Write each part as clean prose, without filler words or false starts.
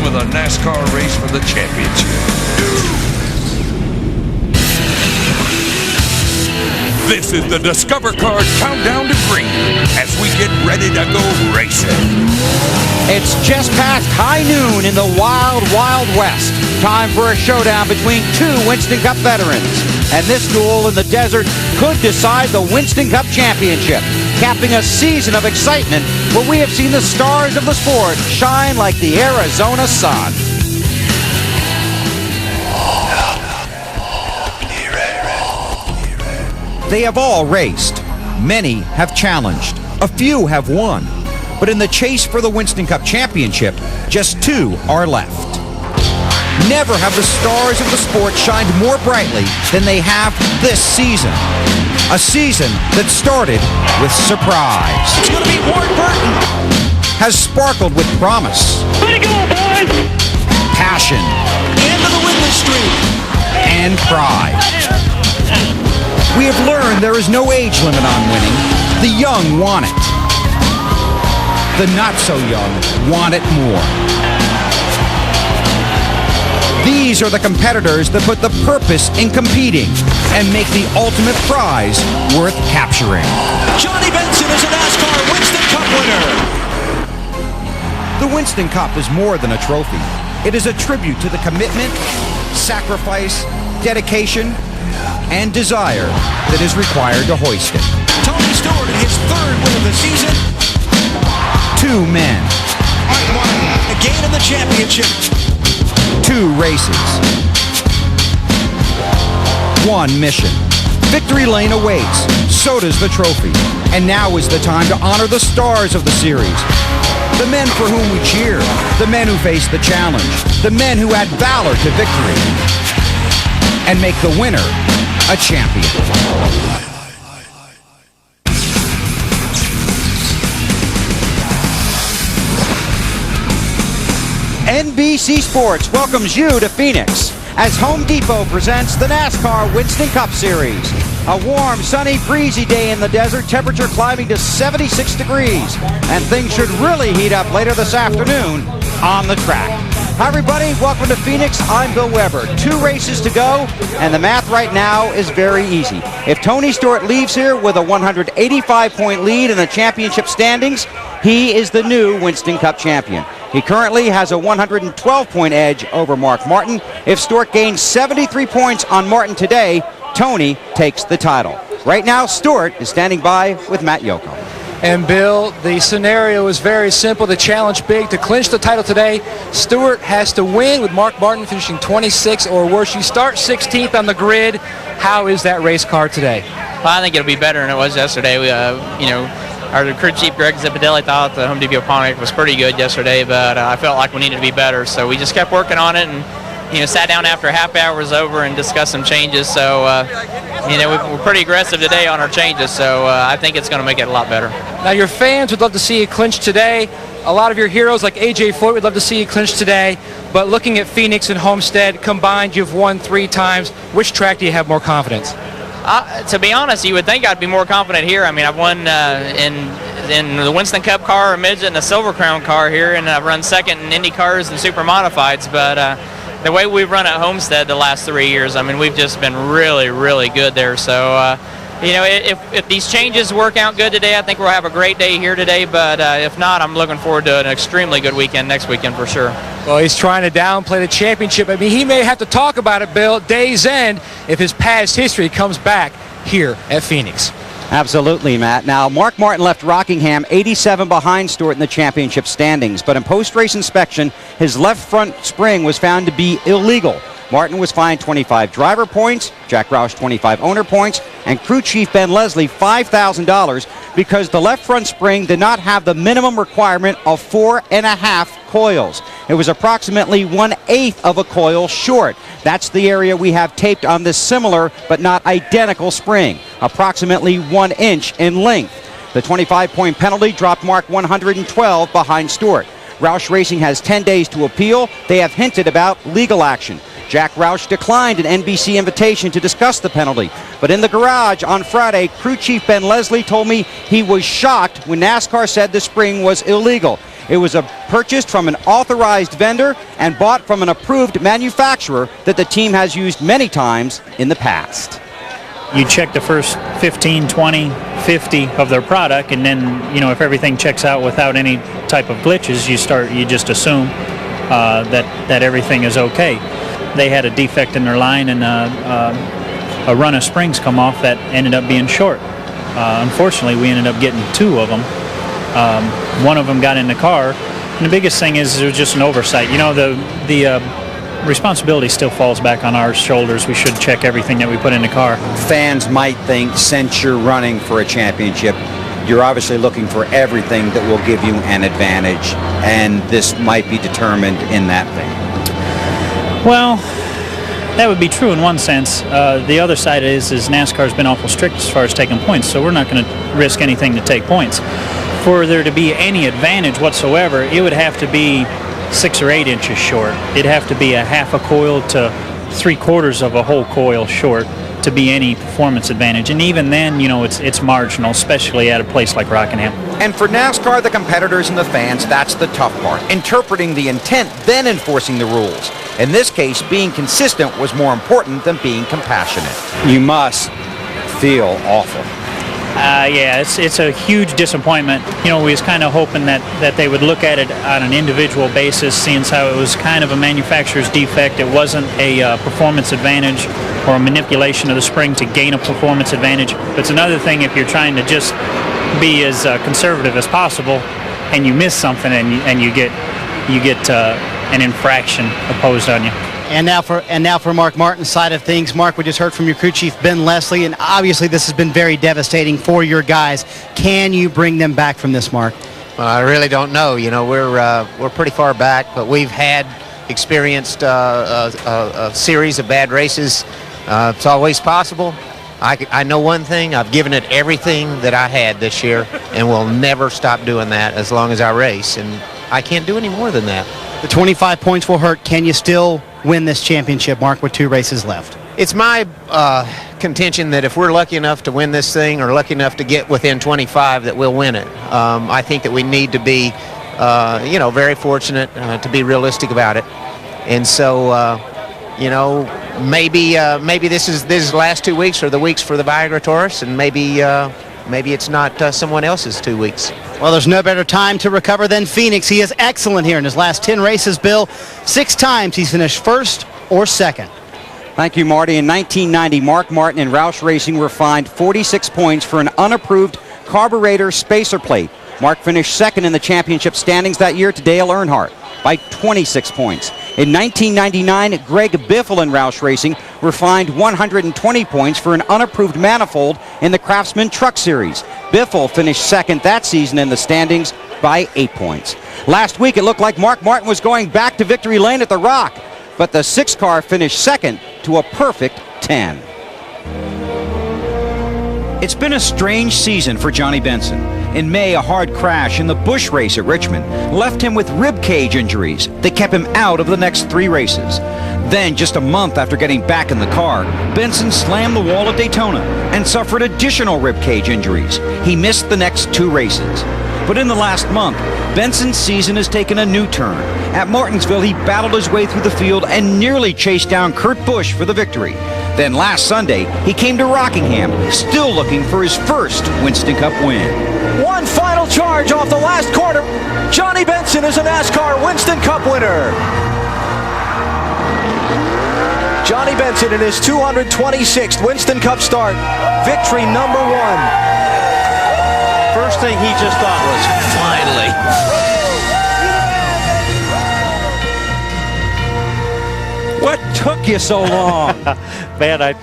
of the NASCAR race for the championship. This is the Discover Card Countdown to Green as we get ready to go racing. It's just past high noon in the wild, wild west. Time for a showdown between two Winston Cup veterans. And this duel in the desert could decide the Winston Cup Championship, capping a season of excitement where we have seen the stars of the sport shine like the Arizona sun. They have all raced. Many have challenged. A few have won. But in the chase for the Winston Cup Championship, just two are left. Never have the stars of the sport shined more brightly than they have this season. A season that started with surprise. It's going to be Ward Burton. Has sparkled with promise. Way to go, boys! Passion. Into the winning streak. And pride. We have learned there is no age limit on winning. The young want it. The not-so-young want it more. These are the competitors that put the purpose in competing and make the ultimate prize worth capturing. Johnny Benson is a NASCAR Winston Cup winner. The Winston Cup is more than a trophy. It is a tribute to the commitment, sacrifice, dedication, and desire that is required to hoist it. Tony Stewart in his third win of the season. Two men. Again in the championship. Two races. One mission. Victory lane awaits. So does the trophy. And now is the time to honor the stars of the series. The men for whom we cheer. The men who face the challenge. The men who add valor to victory. And make the winner a champion. NBC Sports welcomes you to Phoenix as Home Depot presents the NASCAR Winston Cup Series. A warm, sunny, breezy day in the desert, temperature climbing to 76 degrees. And things should really heat up later this afternoon on the track. Hi everybody, welcome to Phoenix. I'm Bill Weber. 2 races to go, and the math right now is very easy. If Tony Stewart leaves here with a 185-point lead in the championship standings, he is the new Winston Cup champion. He currently has a 112-point edge over Mark Martin. If Stewart gains 73 points on Martin today, Tony takes the title. Right now, Stewart is standing by with Matt Yocum. And Bill, the scenario is very simple. The challenge big to clinch the title today. Stewart has to win with Mark Martin finishing 26th or worse. You start 16th on the grid. How is that race car today? Well, I think it'll be better than it was yesterday. Our crew chief, Greg Zipadelli, thought the Home Depot Pontiac was pretty good yesterday, but I felt like we needed to be better. So we just kept working on it and, sat down after happy hour was over and discussed some changes. So, we're pretty aggressive today on our changes. So I think it's going to make it a lot better. Now, your fans would love to see you clinch today. A lot of your heroes like A.J. Foyt would love to see you clinch today. But looking at Phoenix and Homestead combined, you've won 3 times. Which track do you have more confidence? To be honest, you would think I'd be more confident here. I mean, I've won in the Winston Cup car, a midget, and a Silver Crown car here, and I've run second in Indy cars and Super Modifieds. But the way we've run at Homestead the last 3 years, I mean, we've just been really, really good there. So, if these changes work out good today, I think we'll have a great day here today. But if not, I'm looking forward to an extremely good weekend next weekend for sure. Well, he's trying to downplay the championship. I mean, he may have to talk about it, Bill, day's end, if his past history comes back here at Phoenix. Absolutely, Matt. Now, Mark Martin left Rockingham 87 behind Stewart in the championship standings, but in post-race inspection, his left front spring was found to be illegal. Martin was fined 25 driver points, Jack Roush 25 owner points, and crew chief Ben Leslie $5,000 because the left front spring did not have the minimum requirement of 4.5 coils. It was approximately 1/8 of a coil short. That's the area we have taped on this similar but not identical spring, approximately 1 inch in length. The 25-point penalty dropped Mark 112 behind Stewart. Roush Racing has 10 days to appeal. They have hinted about legal action. Jack Roush declined an NBC invitation to discuss the penalty. But in the garage on Friday, crew chief Ben Leslie told me he was shocked when NASCAR said the spring was illegal. It was purchased from an authorized vendor and bought from an approved manufacturer that the team has used many times in the past. You check the first 15, 20, 50 of their product, and then, if everything checks out without any type of glitches, you just assume that everything is okay. They had a defect in their line, and a run of springs come off that ended up being short. Unfortunately, we ended up getting 2 of them. One of them got in the car, and the biggest thing is it was just an oversight. The responsibility still falls back on our shoulders. We should check everything that we put in the car. Fans might think, since you're running for a championship, you're obviously looking for everything that will give you an advantage, and this might be determined in that thing. Well, that would be true in one sense. The other side is NASCAR's been awful strict as far as taking points, so we're not going to risk anything to take points. For there to be any advantage whatsoever, it would have to be 6 or 8 inches short. It'd have to be a half a coil to 3/4 of a whole coil short to be any performance advantage. And even then, it's marginal, especially at a place like Rockingham. And for NASCAR, the competitors and the fans, that's the tough part. Interpreting the intent, then enforcing the rules. In this case, being consistent was more important than being compassionate. You must feel awful. Yeah, it's a huge disappointment. We was kind of hoping that they would look at it on an individual basis, seeing how it was kind of a manufacturer's defect. It wasn't a performance advantage or a manipulation of the spring to gain a performance advantage. But it's another thing if you're trying to just be as conservative as possible, and you miss something, and you get an infraction imposed on you. And now for Mark Martin's side of things. Mark, we just heard from your crew chief, Ben Leslie, and obviously this has been very devastating for your guys. Can you bring them back from this, Mark? Well, I really don't know. We're pretty far back, but we've experienced a series of bad races. It's always possible. I know one thing. I've given it everything that I had this year, and will never stop doing that as long as I race. And I can't do any more than that. The 25 points will hurt. Can you still win this championship, Mark, with 2 races left? It's my contention that if we're lucky enough to win this thing, or lucky enough to get within 25, that we'll win it. I think that we need to be, very fortunate to be realistic about it. And so, maybe this is the last 2 weeks, or the weeks for the Viagra Taurus, and maybe it's not someone else's 2 weeks. Well, there's no better time to recover than Phoenix. He is excellent here in his last 10 races, Bill. 6 times he's finished first or second. Thank you, Marty. In 1990, Mark Martin and Roush Racing were fined 46 points for an unapproved carburetor spacer plate. Mark finished second in the championship standings that year to Dale Earnhardt by 26 points. In 1999, Greg Biffle and Roush Racing were fined 120 points for an unapproved manifold in the Craftsman Truck Series. Biffle finished second that season in the standings by 8 points. Last week, it looked like Mark Martin was going back to victory lane at the Rock, but the 6 car finished second to a perfect 10. It's been a strange season for Johnny Benson. In May, a hard crash in the Busch race at Richmond left him with rib cage injuries that kept him out of the next 3 races. Then, just a month after getting back in the car, Benson slammed the wall at Daytona and suffered additional rib cage injuries. He missed the next 2 races. But in the last month, Benson's season has taken a new turn. At Martinsville, he battled his way through the field and nearly chased down Kurt Busch for the victory. Then last Sunday, he came to Rockingham, still looking for his first Winston Cup win. One final charge off the last corner. Johnny Benson is a NASCAR Winston Cup winner. Johnny Benson in his 226th Winston Cup start. Victory number 1. First thing he just thought was, finally. What took you so long? Man, I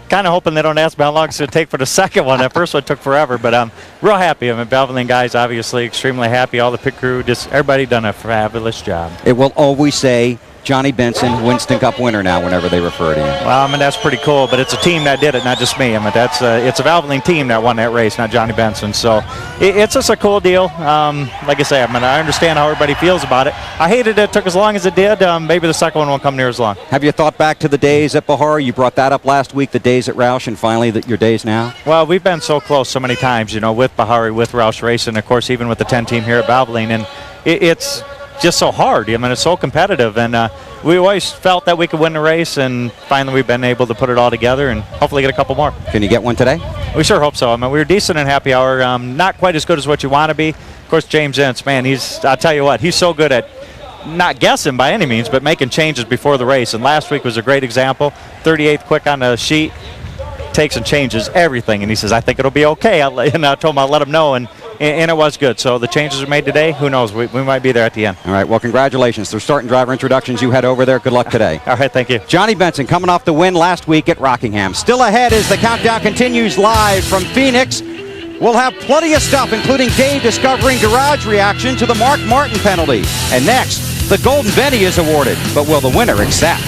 kind of hoping they don't ask me how long it's going to take for the second one. That first one took forever, but I'm real happy. I mean, Valvoline guys obviously extremely happy. All the pit crew, just everybody done a fabulous job. It will always say Johnny Benson, Winston Cup winner now whenever they refer to him. Well, I mean, that's pretty cool, but it's a team that did it, not just me. I mean, it's a Valvoline team that won that race, not Johnny Benson. So it's just a cool deal. Like I say, I mean, I understand how everybody feels about it. I hated it took as long as it did. Maybe the second one won't come near as long. Have you thought back to the days at Bahar? You brought that up last week, the days at Roush, and finally your days now? Well, we've been so close so many times, with Bahari, with Roush Racing, of course, even with the 10 team here at Valvoline. And it's just so hard. I mean, it's so competitive, and we always felt that we could win the race, and finally we've been able to put it all together and hopefully get a couple more. Can you get one today? We sure hope so. I mean, we were decent in happy hour, not quite as good as what you want to be. Of course, James Ince, man, I'll tell you what, he's so good at not guessing by any means, but making changes before the race. And last week was a great example. 38th quick on the sheet, takes and changes everything. And he says, I think it'll be okay. And I told him I'll let him know, and it was good. So the changes are made today. Who knows? We might be there at the end. All right, well, congratulations. They're starting driver introductions. You head over there. Good luck today. All right, thank you. Johnny Benson coming off the win last week at Rockingham. Still ahead as the countdown continues live from Phoenix. We'll have plenty of stuff, including Dave discovering garage reaction to the Mark Martin penalty. And next, the Golden Benny is awarded, but will the winner accept?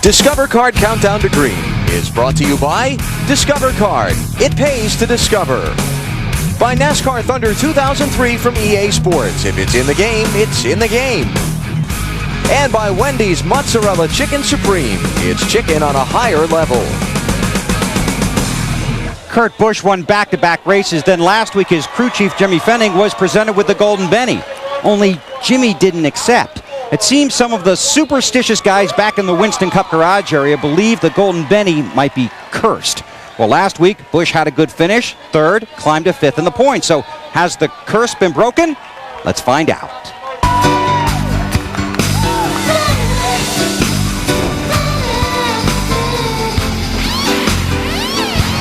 Discover Card Countdown to Green is brought to you by Discover Card. It pays to discover. By NASCAR Thunder 2003 from EA Sports. If it's in the game, it's in the game. And by Wendy's Mozzarella Chicken Supreme. It's chicken on a higher level. Kurt Busch won back-to-back races. Then last week, his crew chief, Jimmy Fenning, was presented with the Golden Benny. Only Jimmy didn't accept. It seems some of the superstitious guys back in the Winston Cup garage area believe the Golden Benny might be cursed. Well, last week, Busch had a good finish, third, climbed to fifth in the points. So has the curse been broken? Let's find out.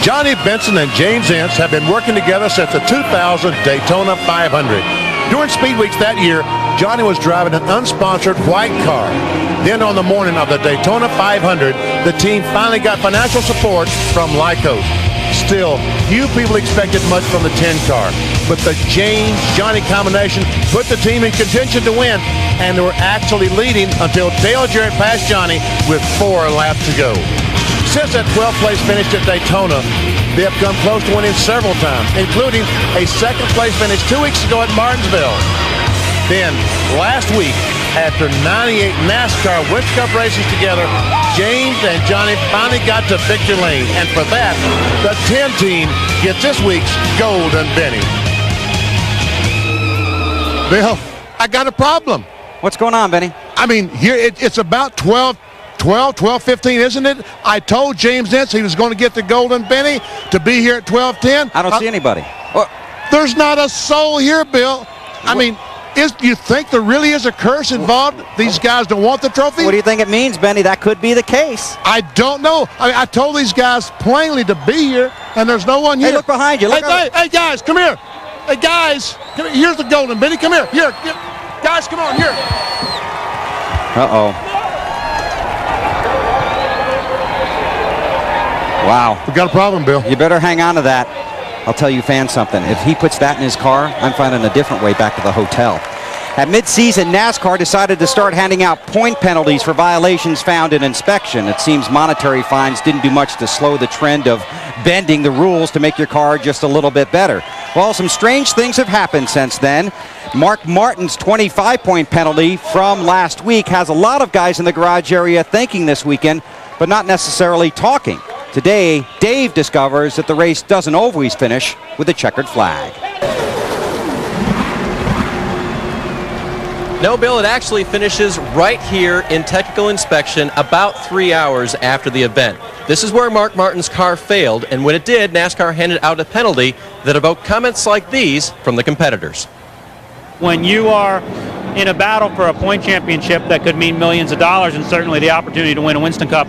Johnny Benson and James Ince have been working together since the 2000 Daytona 500. During Speed Weeks that year, Johnny was driving an unsponsored white car. Then on the morning of the Daytona 500, the team finally got financial support from Lycos. Still, few people expected much from the 10 car, but the James-Johnny combination put the team in contention to win, and they were actually leading until Dale Jarrett passed Johnny with 4 laps to go. Since that 12th place finish at Daytona, they have come close to winning several times, including a second place finish 2 weeks ago at Martinsville. Then, last week, after 98 NASCAR Winter Cup races together, James and Johnny finally got to victory lane. And for that, the 10 team gets this week's Golden Benny. Bill, I got a problem. What's going on, Benny? I mean, here it's about 12:15, isn't it? I told James Ince he was going to get the Golden Benny to be here at 12:10. I don't see anybody. Well, there's not a soul here, Bill. I mean, you think there really is a curse involved? These guys don't want the trophy? What do you think it means, Benny? That could be the case. I don't know. I told these guys plainly to be here, and there's no one here. Hey, look behind you. Hey, guys, come here. Hey, guys, come here. Here's the Golden Benny. Come here. Here. Guys, come on, here. Uh-oh. Wow. We got a problem, Bill. You better hang on to that. I'll tell you fans something. If he puts that in his car, I'm finding a different way back to the hotel. At mid-season, NASCAR decided to start handing out point penalties for violations found in inspection. It seems monetary fines didn't do much to slow the trend of bending the rules to make your car just a little bit better. Well, some strange things have happened since then. Mark Martin's 25-point penalty from last week has a lot of guys in the garage area thinking this weekend, but not necessarily talking. Today, Dave discovers that the race doesn't always finish with a checkered flag. No, Bill, it actually finishes right here in technical inspection about 3 hours after the event. This is where Mark Martin's car failed, and when it did, NASCAR handed out a penalty that evoked comments like these from the competitors. When you are in a battle for a point championship that could mean millions of dollars and certainly the opportunity to win a Winston Cup,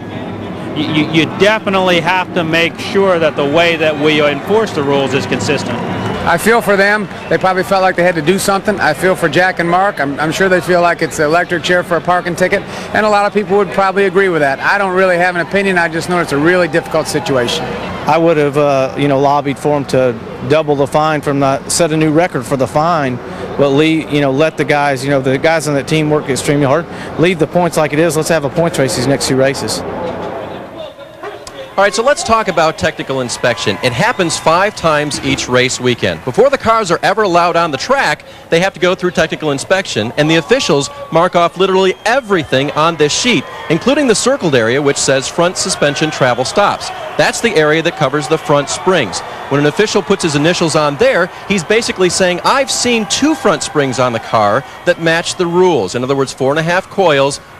you definitely have to make sure that the way that we enforce the rules is consistent. I feel for them. They probably felt like they had to do something. I feel for Jack and Mark. I'm sure they feel like it's an electric chair for a parking ticket, and a lot of people would probably agree with that. I don't really have an opinion. I just know it's a really difficult situation. I would have, lobbied for them to double the fine set a new record for the fine, but let the guys, the guys on that team work extremely hard. Leave the points like it is. Let's have a points race these next 2 races. All right, so let's talk about technical inspection. It happens 5 times each race weekend. Before the cars are ever allowed on the track, they have to go through technical inspection, and the officials mark off literally everything on this sheet. including the circled area which says front suspension travel stops. That's the area that covers the front springs. When an official puts his initials on there, he's basically saying, I've seen 2 front springs on the car that match the rules. In other words, 4.5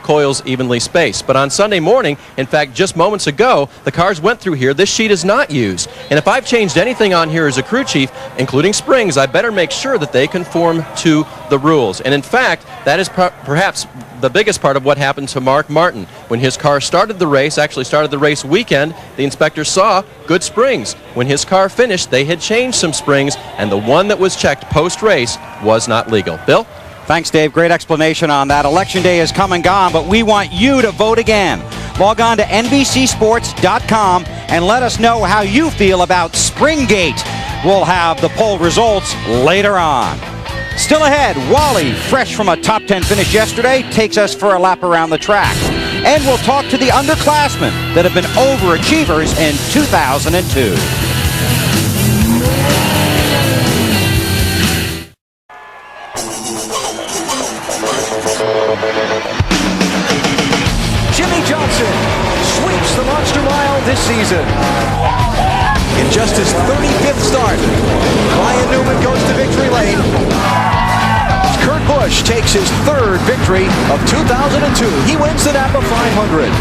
coils evenly spaced. But on Sunday morning, in fact, just moments ago, the cars went through here. This sheet is not used. And if I've changed anything on here as a crew chief, including springs, I better make sure that they conform to the rules. And in fact, that is perhaps the biggest part of what happened to Mark Martin. When his car started the race, actually started the race weekend, the inspectors saw good springs. When his car finished, they had changed some springs, and the one that was checked post-race was not legal. Bill? Thanks, Dave. Great explanation on that. Election day is come and gone, but we want you to vote again. Log on to NBCSports.com and let us know how you feel about Springgate. We'll have the poll results later on. Still ahead, Wally, fresh from a top 10 finish yesterday, takes us for a lap around the track. And we'll talk to the underclassmen that have been overachievers in 2002. Jimmy Johnson sweeps the Monster Mile this season. In just his 35th start, Ryan Newman goes to victory lane. Kurt Busch takes his 3rd victory of 2002. He wins the Napa 500.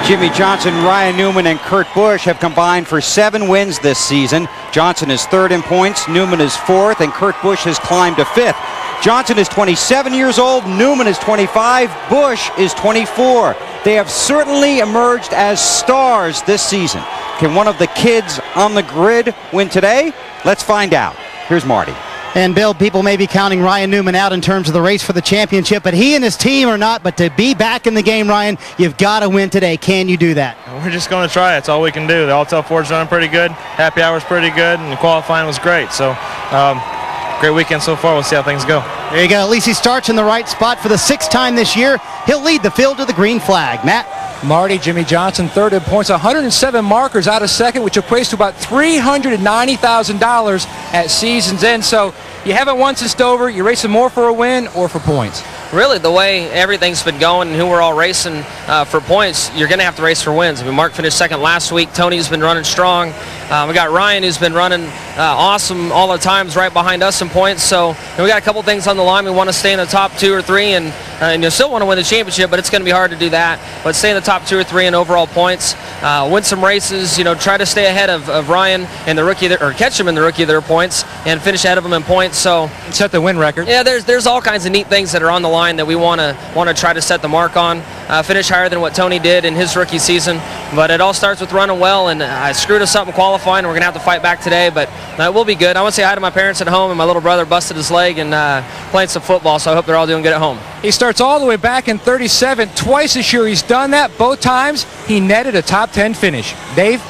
Jimmy Johnson, Ryan Newman, and Kurt Busch have combined for 7 wins this season. Johnson is 3rd in points, Newman is 4th, and Kurt Busch has climbed to 5th. Johnson is 27 years old, Newman is 25, Busch is 24. They have certainly emerged as stars this season. Can one of the kids on the grid win today? Let's find out. Here's Marty. And Bill, people may be counting Ryan Newman out in terms of the race for the championship, but he and his team are not. But to be back in the game, Ryan, you've got to win today. Can you do that? We're just going to try. That's all we can do. The All-Tel Ford's running pretty good. Happy Hour's pretty good, and the qualifying was great. So, great weekend so far. We'll see how things go. There you go. At least he starts in the right spot for the 6th time this year. He'll lead the field to the green flag. Matt? Marty, Jimmy Johnson, 3rd in points, 107 markers out of 2nd, which equates to about $390,000 at season's end. So you haven't won since Dover. You're racing more for a win or for points? Really, the way everything's been going and who we're all racing for points, you're going to have to race for wins. I mean, Mark finished 2nd last week. Tony's been running strong. We got Ryan, who's been running awesome all the times, right behind us in points. So we got a couple things on the line. We want to stay in the top 2 or 3, and you still want to win the championship, but it's going to be hard to do that. But stay in the top 2 or 3 in overall points, win some races. Try to stay ahead of Ryan and the rookie, or catch him in the rookie of their points, and finish ahead of him in points. So set the win record. Yeah, there's all kinds of neat things that are on the line that we want to try to set the mark on, finish higher than what Tony did in his rookie season. But it all starts with running well, and I screwed us up in qualifying, and we're gonna have to fight back today. But we'll be good. I want to say hi to my parents at home, and my little brother busted his leg and playing some football, so I hope they're all doing good at home. He starts all the way back in 37. Twice this year he's done that. Both times he netted a top 10 finish. Dave?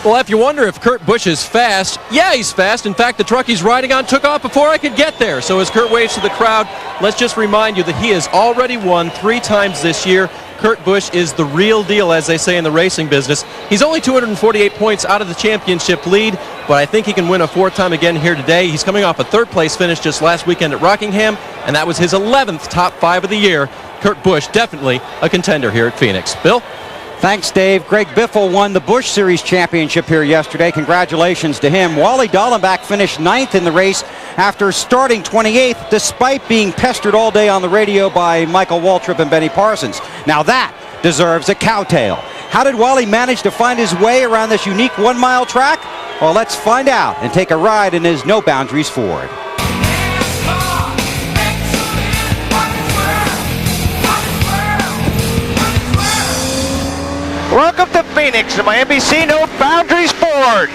Well, if you wonder if Kurt Busch is fast, yeah, he's fast. In fact, the truck he's riding on took off before I could get there. So as Kurt waves to the crowd, let's just remind you that he has already won 3 times this year. Kurt Busch is the real deal, as they say in the racing business. He's only 248 points out of the championship lead, but I think he can win a 4th time again here today. He's coming off a 3rd place finish just last weekend at Rockingham, and that was his 11th top 5 of the year. Kurt Busch definitely a contender here at Phoenix. Bill? Thanks, Dave. Greg Biffle won the Busch Series championship here yesterday. Congratulations to him. Wally Dallenbach finished 9th in the race after starting 28th, despite being pestered all day on the radio by Michael Waltrip and Benny Parsons. Now that deserves a cowtail. How did Wally manage to find his way around this unique 1-mile track? Well, let's find out and take a ride in his No Boundaries Ford. Welcome to Phoenix and my NBC No Boundaries Ford.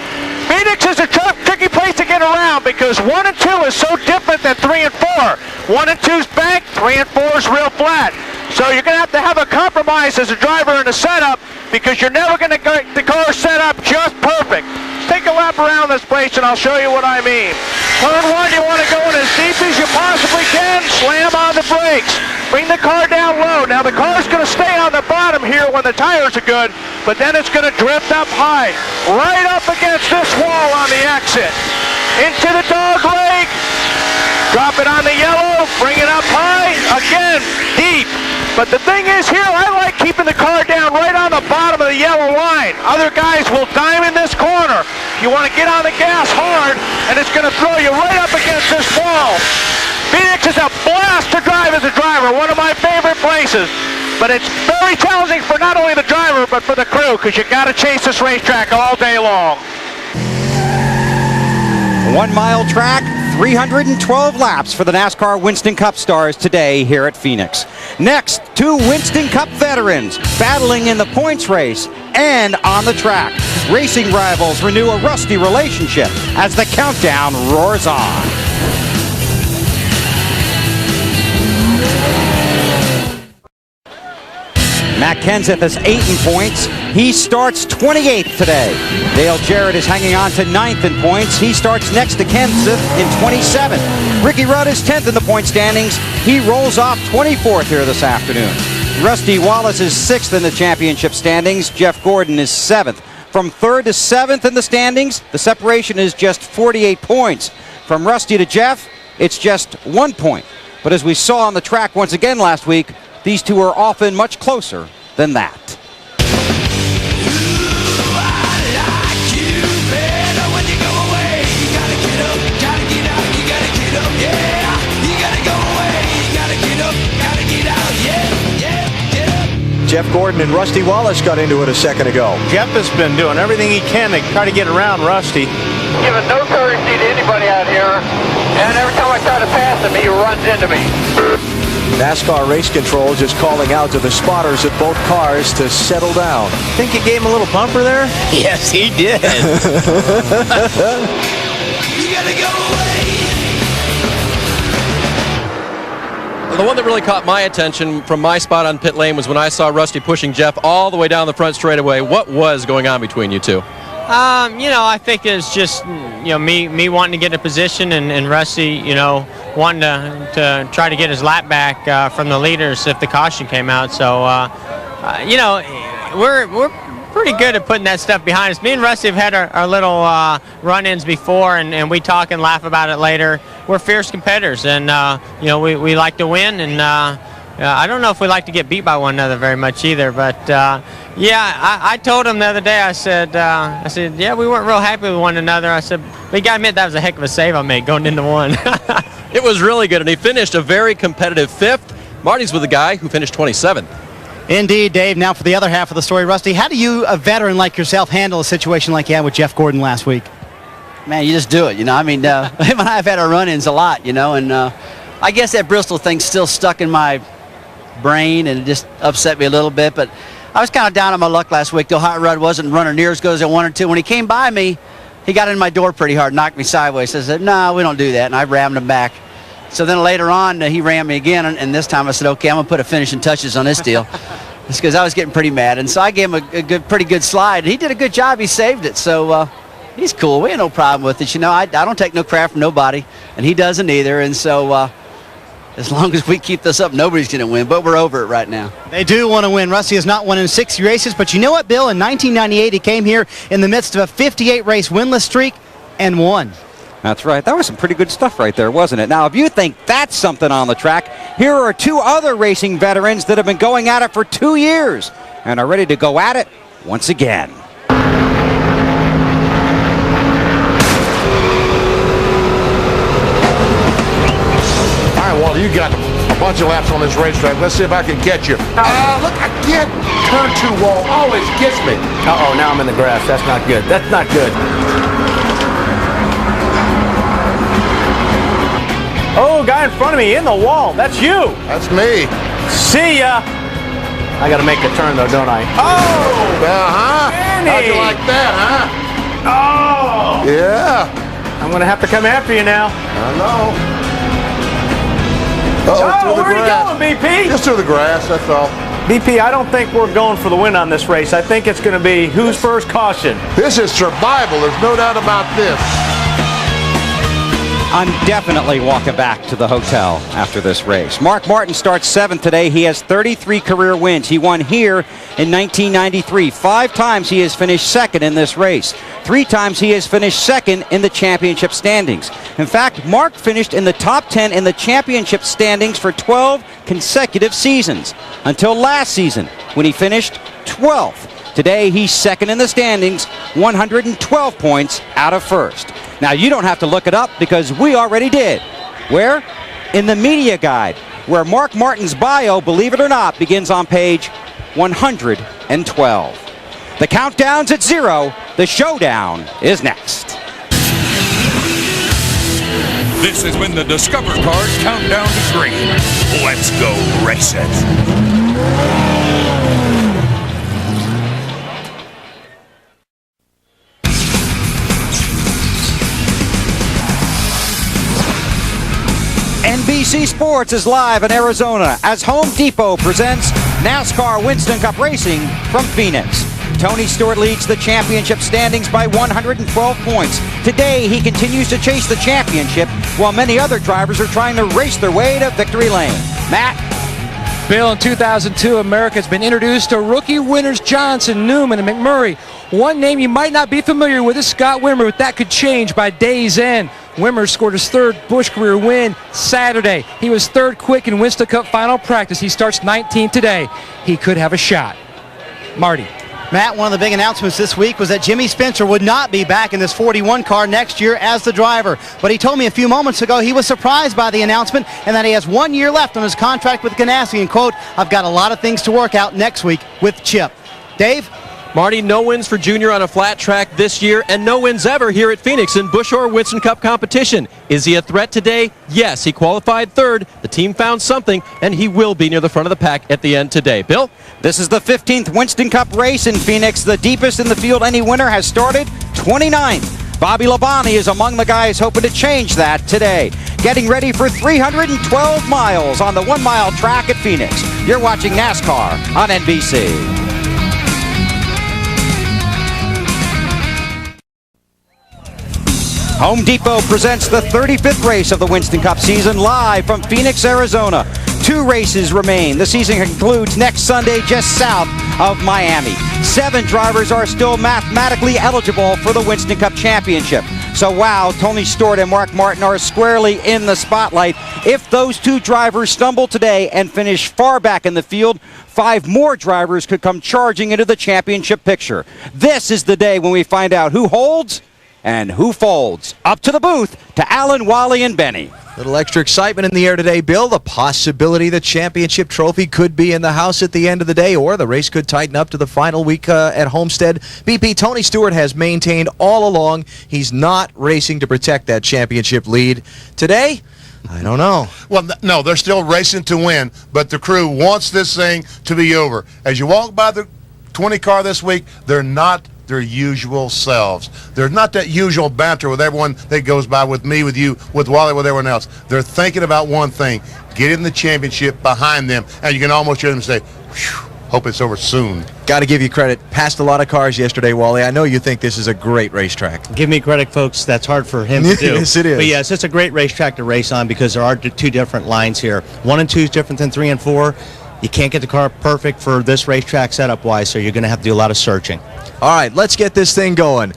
Phoenix is a tough, tricky place to get around because 1 and 2 is so different than 3 and 4. 1 and 2 is banked, 3 and 4 is real flat. So you're going to have a compromise as a driver in the setup because you're never going to get the car set up just perfect. Let's take a lap around this place and I'll show you what I mean. Turn 1, you want to go in as deep as you possibly can, slam on the brakes. Bring the car down low. Now the car's going to stay on the bottom here when the tires are good, but then it's going to drift up high, right up against this wall on the exit. Into the dog leg. Drop it on the yellow, bring it up high, again, deep. But the thing is here, I like keeping the car down right on the bottom of the yellow line. Other guys will dime in this corner. You want to get on the gas hard, and it's going to throw you right up against this wall. Phoenix is a blast to drive as a driver, one of my favorite places. But it's very challenging for not only the driver, but for the crew, because you got to chase this racetrack all day long. 1 mile track, 312 laps for the NASCAR Winston Cup stars today here at Phoenix. Next, 2 Winston Cup veterans battling in the points race and on the track. Racing rivals renew a rusty relationship as the countdown roars on. Matt Kenseth is 8 in points. He starts 28th today. Dale Jarrett is hanging on to 9th in points. He starts next to Kenseth in 27th. Ricky Rudd is 10th in the point standings. He rolls off 24th here this afternoon. Rusty Wallace is 6th in the championship standings. Jeff Gordon is 7th. From 3rd to 7th in the standings, the separation is just 48 points. From Rusty to Jeff, it's just 1 point. But as we saw on the track once again last week, these two are often much closer than that. Jeff Gordon and Rusty Wallace got into it a second ago. Jeff has been doing everything he can to try to get around Rusty. Giving no courtesy to anybody out here, and every time I try to pass him, he runs into me. NASCAR Race Control just calling out to the spotters of both cars to settle down. Think he gave him a little bumper there? Yes, he did. You gotta go away. Well, the one that really caught my attention from my spot on pit lane was when I saw Rusty pushing Jeff all the way down the front straightaway. What was going on between you two? I think it's just, me wanting to get a position and Rusty, wanting to try to get his lap back from the leaders if the caution came out. So, we're pretty good at putting that stuff behind us. Me and Rusty have had our little run-ins before, and we talk and laugh about it later. We're fierce competitors, and, we like to win, and I don't know if we like to get beat by one another very much either, but I told him the other day, I said, yeah, we weren't real happy with one another. I said, but you got to admit, that was a heck of a save I made going into one. It was really good, and he finished a very competitive 5th. Marty's with a guy who finished 27th. Indeed, Dave. Now for the other half of the story, Rusty, how do you, a veteran like yourself, handle a situation like you had with Jeff Gordon last week? Man, you just do it, him and I have had our run-ins a lot, and I guess that Bristol thing's still stuck in my brain, and it just upset me a little bit, but I was kind of down on my luck last week. The Hot Rod wasn't running near as good as I wanted to. When he came by me, he got in my door pretty hard, knocked me sideways. I said, no, we don't do that, and I rammed him back. So then later on, he rammed me again, and this time I said, okay, I'm going to put a finishing touches on this deal. It's because I was getting pretty mad, and so I gave him a pretty good slide. He did a good job. He saved it, so he's cool. We had no problem with it. I don't take no crap from nobody, and he doesn't either, and so as long as we keep this up, nobody's going to win, but we're over it right now. They do want to win. Rusty has not won in 60 races, but you know what, Bill? In 1998, he came here in the midst of a 58-race winless streak and won. That's right. That was some pretty good stuff right there, wasn't it? Now, if you think that's something on the track, here are 2 other racing veterans that have been going at it for 2 years and are ready to go at it once again. All right, Walter, you got a bunch of laps on this racetrack. Let's see if I can catch you. Look, I can't turn 2 wall. Always gets me. Uh-oh, now I'm in the grass. That's not good. That's not good. Oh, guy in front of me in the wall. That's you. That's me. See ya. I got to make the turn, though, don't I? Oh! Uh-huh. How'd you like that, huh? Oh! Yeah. I'm going to have to come after you now. I know. Oh, where are you going, BP? Just through the grass, that's all. BP, I don't think we're going for the win on this race. I think it's going to be who's first caution. This is survival. There's no doubt about this. I'm definitely walking back to the hotel after this race. Mark Martin starts 7th today. He has 33 career wins. He won here in 1993. 5 times he has finished second in this race. 3 times he has finished second in the championship standings. In fact, Mark finished in the top 10 in the championship standings for 12 consecutive seasons, until last season when he finished 12th. Today, he's second in the standings, 112 points out of first. Now, you don't have to look it up because we already did. Where? In the media guide, where Mark Martin's bio, believe it or not, begins on page 112. The countdown's at 0. The showdown is next. This has been the Discover Card Countdown to Green. Let's go race it. NBC Sports is live in Arizona as Home Depot presents NASCAR Winston Cup Racing from Phoenix. Tony Stewart leads the championship standings by 112 points. Today, he continues to chase the championship while many other drivers are trying to race their way to victory lane. Matt? Bill, in 2002, America has been introduced to rookie winners Johnson, Newman, and McMurray. One name you might not be familiar with is Scott Wimmer, but that could change by day's end. Wimmer scored his 3rd Busch career win Saturday. He was 3rd quick in Winston Cup final practice. He starts 19th today. He could have a shot. Marty. Matt, one of the big announcements this week was that Jimmy Spencer would not be back in this 41 car next year as the driver. But he told me a few moments ago he was surprised by the announcement and that he has 1 year left on his contract with Ganassi. And, quote, I've got a lot of things to work out next week with Chip. Dave? Marty, no wins for Junior on a flat track this year, and no wins ever here at Phoenix in Busch or Winston Cup competition. Is he a threat today? Yes, he qualified 3rd. The team found something, and he will be near the front of the pack at the end today. Bill? This is the 15th Winston Cup race in Phoenix. The deepest in the field any winner has started, 29th. Bobby Labonte is among the guys hoping to change that today. Getting ready for 312 miles on the 1 mile track at Phoenix. You're watching NASCAR on NBC. Home Depot presents the 35th race of the Winston Cup season live from Phoenix, Arizona. 2 races remain. The season concludes next Sunday just south of Miami. 7 drivers are still mathematically eligible for the Winston Cup Championship. So wow, Tony Stewart and Mark Martin are squarely in the spotlight. If those 2 drivers stumble today and finish far back in the field, 5 more drivers could come charging into the championship picture. This is the day when we find out who holds and who folds. Up to the booth to Alan, Wally, and Benny. Little extra excitement in the air today, Bill. The possibility the championship trophy could be in the house at the end of the day, or the race could tighten up to the final week at Homestead. BP, Tony Stewart has maintained all along he's not racing to protect that championship lead. Today, I don't know. Well, no, they're still racing to win, but the crew wants this thing to be over. As you walk by the 20 car this week, they're not their usual selves. There's not that usual banter with everyone that goes by, with me, with you, with Wally, with everyone else. They're thinking about one thing, getting the championship behind them, and you can almost hear them say, hope it's over soon. Got to give you credit. Passed a lot of cars yesterday, Wally. I know you think this is a great racetrack. Give me credit, folks. That's hard for him to do. Yes, it is. But yes, it's a great racetrack to race on because there are 2 different lines here. 1 and 2 is different than 3 and 4. You can't get the car perfect for this racetrack setup-wise, so you're going to have to do a lot of searching. All right, let's get this thing going.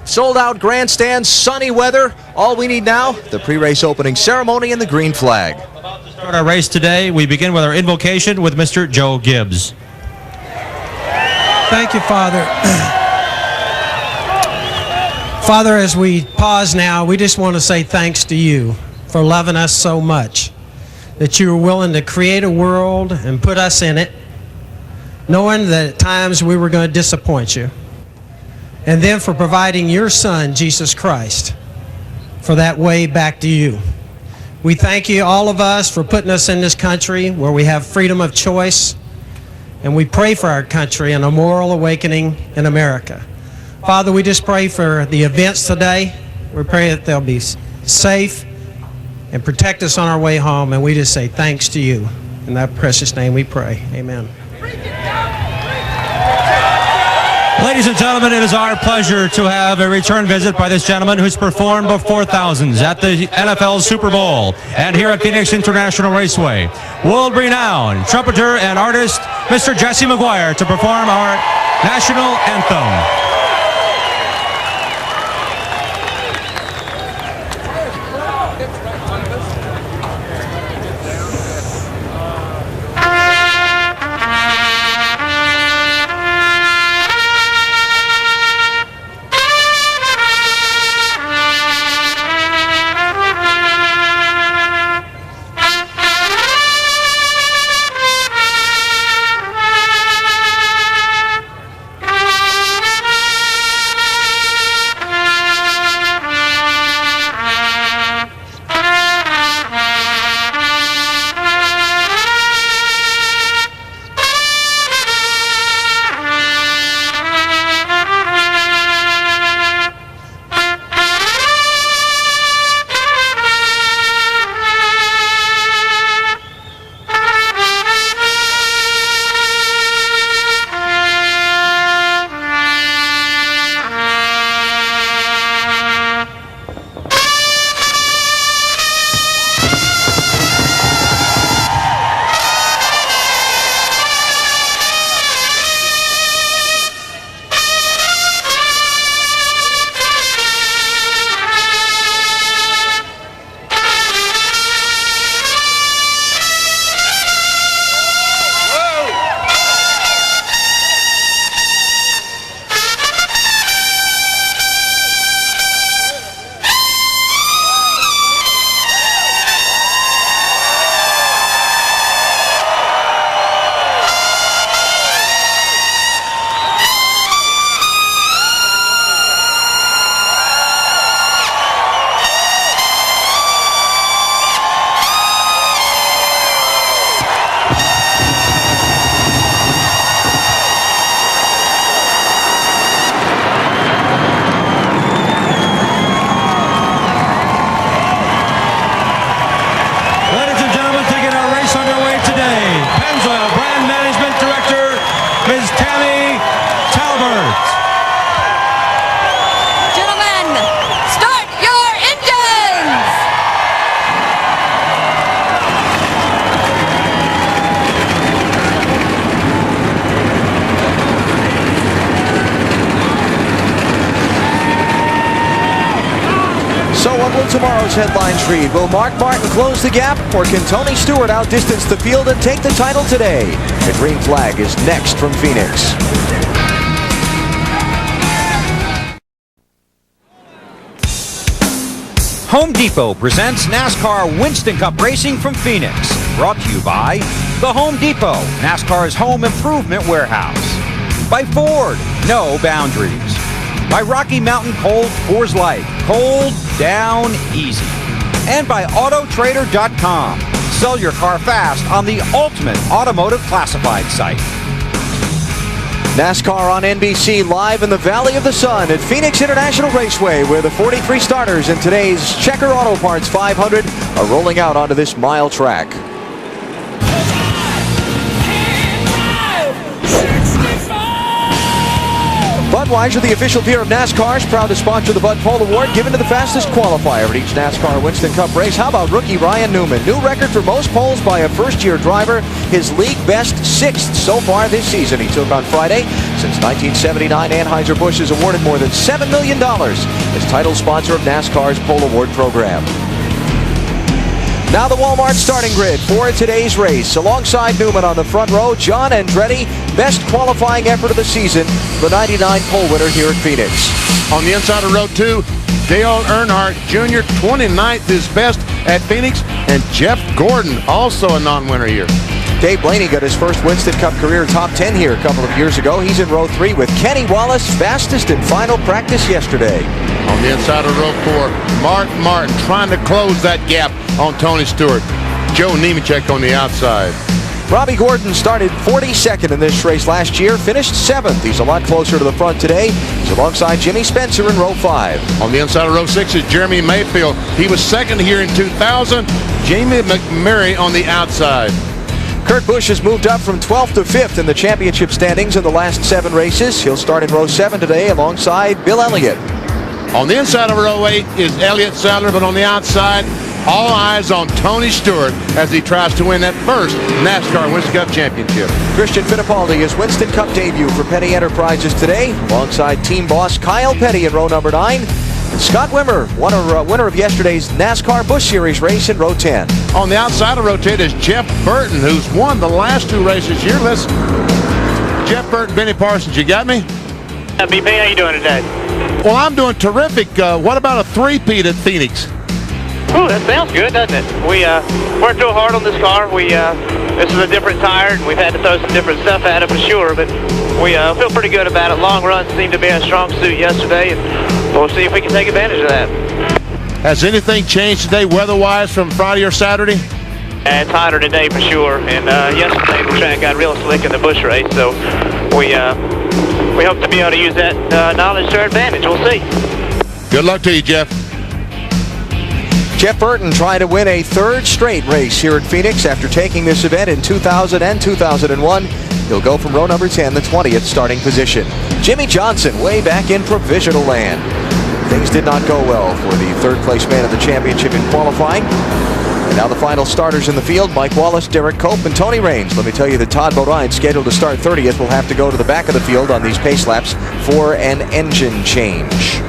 Sold out grandstand, sunny weather. All we need now, the pre-race opening ceremony and the green flag. About to start our race today. We begin with our invocation with Mr. Joe Gibbs. Thank you, Father. Father, as we pause now, we just want to say thanks to you for loving us so much, that you were willing to create a world and put us in it, knowing that at times we were going to disappoint you. And then for providing your Son, Jesus Christ, for that way back to you. We thank you, all of us, for putting us in this country where we have freedom of choice, and we pray for our country and a moral awakening in America. Father, we just pray for the events today. We pray that they'll be safe and protect us on our way home, and we just say thanks to you. In that precious name we pray. Amen. Ladies and gentlemen, it is our pleasure to have a return visit by this gentleman who's performed before thousands at the NFL Super Bowl and here at Phoenix International Raceway. World-renowned trumpeter and artist, Mr. Jesse McGuire, to perform our national anthem. Tomorrow's headlines read, will Mark Martin close the gap, or can Tony Stewart outdistance the field and take the title today? The green flag is next from Phoenix. Home Depot presents NASCAR Winston Cup Racing from Phoenix. Brought to you by The Home Depot, NASCAR's home improvement warehouse. By Ford, no boundaries. By Rocky Mountain Cold Coors Light, cold down easy. And by Autotrader.com. Sell your car fast on the ultimate automotive classified site. NASCAR on NBC live in the Valley of the Sun at Phoenix International Raceway, where the 43 starters in today's Checker Auto Parts 500 are rolling out onto this mile track. Budweiser, the official beer of NASCAR, is proud to sponsor the Bud Pole Award given to the fastest qualifier at each NASCAR Winston Cup race. How about rookie Ryan Newman? New record for most poles by a first-year driver. His league best 6th so far this season. He took on Friday. Since 1979, Anheuser-Busch has awarded more than $7 million as title sponsor of NASCAR's Pole Award program. Now the Walmart starting grid for today's race. Alongside Newman on the front row, John Andretti, best qualifying effort of the season, the 99 pole winner here at Phoenix. On the inside of row 2, Dale Earnhardt Jr., 29th is best at Phoenix, and Jeff Gordon, also a non-winner here. Dave Blaney got his first Winston Cup career top 10 here a couple of years ago. He's in row 3 with Kenny Wallace, fastest in final practice yesterday. On the inside of row 4, Mark Martin trying to close that gap on Tony Stewart. Joe Nemechek on the outside. Robbie Gordon started 42nd in this race last year, finished 7th. He's a lot closer to the front today. He's alongside Jimmy Spencer in row 5. On the inside of row 6 is Jeremy Mayfield. He was second here in 2000. Jamie McMurray on the outside. Kurt Busch has moved up from 12th to 5th in the championship standings in the last 7 races. He'll start in row 7 today alongside Bill Elliott. On the inside of row 8 is Elliott Sadler, but on the outside, all eyes on Tony Stewart as he tries to win that first NASCAR Winston Cup championship. Christian Fittipaldi, his Winston Cup debut for Petty Enterprises today, alongside team boss Kyle Petty in row number 9. And Scott Wimmer, winner of yesterday's NASCAR Busch Series race in row 10. On the outside of row 10 is Jeff Burton, who's won the last 2 races here. Listen, Jeff Burton, Benny Parsons, you got me? BP, how you doing today? Well, I'm doing terrific. What about a 3-peat at Phoenix? Ooh, that sounds good, doesn't it? We worked real hard on this car. This is a different tire, and we've had to throw some different stuff at it for sure, but we feel pretty good about it. Long runs seemed to be a strong suit yesterday, and we'll see if we can take advantage of that. Has anything changed today weather-wise from Friday or Saturday? It's hotter today for sure, and yesterday the track got real slick in the Busch race, so we hope to be able to use that knowledge to our advantage. We'll see. Good luck to you, Jeff. Jeff Burton trying to win a 3rd straight race here at Phoenix after taking this event in 2000 and 2001. He'll go from row number 10, the 20th starting position. Jimmy Johnson way back in provisional land. Things did not go well for the 3rd place man of the championship in qualifying. And now the final starters in the field, Mike Wallace, Derek Cope, and Tony Raines. Let me tell you that Todd Bodine, scheduled to start 30th, will have to go to the back of the field on these pace laps for an engine change.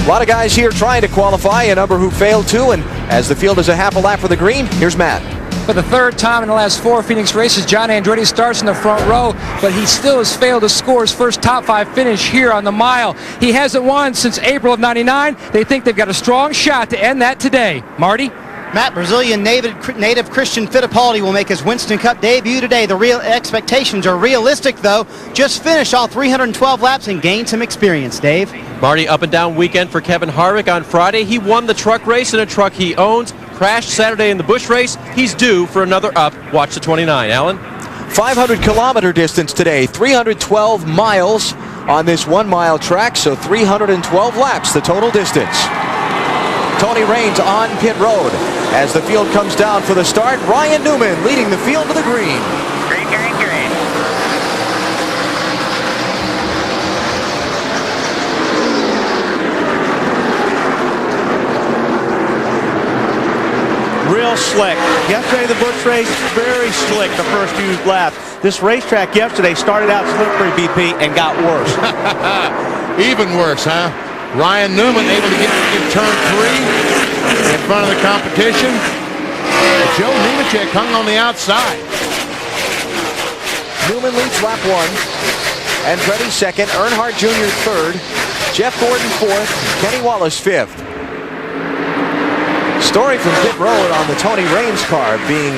A lot of guys here trying to qualify, a number who failed to, and as the field is a half a lap for the green, here's Matt. For the 3rd time in the last 4 Phoenix races, John Andretti starts in the front row, but he still has failed to score his first top 5 finish here on the mile. He hasn't won since April of '99. They think they've got a strong shot to end that today. Marty? Matt, Brazilian native Christian Fittipaldi will make his Winston Cup debut today. The real expectations are realistic, though. Just finish all 312 laps and gain some experience, Dave. Marty, up and down weekend for Kevin Harvick on Friday. He won the truck race in a truck he owns. Crashed Saturday in the Busch race. He's due for another up. Watch the 29. Alan? 500-kilometer distance today, 312 miles on this 1-mile track, so 312 laps, the total distance. Tony Raines on pit road. As the field comes down for the start, Ryan Newman leading the field to the green. Green. Real slick. Yesterday, the Busch race, very slick the first few laps. This racetrack yesterday started out slippery, BP, and got worse. Even worse, huh? Ryan Newman able to get in turn 3 in front of the competition. Joe Nemechek hung on the outside. Newman leads lap 1. Andretti 2nd, Earnhardt Jr. 3rd, Jeff Gordon 4th, Kenny Wallace 5th. Story from pit road on the Tony Raines car being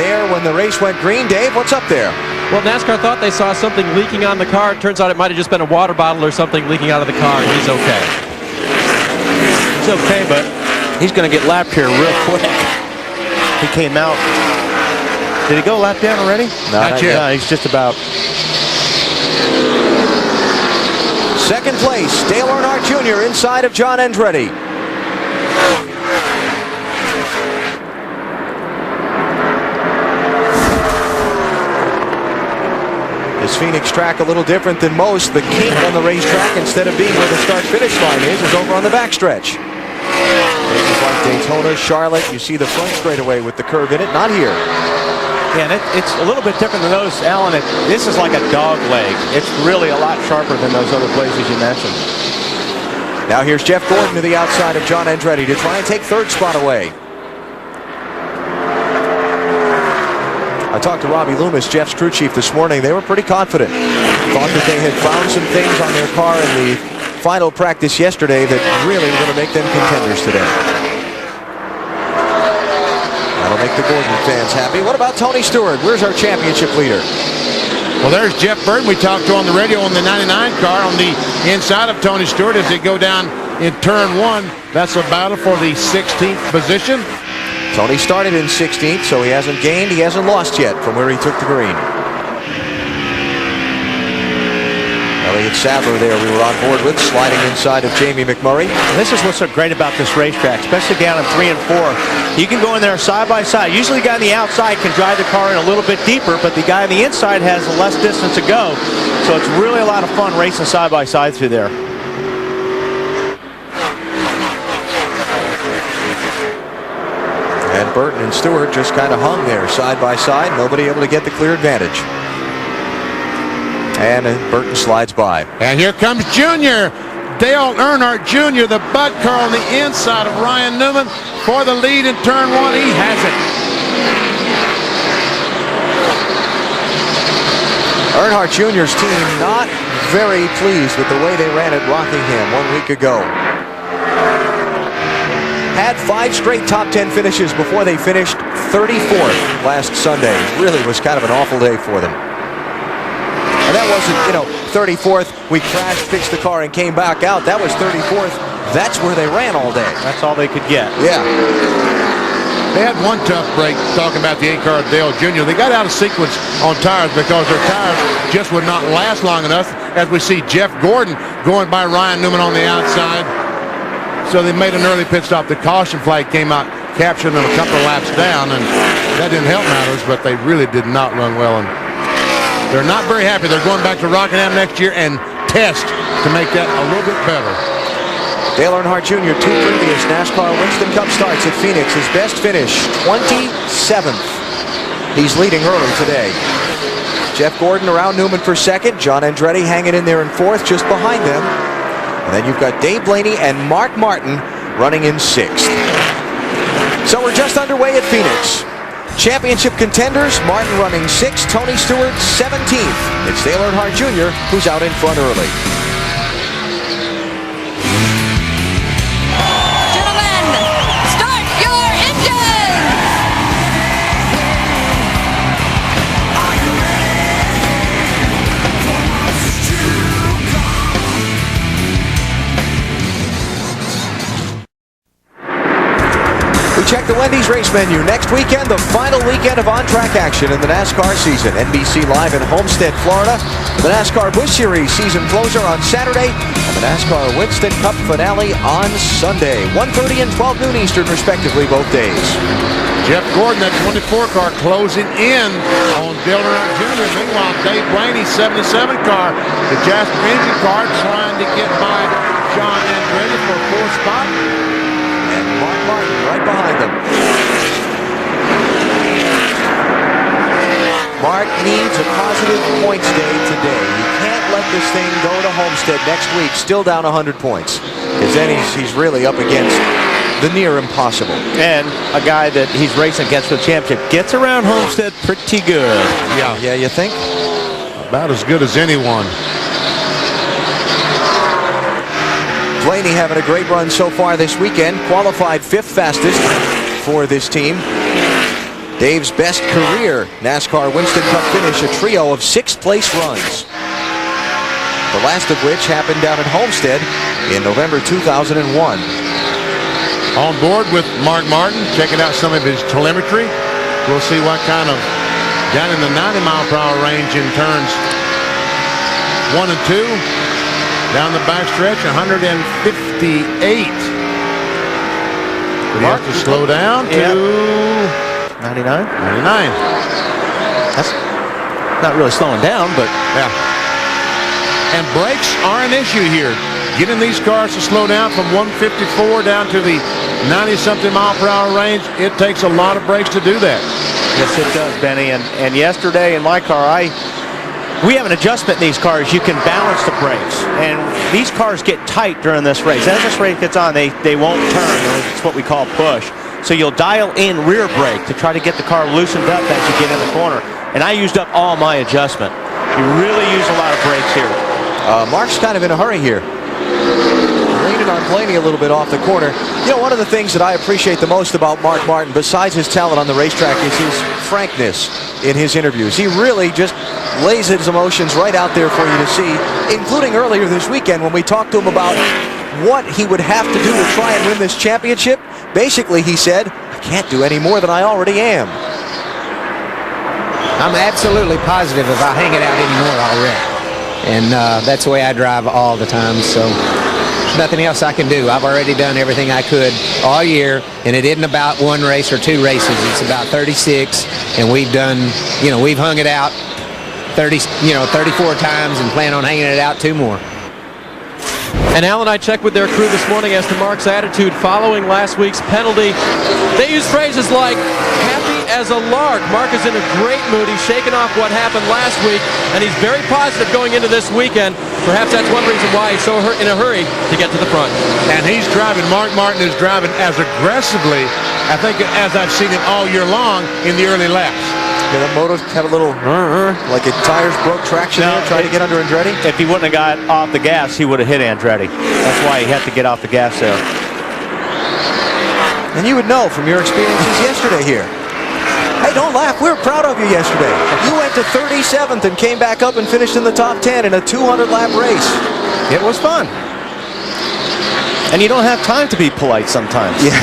there when the race went green. Dave, what's up there? Well, NASCAR thought they saw something leaking on the car. It turns out it might have just been a water bottle or something leaking out of the car. He's okay. He's okay, but he's going to get lapped here real quick. He came out. Did he go lap down already? Not yet. No, he's just about. 2nd place, Dale Earnhardt Jr. inside of John Andretti. This Phoenix track a little different than most. The kink on the racetrack, instead of being where the start-finish line is over on the backstretch. Places like Daytona, Charlotte, you see the front straightaway with the curve in it. Not here. Yeah, and it's a little bit different than those, Alan. This is like a dog leg. It's really a lot sharper than those other places you mentioned. Now here's Jeff Gordon to the outside of John Andretti to try and take 3rd spot away. I talked to Robbie Loomis, Jeff's crew chief, this morning. They were pretty confident. Thought that they had found some things on their car in the final practice yesterday that really were going to make them contenders today. That'll make the Gordon fans happy. What about Tony Stewart? Where's our championship leader? Well, there's Jeff Burton. We talked to on the radio on the 99 car on the inside of Tony Stewart as they go down in turn 1. That's a battle for the 16th position. Tony started in 16th, so he hasn't gained, he hasn't lost yet from where he took the green. Well, he Elliott Sadler there we were on board with, sliding inside of Jamie McMurray. And this is what's so great about this racetrack, especially down in 3 and 4. You can go in there side by side. Usually the guy on the outside can drive the car in a little bit deeper, but the guy on the inside has less distance to go. So it's really a lot of fun racing side by side through there. And Burton and Stewart just kind of hung there side by side. Nobody able to get the clear advantage. And Burton slides by. And here comes Junior. Dale Earnhardt Jr., the Bud car on the inside of Ryan Newman for the lead in turn 1. He has it. Earnhardt Jr.'s team not very pleased with the way they ran at Rockingham 1 week ago. Had 5 straight top 10 finishes before they finished 34th last Sunday. Really was kind of an awful day for them. And that wasn't, 34th, we crashed, fixed the car, and came back out. That was 34th. That's where they ran all day. That's all they could get. Yeah. They had one tough break, talking about the 8-car Dale Jr. They got out of sequence on tires because their tires just would not last long enough, as we see Jeff Gordon going by Ryan Newman on the outside. So they made an early pit stop. The caution flag came out, capturing them a couple of laps down, and that didn't help matters, but they really did not run well. And they're not very happy. They're going back to Rockingham next year and test to make that a little bit better. Dale Earnhardt Jr., 2 previous NASCAR Winston Cup starts at Phoenix. His best finish, 27th. He's leading early today. Jeff Gordon around Newman for second. John Andretti hanging in there in 4th, just behind them. And then you've got Dave Blaney and Mark Martin running in 6th. So we're just underway at Phoenix. Championship contenders, Martin running 6th, Tony Stewart 17th. It's Dale Earnhardt Jr. who's out in front early. Check the Wendy's race menu. Next weekend, the final weekend of on-track action in the NASCAR season. NBC Live in Homestead, Florida. The NASCAR Busch Series season closer on Saturday, and the NASCAR Winston Cup finale on Sunday. 1:30 and 12 noon Eastern, respectively, both days. Jeff Gordon, that 24 car, closing in on Dale Earnhardt Jr. Meanwhile, Dave Blaney's 77 car, the Jasper engine car, trying to get by John Andretti for a 4th spot. Mark Martin right behind them. Mark needs a positive points day today. You can't let this thing go to Homestead next week still down 100 points, because then he's really up against the near impossible. And a guy that he's racing against for the championship gets around Homestead pretty good. Yeah, you think? About as good as anyone. Blaney having a great run so far this weekend. Qualified 5th fastest for this team. Dave's best career NASCAR Winston Cup finish, a trio of 6th place runs. The last of which happened down at Homestead in November 2001. On board with Mark Martin, checking out some of his telemetry. We'll see what kind of, down in the 90-mile-per-hour range in turns 1 and 2. Down the backstretch, 158. But he has to slow down to 99. 99. That's not really slowing down, but yeah. And brakes are an issue here. Getting these cars to slow down from 154 down to the 90-something mile-per-hour range, it takes a lot of brakes to do that. Yes, it does, Benny. And yesterday in my car, we have an adjustment in these cars. You can balance the brakes, and these cars get tight during this race. As this race gets on, they won't turn. It's what we call push. So you'll dial in rear brake to try to get the car loosened up as you get in the corner. And I used up all my adjustment. You really use a lot of brakes here. Mark's kind of in a hurry here. Leaning on Blaney a little bit off the corner. One of the things that I appreciate the most about Mark Martin, besides his talent on the racetrack, is his frankness in his interviews. He really just lays his emotions right out there for you to see, including earlier this weekend when we talked to him about what he would have to do to try and win this championship. Basically, he said, I can't do any more than I already am. I'm absolutely positive if I hang it out anymore already. And that's the way I drive all the time. So there's nothing else I can do. I've already done everything I could all year, and it isn't about one race or two races. It's about 36, and we've done, we've hung it out 34 times and plan on hanging it out 2 more. And Al and I checked with their crew this morning as to Mark's attitude following last week's penalty. They used phrases like, happy as a lark. Mark is in a great mood. He's shaken off what happened last week, and he's very positive going into this weekend. Perhaps that's one reason why he's so in a hurry to get to the front. And he's driving, Mark Martin is driving as aggressively, I think, as I've seen him all year long in the early laps. Yeah, the motor had a little, like his tires broke traction there, trying to get under Andretti. If he wouldn't have got off the gas, he would have hit Andretti. That's why he had to get off the gas there. And you would know from your experiences yesterday here. Hey, don't laugh. We were proud of you yesterday. You went to 37th and came back up and finished in the top 10 in a 200-lap race. It was fun. And you don't have time to be polite sometimes. Yeah.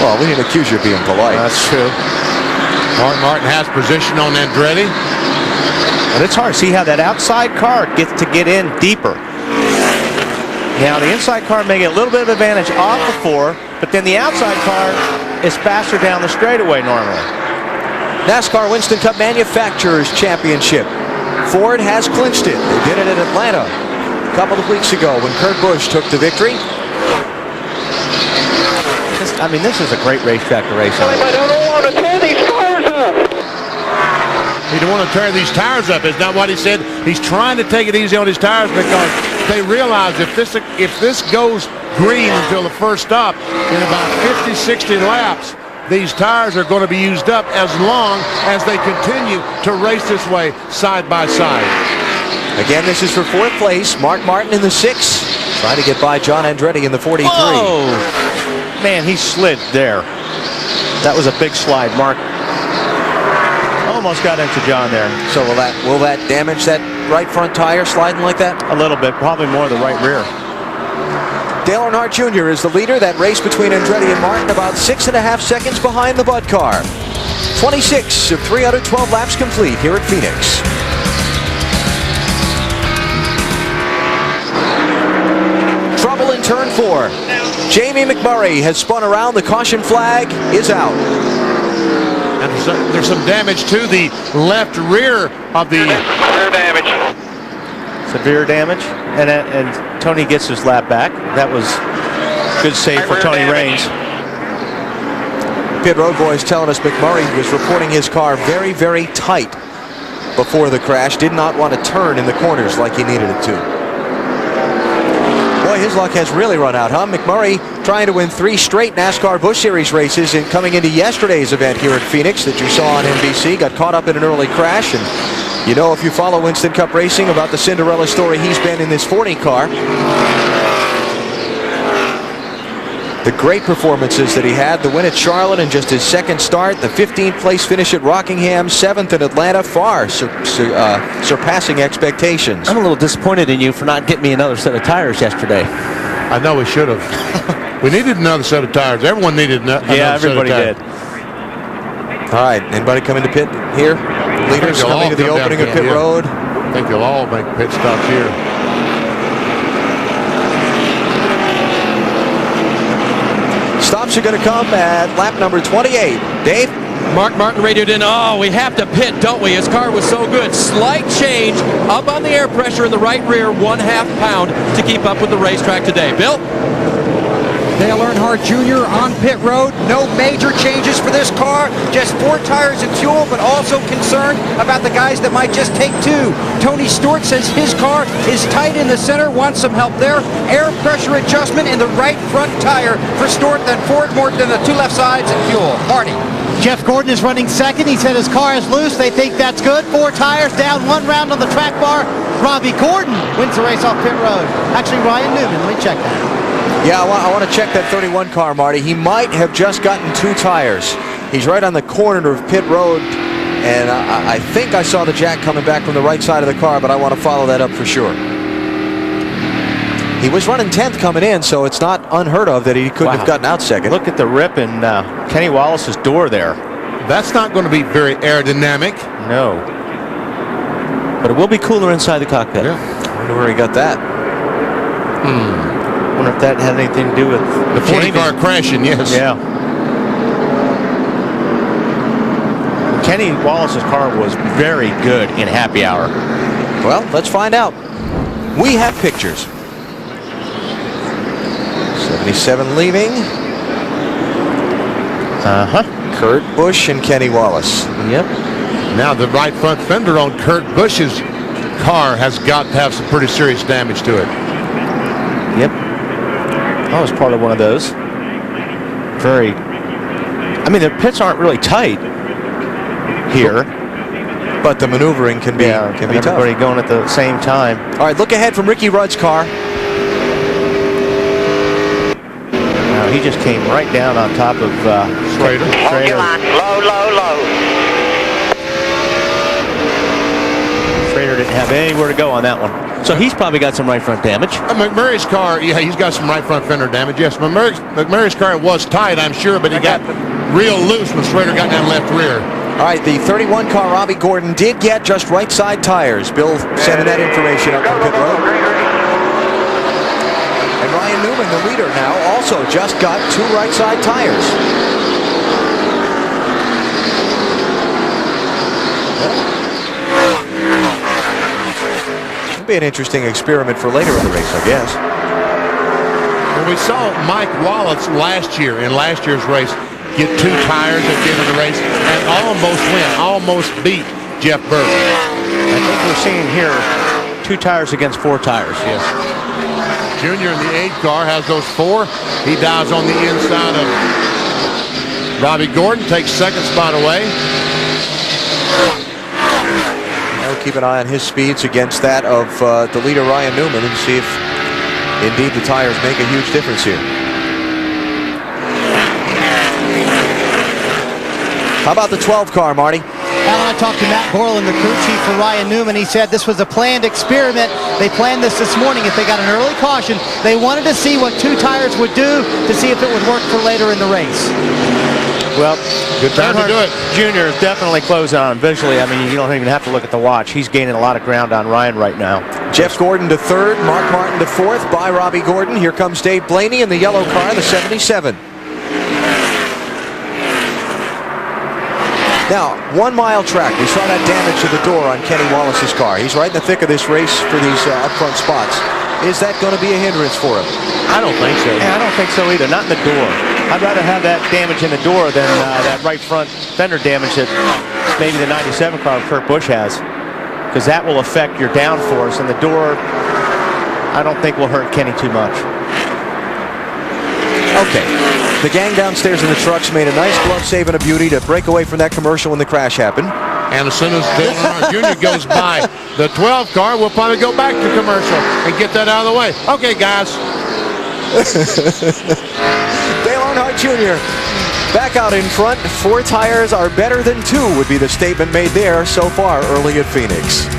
Well, we didn't accuse you of being polite. That's true. Mark Martin has position on Andretti. But it's hard. See how that outside car gets to get in deeper. Now, the inside car may get a little bit of advantage off the 4, but then the outside car is faster down the straightaway normally. NASCAR Winston Cup Manufacturers Championship. Ford has clinched it. They did it in Atlanta a couple of weeks ago when Kurt Busch took the victory. This is a great racetrack to race on. I don't want to tear these tires up. He don't want to tear these tires up. Is not what he said. He's trying to take it easy on his tires because they realize if this goes green until the first stop in about 50, 60 laps, these tires are going to be used up as long as they continue to race this way side by side. Again, this is for 4th place. Mark Martin in the 6, trying to get by John Andretti in the 43. Oh! Man, he slid there. That was a big slide. Mark almost got into John there. So will that damage that right front tire sliding like that? A little bit, probably more the right rear. Dale Earnhardt Jr. is the leader. That race between Andretti and Martin about 6.5 seconds behind the Bud car. 26 of 312 laps complete here at Phoenix. Trouble in turn 4. Jamie McMurray has spun around. The caution flag is out. And there's some damage to the left rear of the... Rear damage. Severe damage. And Tony gets his lap back. That was good save for Tony Raines. Pit Road Boys telling us McMurray was reporting his car very, very tight before the crash. Did not want to turn in the corners like he needed it to. Boy, his luck has really run out, huh? McMurray trying to win 3 straight NASCAR Busch Series races and coming into yesterday's event here at Phoenix that you saw on NBC. Got caught up in an early crash. And you know, if you follow Winston Cup racing, about the Cinderella story he's been in this 40 car. The great performances that he had, the win at Charlotte and just his 2nd start, the 15th place finish at Rockingham, 7th in Atlanta, far surpassing expectations. I'm a little disappointed in you for not getting me another set of tires yesterday. I know we should have. We needed another set of tires. Everyone needed another everybody set of tires. Did. All right, anybody coming to pit here? Leaders coming to the opening of pit road. I think they'll all make pit stops here. Stops are going to come at lap number 28. Dave? Mark Martin radioed in, oh, we have to pit, don't we? His car was so good. Slight change up on the air pressure in the right rear, 1/2 pound to keep up with the racetrack today. Bill? Dale Earnhardt Jr. on pit road. No major changes for this car. Just 4 tires and fuel, but also concerned about the guys that might just take 2. Tony Stewart says his car is tight in the center, wants some help there. Air pressure adjustment in the right front tire for Stewart, then Ford more than the 2 left sides and fuel. Marty. Jeff Gordon is running 2nd. He said his car is loose. They think that's good. 4 tires down, 1 round on the track bar. Robbie Gordon wins the race off pit road. Actually, Ryan Newman. Let me check that. Yeah, I want to check that 31 car, Marty. He might have just gotten 2 tires. He's right on the corner of pit road, and I think I saw the jack coming back from the right side of the car, but I want to follow that up for sure. He was running 10th coming in, so it's not unheard of that he couldn't have gotten out 2nd. Look at the rip in Kenny Wallace's door there. That's not going to be very aerodynamic. No. But it will be cooler inside the cockpit. I wonder where he got that. Wonder if that had anything to do with The 40 car crashing, yes. Yeah. Kenny Wallace's car was very good in happy hour. Well, let's find out. We have pictures. 77 leaving. Kurt Busch and Kenny Wallace. Yep. Now the right front fender on Kurt Busch's car has got to have some pretty serious damage to it. Yep. I was part of one of those. I mean, the pits aren't really tight here. But the maneuvering can be tough. Everybody going at the same time. All right, look ahead from Ricky Rudd's car. Now he just came right down on top of Schrader. Hold your line. Low, low, low. Schrader didn't have anywhere to go on that one. So he's probably got some right front damage. McMurray's car, yeah, he's got some right front fender damage. Yes, McMurray's car was tight, I'm sure, but he got real loose when Schrader got down left rear. All right, the 31 car Robbie Gordon did get just right side tires. Bill sending that information up from pit road. And Ryan Newman, the leader now, also just got 2 right side tires. It'll be an interesting experiment for later in the race, I guess. Well, we saw Mike Wallace last year, in last year's race, get 2 tires at the end of the race and almost beat Jeff Burke. I think we're seeing here 2 tires against 4 tires. Yes. Junior in the 8 car has those 4. He dives on the inside of Robbie Gordon, takes second spot away. Now we'll keep an eye on his speeds against that of the leader Ryan Newman and see if indeed the tires make a huge difference here. How about the 12 car, Marty? Alan, I talked to Matt Borland, the crew chief for Ryan Newman. He said this was a planned experiment. They planned this morning. If they got an early caution, they wanted to see what 2 tires would do to see if it would work for later in the race. Well, good time to do it. Junior is definitely closing on visually. I mean, you don't even have to look at the watch. He's gaining a lot of ground on Ryan right now. Jeff Gordon to 3rd, Mark Martin to 4th by Robbie Gordon. Here comes Dave Blaney in the yellow car, the 77. Now, 1 mile track. We saw that damage to the door on Kenny Wallace's car. He's right in the thick of this race for these up front spots. Is that going to be a hindrance for him? I don't think so. Yeah, I don't think so either. Not in the door. I'd rather have that damage in the door than that right front fender damage that maybe the 97 car Kurt Busch has, because that will affect your downforce, and the door I don't think will hurt Kenny too much. Okay. The gang downstairs in the trucks made a nice glove save and a beauty to break away from that commercial when the crash happened. And as soon as Dale Earnhardt Jr. goes by the 12 car, we'll probably go back to commercial and get that out of the way. Okay, guys. Dale Earnhardt Jr. back out in front. 4 tires are better than 2 would be the statement made there so far early at Phoenix.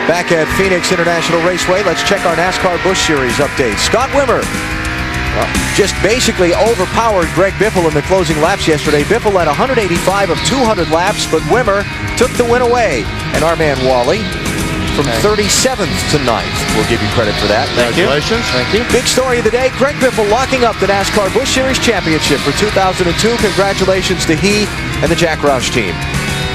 Back at Phoenix International Raceway, let's check our NASCAR Busch Series update. Scott Wimmer just basically overpowered Greg Biffle in the closing laps yesterday. Biffle led 185 of 200 laps, but Wimmer took the win away. And our man Wally from 37th to 9th. We'll give you credit for that. Congratulations. Thank you. Big story of the day, Greg Biffle locking up the NASCAR Busch Series Championship for 2002. Congratulations to he and the Jack Roush team.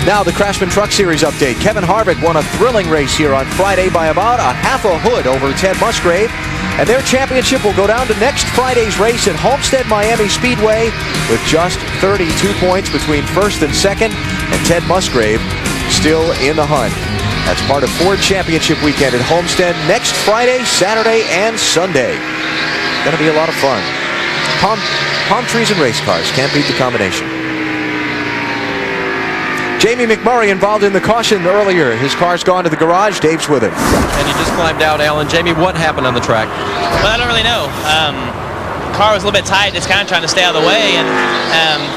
Now the Craftsman Truck Series update. Kevin Harvick won a thrilling race here on Friday by about a half a hood over Ted Musgrave. And their championship will go down to next Friday's race at Homestead Miami Speedway with just 32 points between 1st and 2nd. And Ted Musgrave still in the hunt. That's part of Ford Championship Weekend at Homestead next Friday, Saturday, and Sunday. Gonna be a lot of fun. Palm trees and race cars. Can't beat the combination. Jamie McMurray involved in the caution earlier. His car's gone to the garage. Dave's with him. And you just climbed out, Alan. Jamie, what happened on the track? Well, I don't really know. Car was a little bit tight, just kind of trying to stay out of the way, and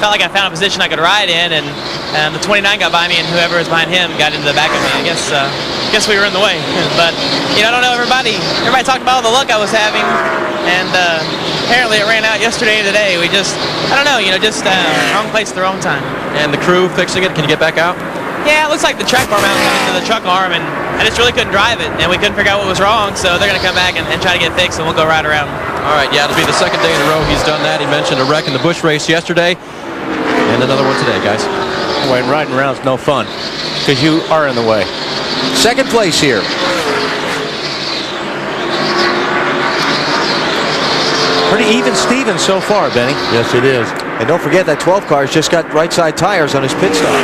felt like I found a position I could ride in, and the 29 got by me, and whoever was behind him got into the back of me. I guess we were in the way. But I don't know. Everybody talked about all the luck I was having, and apparently it ran out yesterday and today. We just, I don't know, wrong place at the wrong time. and the crew fixing it. Can you get back out? Yeah, it looks like the track bar mount coming to the truck arm, and I just really couldn't drive it, and we couldn't figure out what was wrong, so they're going to come back and try to get it fixed, and we'll go right around. All right, yeah, it'll be the second day in a row he's done that. He mentioned a wreck in the Busch race yesterday, and another one today, guys. Boy, and riding around is no fun because you are in the way. Second place here. Pretty even Steven so far, Benny. Yes, it is. And don't forget that 12 car's just got right side tires on his pit stop.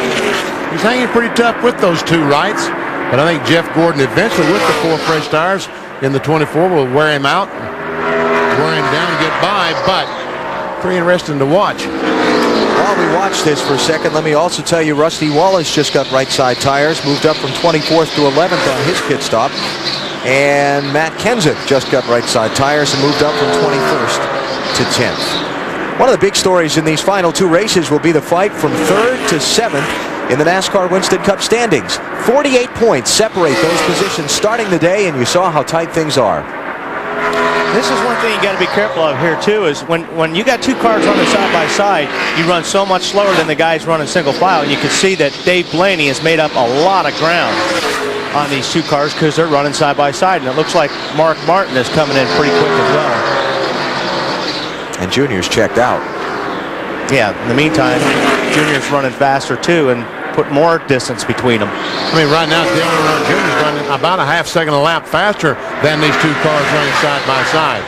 He's hanging pretty tough with those two rights, but I think Jeff Gordon eventually with the 4 fresh tires in the 24 will wear him out, wear him down and get by, but pretty interesting to watch. While we watch this for a second, let me also tell you Rusty Wallace just got right side tires, moved up from 24th to 11th on his pit stop. And Matt Kenseth just got right side tires and moved up from 21st to 10th. One of the big stories in these final 2 races will be the fight from 3rd to 7th in the NASCAR Winston Cup standings. 48 points separate those positions starting the day, and you saw how tight things are. This is one thing you got to be careful of here too, is when you got 2 cars running side by side, you run so much slower than the guys running single file, and you can see that Dave Blaney has made up a lot of ground on these 2 cars because they're running side by side, and it looks like Mark Martin is coming in pretty quick as well. And Junior's checked out. Yeah, in the meantime, Junior's running faster too and put more distance between them. I mean, right now, Dale Earnhardt Jr. is running about a half second a lap faster than these 2 cars running side by side.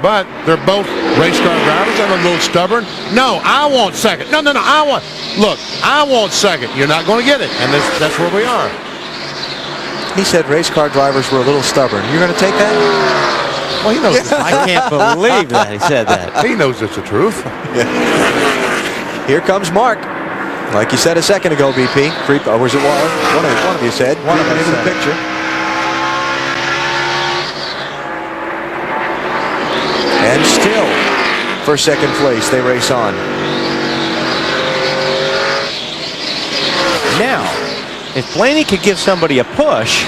But they're both race car drivers and a little stubborn. No, I want second. No, I want second. You're not going to get it. And that's where we are. He said race car drivers were a little stubborn. You're going to take that? Well, he knows. I can't believe that he said that. He knows it's the truth. Here comes Mark. Like you said a second ago, BP. Or was it Waller? One of you said. One of us in the picture. And still, for second place, they race on. Now, if Blaney could give somebody a push.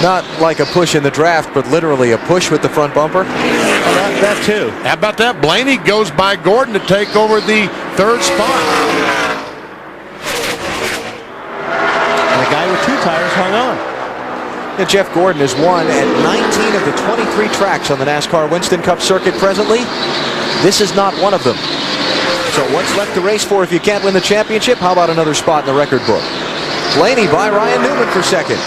Not like a push in the draft, but literally a push with the front bumper. That too. How about that? Blaney goes by Gordon to take over the 3rd spot. And the guy with 2 tires hung on. And Jeff Gordon has won at 19 of the 23 tracks on the NASCAR Winston Cup circuit presently. This is not one of them. So what's left to race for if you can't win the championship? How about another spot in the record book? Blaney by Ryan Newman for second.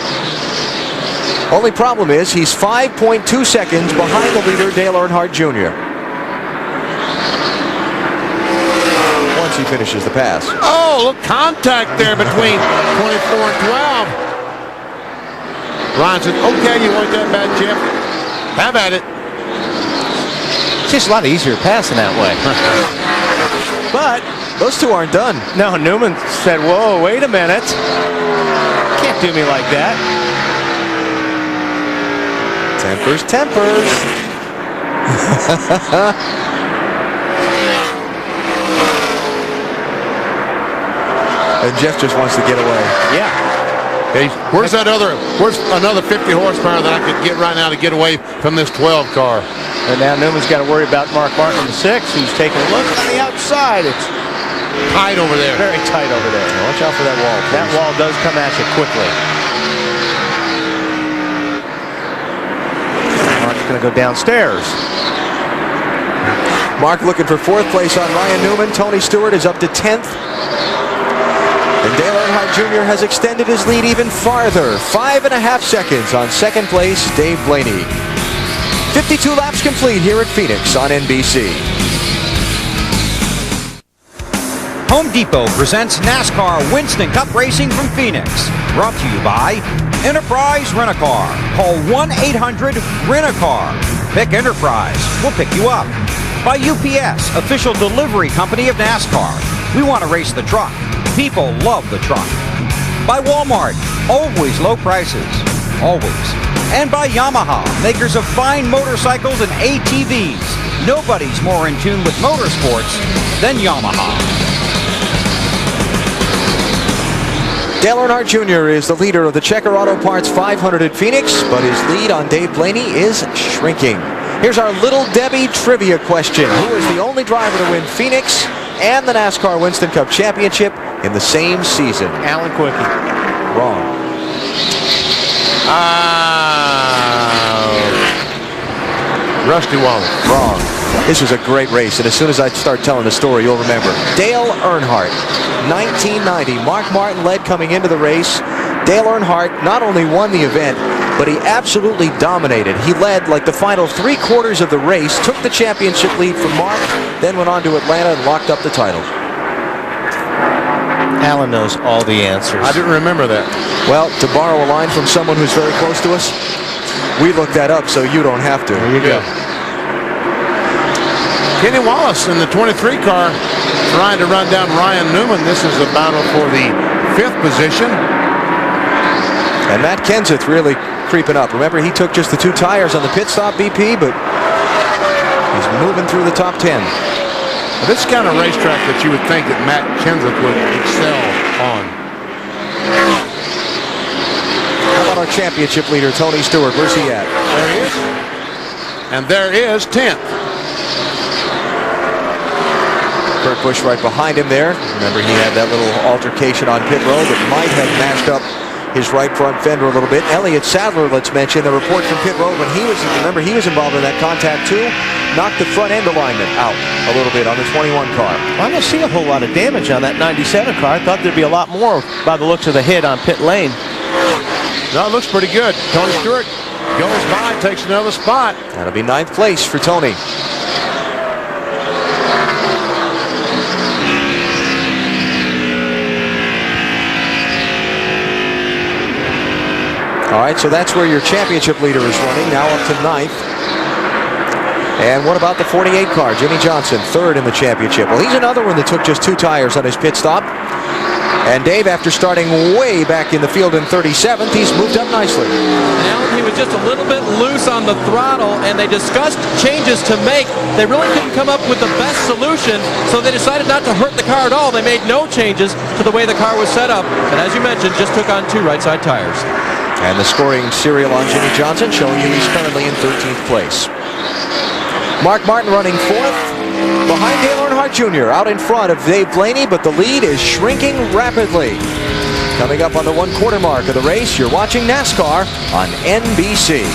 Only problem is he's 5.2 seconds behind the leader, Dale Earnhardt Jr. Once he finishes the pass. Oh, look, contact there between 24 and 12. Ryan said, okay, you want that bad, Jeff? Have at it. It's just a lot easier passing that way. But those 2 aren't done. No, Newman said, whoa, wait a minute. Can't do me like that. Tempers. And Jeff just wants to get away. Yeah. Hey, where's another 50 horsepower that I could get right now to get away from this 12 car? And now Newman's got to worry about Mark Martin in the 6, who's taking a look on the outside. It's tight over there. Very tight over there. Now watch out for that wall, please. That wall does come at you quickly. Mark's going to go downstairs. Mark looking for 4th place on Ryan Newman. Tony Stewart is up to 10th. And Dale Earnhardt Jr. has extended his lead even farther. 5.5 seconds on 2nd place, Dave Blaney. 52 laps complete here at Phoenix on NBC. Home Depot presents NASCAR Winston Cup Racing from Phoenix. Brought to you by Enterprise Rent-A-Car. Call 1-800-RENT-A-CAR. Pick Enterprise. We'll pick you up. By UPS, official delivery company of NASCAR. We want to race the truck. People love the truck. By Walmart. Always low prices. Always. And by Yamaha, makers of fine motorcycles and ATVs. Nobody's more in tune with motorsports than Yamaha. Dale Earnhardt Jr. is the leader of the Checker Auto Parts 500 at Phoenix, but his lead on Dave Blaney is shrinking. Here's our Little Debbie trivia question. Who is the only driver to win Phoenix and the NASCAR Winston Cup Championship in the same season? Alan Quickie. Wrong. Rusty Wallace. Wrong. This was a great race, and as soon as I start telling the story, you'll remember. Dale Earnhardt, 1990. Mark Martin led coming into the race. Dale Earnhardt not only won the event, but he absolutely dominated. He led like the final 3/4 of the race, took the championship lead from Mark, then went on to Atlanta and locked up the title. Alan knows all the answers. I didn't remember that. Well, to borrow a line from someone who's very close to us, we looked that up so you don't have to. There you go. Kenny Wallace in the 23 car trying to run down Ryan Newman. This is a battle for the 5th position. And Matt Kenseth really creeping up. Remember, he took just the 2 tires on the pit stop, BP, but he's moving through the top 10. Well, this is kind of racetrack that you would think that Matt Kenseth would excel on. How about our championship leader, Tony Stewart? Where's he at? There he is. And there is 10th. Kurt Busch right behind him there. Remember, he had that little altercation on pit road that might have mashed up his right front fender a little bit. Elliott Sadler, let's mention, the report from pit road when he was, remember, he was involved in that contact too, knocked the front end alignment out a little bit on the 21 car. I don't see a whole lot of damage on that 97 car. I thought there'd be a lot more by the looks of the hit on pit lane. No, it looks pretty good. Tony Stewart goes by, takes another spot. That'll be 9th place for Tony. All right, so that's where your championship leader is running, now up to 9th. And what about the 48 car, Jimmy Johnson, 3rd in the championship? Well, he's another one that took just 2 tires on his pit stop. And Dave, after starting way back in the field in 37th, he's moved up nicely. Alan, he was just a little bit loose on the throttle, and they discussed changes to make. They really couldn't come up with the best solution, so they decided not to hurt the car at all. They made no changes to the way the car was set up, and as you mentioned, just took on 2 right side tires. And the scoring serial on Jimmy Johnson showing you he's currently in 13th place. Mark Martin running 4th behind Dale Earnhardt Jr. Out in front of Dave Blaney, but the lead is shrinking rapidly. Coming up on the 1/4 mark of the race, you're watching NASCAR on NBC.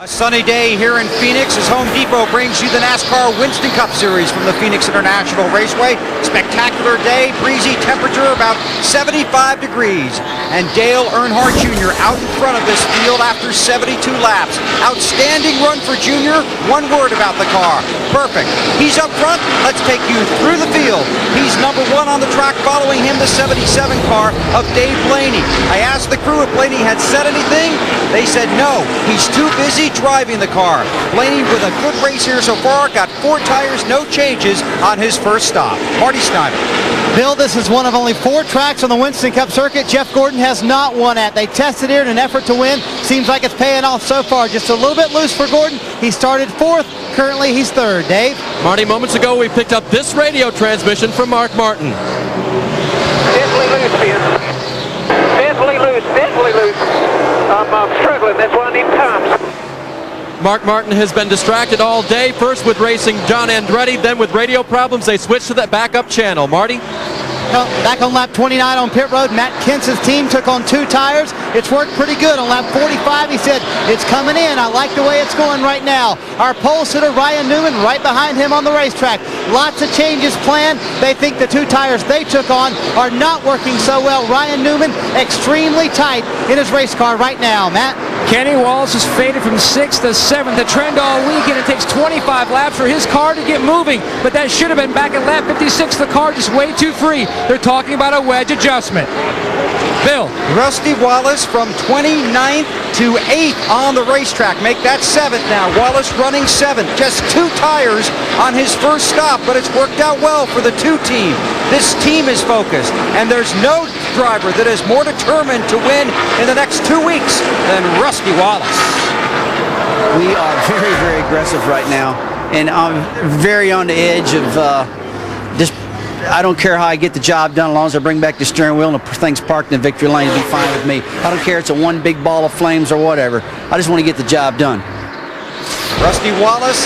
A sunny day here in Phoenix as Home Depot brings you the NASCAR Winston Cup Series from the Phoenix International Raceway. Spectacular day, breezy temperature about 75 degrees. And Dale Earnhardt Jr. out in front of this field after 72 laps. Outstanding run for Jr. One word about the car. Perfect. He's up front. Let's take you through the field. He's number 1 on the track, following him the 77 car of Dave Blaney. I asked the crew if Blaney had said anything. They said no. He's too busy driving the car. Blaney with a good race here so far. Got 4 tires, no changes on his first stop. Marty Snyder. Bill, this is one of only 4 tracks on the Winston Cup circuit Jeff Gordon has not won at. They tested here in an effort to win. Seems like it's paying off so far. Just a little bit loose for Gordon. He started 4th. Currently, he's 3rd. Dave? Marty, moments ago, we picked up this radio transmission from Mark Martin. Fifthly loose, Ben. Fifthly loose, fifthly loose. I'm struggling. That's why I need times. Mark Martin has been distracted all day, first with racing John Andretti, then with radio problems. They switched to that backup channel. Marty? Back on lap 29 on pit road, Matt Kenseth's team took on 2 tires. It's worked pretty good. On lap 45, he said, it's coming in. I like the way it's going right now. Our pole sitter, Ryan Newman, right behind him on the racetrack. Lots of changes planned. They think the 2 tires they took on are not working so well. Ryan Newman, extremely tight in his race car right now. Matt? Kenny Wallace has faded from 6th to 7th. The trend all weekend. It takes 25 laps for his car to get moving, but that should have been back at lap 56. The car just way too free. They're talking about a wedge adjustment. Bill. Rusty Wallace from 29th to 8th on the racetrack. Make that 7th now. Wallace running 7th. Just 2 tires on his first stop, but it's worked out well for the 2 team. This team is focused, and there's no driver that is more determined to win in the next 2 weeks than Rusty Wallace. We are very, very aggressive right now, and I'm very on the edge of just. I don't care how I get the job done, as long as I bring back the steering wheel and the thing's parked in victory lane, it'll be fine with me. I don't care if it's a one big ball of flames or whatever. I just want to get the job done. Rusty Wallace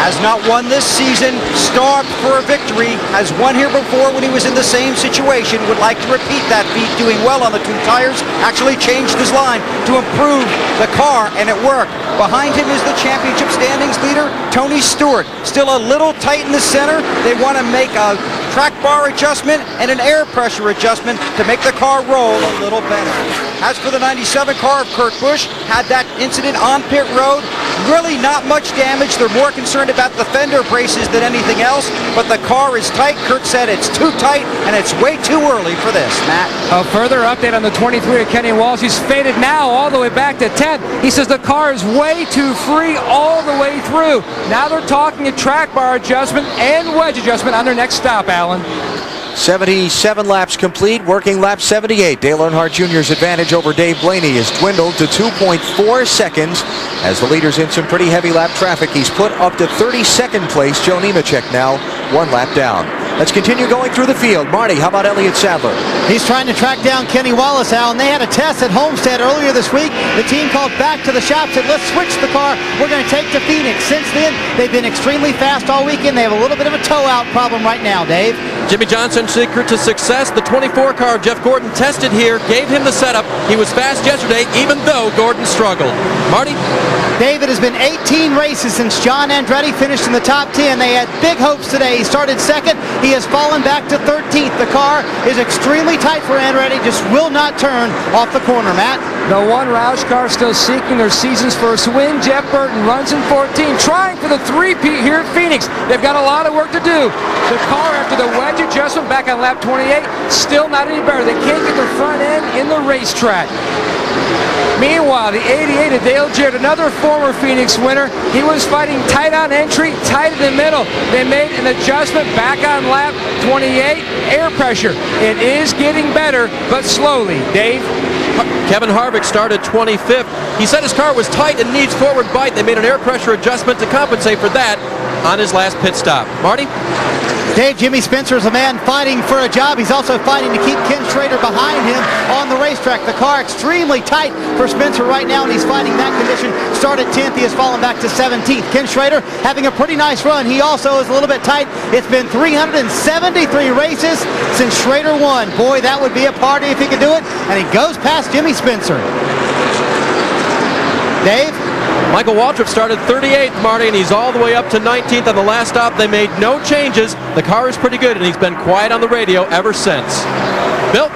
has not won this season, starved for a victory, has won here before when he was in the same situation, would like to repeat that feat, doing well on the 2 tires, actually changed his line to improve the car, and it worked. Behind him is the championship standings leader, Tony Stewart. Still a little tight in the center. They want to make a track bar adjustment and an air pressure adjustment to make the car roll a little better. As for the 97 car of Kurt Busch, had that incident on pit road. Really not much damage. They're more concerned about the fender braces than anything else, but the car is tight. Kurt said it's too tight and it's way too early for this. Matt? A further update on the 23 of Kenny Wallace. He's faded now all the way back to 10th. He says the car is way too free all the way through. Now they're talking a track bar adjustment and wedge adjustment on their next stop, Alan. 77 laps complete, working lap 78. Dale Earnhardt Jr.'s advantage over Dave Blaney has dwindled to 2.4 seconds as the leader's in some pretty heavy lap traffic. He's put up to 32nd place. Joe Nemechek now 1 lap down. Let's continue going through the field. Marty, how about Elliott Sadler? He's trying to track down Kenny Wallace, Al, and they had a test at Homestead earlier this week. The team called back to the shop, said, let's switch the car. We're going to take to Phoenix. Since then, they've been extremely fast all weekend. They have a little bit of a toe-out problem right now, Dave. Jimmy Johnson's secret to success, the 24 car of Jeff Gordon tested here, gave him the setup. He was fast yesterday, even though Gordon struggled. Marty? David, has been 18 races since John Andretti finished in the top 10. They had big hopes today. He started second. He has fallen back to 13th. The car is extremely tight for Andretti, just will not turn off the corner, Matt. The one Roush car still seeking their season's first win. Jeff Burton runs in 14, trying for the three-peat here at Phoenix. They've got a lot of work to do. The car, after the wedge adjustment back on lap 28, still not any better. They can't get their front end in the racetrack. Meanwhile, the 88 of Dale Jarrett, another former Phoenix winner, he was fighting tight on entry, tight in the middle. They made an adjustment back on lap 28, air pressure. It is getting better, but slowly. Dave? Kevin Harvick started 25th. He said his car was tight and needs forward bite. They made an air pressure adjustment to compensate for that on his last pit stop. Marty? Dave, Jimmy Spencer is a man fighting for a job. He's also fighting to keep Ken Schrader behind him on the racetrack. The car extremely tight for Spencer right now, and he's fighting that condition. Started 10th, he has fallen back to 17th. Ken Schrader having a pretty nice run. He also is a little bit tight. It's been 373 races since Schrader won. Boy, that would be a party if he could do it. And he goes past Jimmy Spencer. Dave? Michael Waltrip started 38th, Marty, and he's all the way up to 19th on the last stop. They made no changes. The car is pretty good, and he's been quiet on the radio ever since. Bill?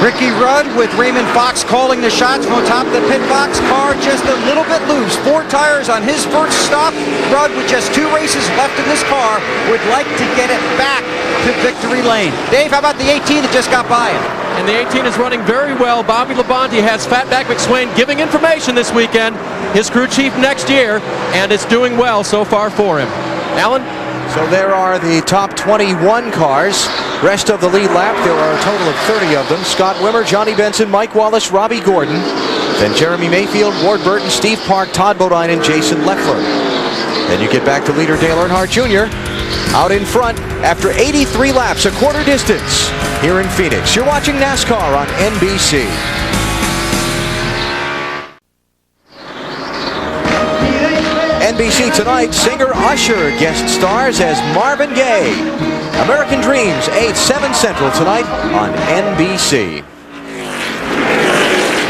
Ricky Rudd with Raymond Fox calling the shots from on top of the pit box. Car just a little bit loose. 4 tires on his first stop. Rudd, with just 2 races left in this car, would like to get it back to victory lane. Dave, how about the 18 that just got by him? And the 18 is running very well. Bobby Labonte has Fatback McSwain giving information this weekend. His crew chief next year, and it's doing well so far for him. Alan? So there are the top 21 cars. Rest of the lead lap, there are a total of 30 of them. Scott Wimmer, Johnny Benson, Mike Wallace, Robbie Gordon. Then Jeremy Mayfield, Ward Burton, Steve Park, Todd Bodine, and Jason Leffler. Then you get back to leader Dale Earnhardt Jr. out in front after 83 laps, a quarter distance here in Phoenix. You're watching NASCAR on NBC. NBC tonight, singer Usher guest stars as Marvin Gaye. American Dreams, 8, 7 Central tonight on NBC.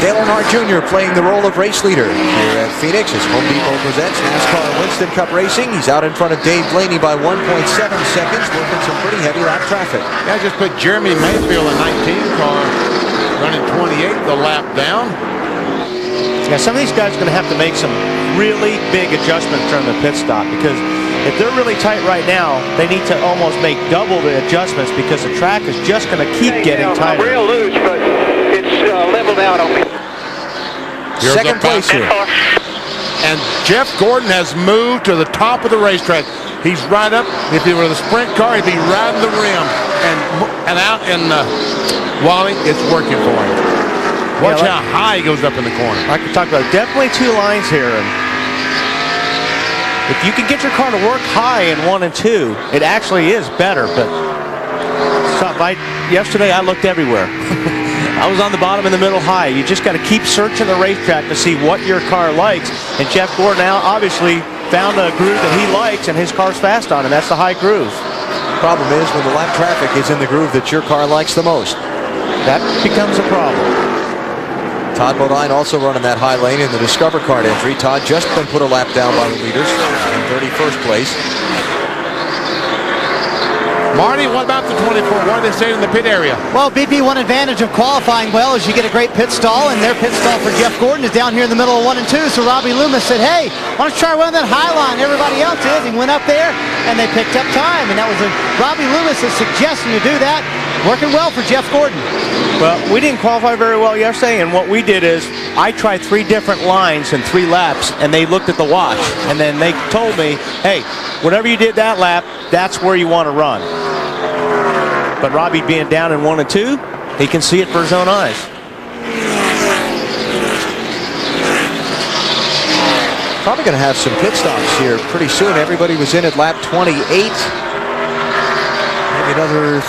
Dale Earnhardt Jr. playing the role of race leader here at Phoenix as Home Depot presents NASCAR Winston Cup Racing. He's out in front of Dave Blaney by 1.7 seconds, working some pretty heavy lap traffic. Yeah, I just put Jeremy Mayfield, a 19 car, running 28 the lap down. Yeah, some of these guys are going to have to make some really big adjustments during the pit stop because if they're really tight right now, they need to almost make double the adjustments because the track is just going to keep getting tighter. I'm real loose, but it's leveled out on me. Second place here. And Jeff Gordon has moved to the top of the racetrack. He's right up. If he were the sprint car, he'd be riding the rim. And out in Wally, it's working for him. Watch how high he goes up in the corner. Like we talked about, definitely two lines here. And if you can get your car to work high in 1 and 2, it actually is better. But yesterday, I looked everywhere. I was on the bottom, in the middle, high. You just got to keep searching the racetrack to see what your car likes. And Jeff Gordon now obviously found a groove that he likes, and his car's fast on, and that's the high groove. Problem is when the lap traffic is in the groove that your car likes the most. That becomes a problem. Todd Bodine also running that high lane in the Discover Card entry. Todd just been put a lap down by the leaders in 31st place. Marty, what about the 24? What are they saying in the pit area? Well, BP, one advantage of qualifying well is you get a great pit stall, and their pit stall for Jeff Gordon is down here in the middle of 1 and 2. So Robbie Loomis said, hey, why don't you try running that high line? Everybody else is. He went up there, and they picked up time. And that was Robbie Loomis' suggestion to do that. Working well for Jeff Gordon. Well, we didn't qualify very well yesterday, and what we did is I tried 3 different lines in 3 laps, and they looked at the watch, and then they told me, hey, whatever you did that lap, that's where you want to run. But Robbie being down in 1 and 2, he can see it for his own eyes. Probably going to have some pit stops here pretty soon. Everybody was in at lap 28. Maybe another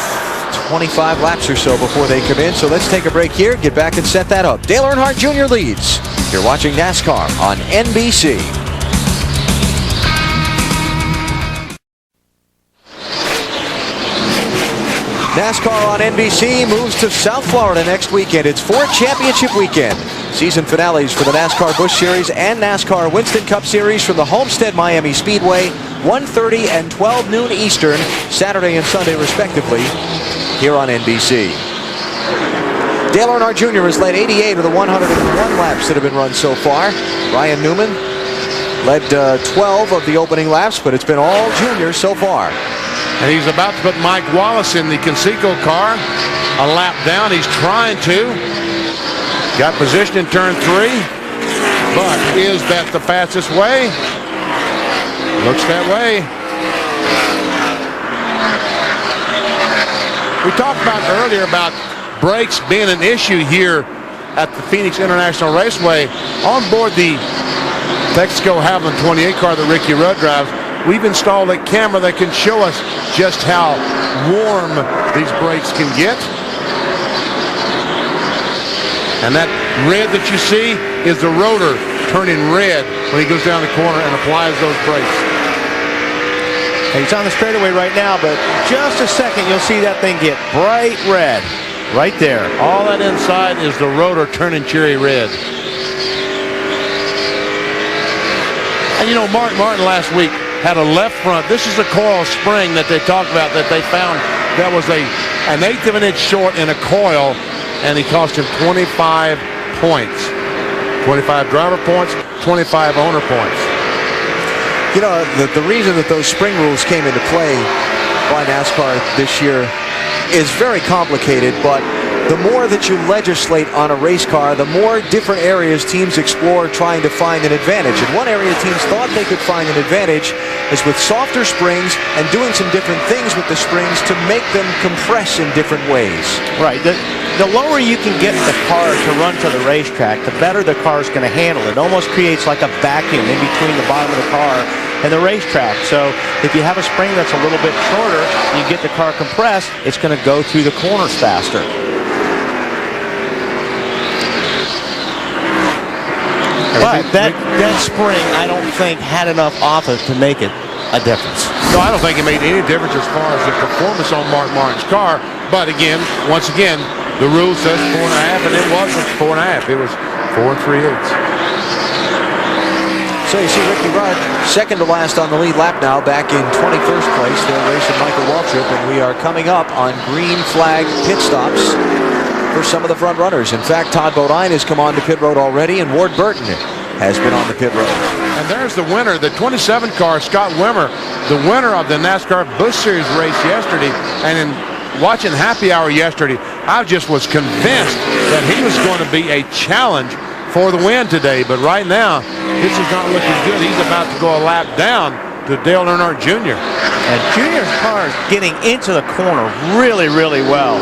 25 laps or so before they come in. So let's take a break here, get back and set that up. Dale Earnhardt Jr. leads. You're watching NASCAR on NBC. NASCAR on NBC moves to South Florida next weekend. It's Ford Championship weekend. Season finales for the NASCAR Busch Series and NASCAR Winston Cup Series from the Homestead Miami Speedway, 1:30 and 12 noon Eastern, Saturday and Sunday respectively, here on NBC. Dale Earnhardt Jr. has led 88 of the 101 laps that have been run so far. Ryan Newman led 12 of the opening laps, but it's been all juniors so far. And he's about to put Mike Wallace in the Conseco car. A lap down. He's trying to. Got position in turn 3. But is that the fastest way? Looks that way. We talked about earlier about brakes being an issue here at the Phoenix International Raceway. On board the Texaco Havoline 28 car that Ricky Rudd drives, we've installed a camera that can show us just how warm these brakes can get. And that red that you see is the rotor turning red when he goes down the corner and applies those brakes. He's on the straightaway right now, but just a second, you'll see that thing get bright red right there. All that inside is the rotor turning cherry red. And you know, Mark Martin last week had a left front. This is a coil spring that they talked about that they found that was an 1/8 of an inch short in a coil, and he cost him 25 points. 25 driver points, 25 owner points. You know, the reason that those spring rules came into play by NASCAR this year is very complicated, but the more that you legislate on a race car, the more different areas teams explore trying to find an advantage. And one area teams thought they could find an advantage is with softer springs and doing some different things with the springs to make them compress in different ways. Right. The lower you can get the car to run to the racetrack, the better the car's going to handle it. It almost creates like a vacuum in between the bottom of the car and the racetrack. So if you have a spring that's a little bit shorter, you get the car compressed, it's going to go through the corners faster. But that spring, I don't think, had enough off it to make it a difference. No, I don't think it made any difference as far as the performance on Mark Martin's car. But again, once again, the rule says 4.5, and it wasn't 4.5. It was 4 3/8. So you see Ricky Rudd, second to last on the lead lap now, back in 21st place. They're racing Michael Waltrip, and we are coming up on green flag pit stops for some of the front runners. In fact, Todd Bodine has come on to pit road already, and Ward Burton has been on the pit road. And there's the winner, the 27 car, Scott Wimmer, the winner of the NASCAR Busch Series race yesterday. And in watching Happy Hour yesterday, I just was convinced that he was going to be a challenge for the win today. But right now, this is not looking good. He's about to go a lap down to Dale Earnhardt Jr. And Junior's car is getting into the corner really, really well.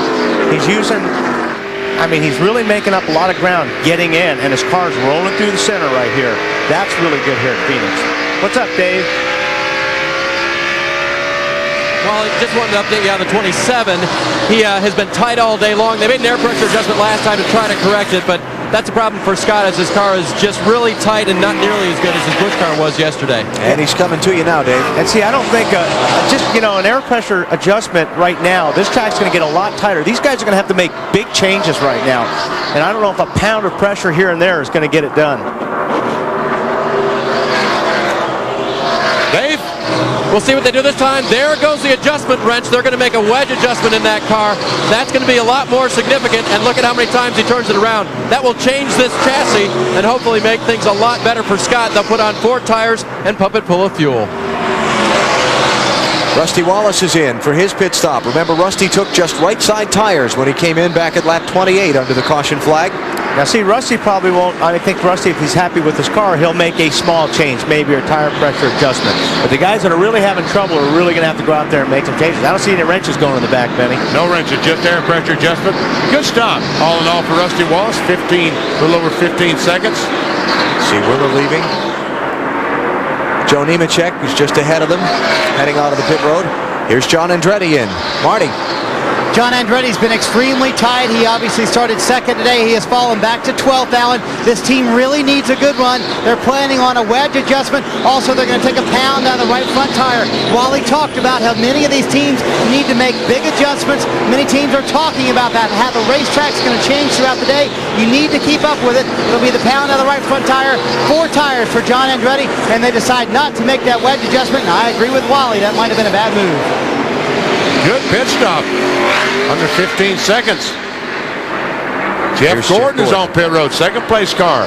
He's he's really making up a lot of ground getting in, and his car's rolling through the center right here. That's really good here at Phoenix. What's up, Dave? Well, I just wanted to update you on the 27. He has been tight all day long. They made an air pressure adjustment last time to try to correct it, but that's a problem for Scott as his car is just really tight and not nearly as good as his Busch car was yesterday. And he's coming to you now, Dave. And see, I don't think an air pressure adjustment right now, this track's going to get a lot tighter. These guys are going to have to make big changes right now. And I don't know if a pound of pressure here and there is going to get it done. Dave? We'll see what they do this time. There goes the adjustment wrench. They're going to make a wedge adjustment in that car. That's going to be a lot more significant, and look at how many times he turns it around. That will change this chassis and hopefully make things a lot better for Scott. They'll put on 4 tires and pump it full of fuel. Rusty Wallace is in for his pit stop. Remember, Rusty took just right side tires when he came in back at lap 28 under the caution flag. Now see, Rusty probably won't, I think Rusty, if he's happy with his car, he'll make a small change, maybe a tire pressure adjustment. But the guys that are really having trouble are really going to have to go out there and make some changes. I don't see any wrenches going in the back, Benny. No wrenches, just air pressure adjustment. Good stop. All in all for Rusty Wallace, a little over 15 seconds. See Wimmer leaving. Joe Nemechek is just ahead of them, heading out of the pit road. Here's John Andretti in. Marty. John Andretti's been extremely tight. He obviously started second today. He has fallen back to 12th, Alan. This team really needs a good run. They're planning on a wedge adjustment. Also, they're going to take a pound out of the right front tire. Wally talked about how many of these teams need to make big adjustments. Many teams are talking about that, how the racetrack's going to change throughout the day. You need to keep up with it. It'll be the pound out of the right front tire. 4 tires for John Andretti, and they decide not to make that wedge adjustment. And I agree with Wally. That might have been a bad move. Good pit stop. Under 15 seconds. Jeff Gordon is on pit road. Second place car.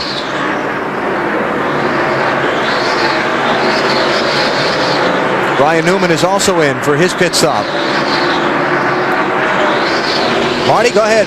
Ryan Newman is also in for his pit stop. Marty, go ahead.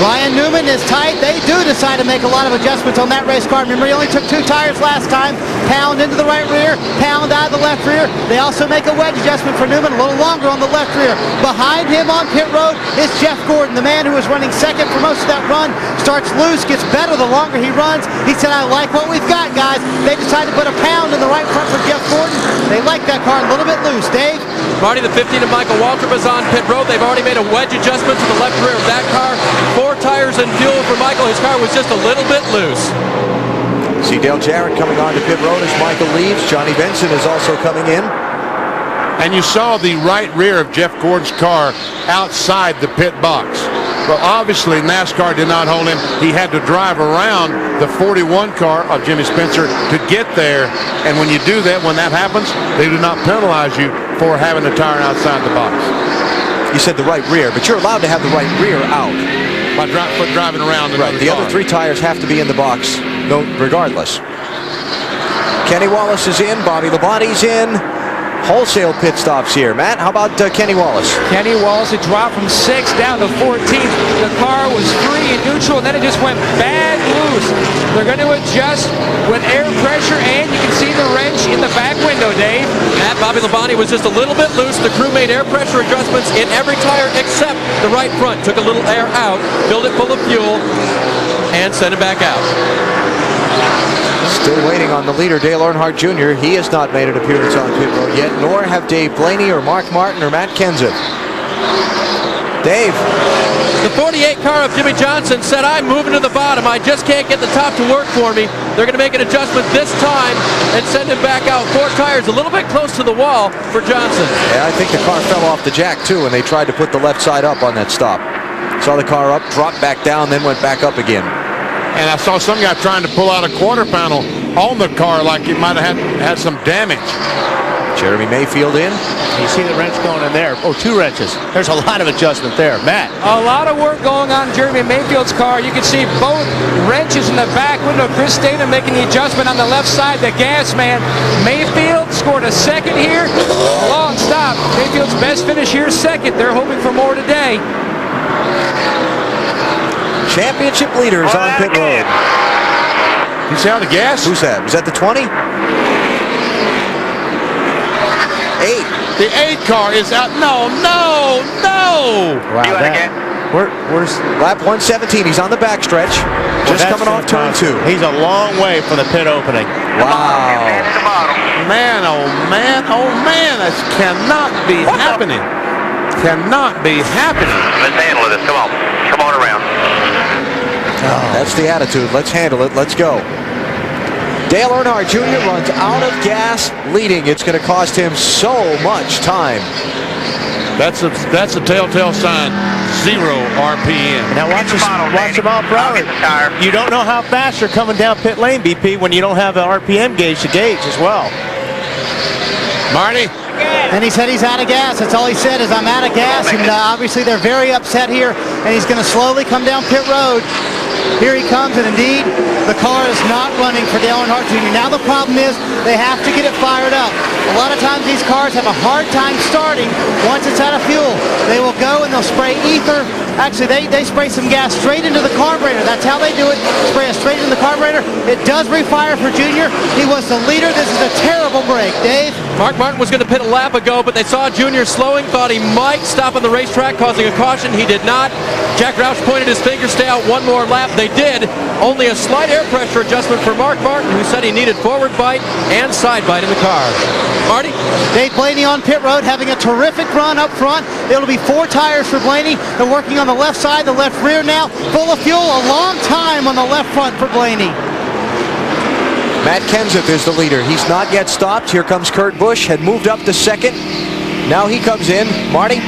Ryan Newman is tight. They do decide to make a lot of adjustments on that race car. Remember, he only took 2 tires last time. Pound into the right rear, pound out of the left rear. They also make a wedge adjustment for Newman, a little longer on the left rear. Behind him on pit road is Jeff Gordon, the man who was running second for most of that run. Starts loose, gets better the longer he runs. He said, I like what we've got, guys. They decided to put a pound in the right front for Jeff Gordon. They like that car a little bit loose. Dave? Marty, the 15 of Michael Waltrip is on pit road. They've already made a wedge adjustment to the left rear of that car. 4 tires and fuel for Michael. His car was just a little bit loose. See Dale Jarrett coming on to pit road as Michael leaves. Johnny Benson is also coming in. And you saw the right rear of Jeff Gordon's car outside the pit box. Well, obviously, NASCAR did not hold him. He had to drive around the 41 car of Jimmy Spencer to get there. And when you do that, when that happens, they do not penalize you for having a tire outside the box. You said the right rear, but you're allowed to have the right rear out. By driving around right, the other 3 tires have to be in the box, no, regardless. Kenny Wallace is in. Bobby Labonte's in. Wholesale pit stops here. Matt, how about Kenny Wallace? Kenny Wallace had dropped from 6th down to 14th. The car was free and neutral, and then it just went bad loose. They're going to adjust with air pressure, and you can see the wrench in the back window, Dave. Matt, Bobby Labonte was just a little bit loose. The crew made air pressure adjustments in every tire except the right front. Took a little air out, filled it full of fuel, and sent it back out. Still waiting on the leader, Dale Earnhardt Jr. He has not made an appearance on pit road yet, nor have Dave Blaney or Mark Martin or Matt Kenseth. Dave. The 48 car of Jimmy Johnson said, I'm moving to the bottom. I just can't get the top to work for me. They're going to make an adjustment this time and send him back out. 4 tires, a little bit close to the wall for Johnson. Yeah, I think the car fell off the jack, too, and they tried to put the left side up on that stop. Saw the car up, dropped back down, then went back up again. And I saw some guy trying to pull out a quarter panel on the car like it might have had some damage. Jeremy Mayfield in. You see the wrench going in there. Oh, 2 wrenches. There's a lot of adjustment there. Matt. A lot of work going on in Jeremy Mayfield's car. You can see both wrenches in the back window. Chris Stana making the adjustment on the left side. The gas man. Mayfield scored a second here. Long stop. Mayfield's best finish here, second. They're hoping for more today. Championship leaders on pit road. You see how the gas? Who's that? Was that the 20? 8. The 8 car is out. No. Wow, where's lap 117? He's on the backstretch. Just coming off turn 2. He's a long way from the pit opening. Wow. Man, oh man, that cannot be happening. Cannot be happening. Let's handle this. Come on around. That's the attitude. Let's handle it. Let's go. Dale Earnhardt Jr. runs out of gas leading. It's going to cost him so much time. That's a telltale sign. 0 RPM. Now watch him off route. You don't know how fast you're coming down pit lane, BP, when you don't have an RPM gauge to gauge as well. Marty? And he said he's out of gas. That's all he said is I'm out of gas. And obviously they're very upset here. And he's going to slowly come down pit road. Here he comes, and indeed, the car is not running for Dale Earnhardt Jr. Now the problem is they have to get it fired up. A lot of times these cars have a hard time starting once it's out of fuel. They will go and they'll spray ether. Actually, they spray some gas straight into the carburetor. That's how they do it. Spray it straight into the carburetor. It does refire for Junior. He was the leader. This is a terrible break. Dave? Mark Martin was going to pit a lap ago, but they saw Junior slowing, thought he might stop on the racetrack, causing a caution. He did not. Jack Roush pointed his finger, stay out one more lap. They did. Only a slight air pressure adjustment for Mark Martin, who said he needed forward bite and side bite in the car. Marty? Dave Blaney on pit road having a terrific run up front. It'll be 4 tires for Blaney. They're working on the left side, the left rear now. Full of fuel, a long time on the left front for Blaney. Matt Kenseth is the leader. He's not yet stopped. Here comes Kurt Busch, had moved up to second. Now he comes in. Marty?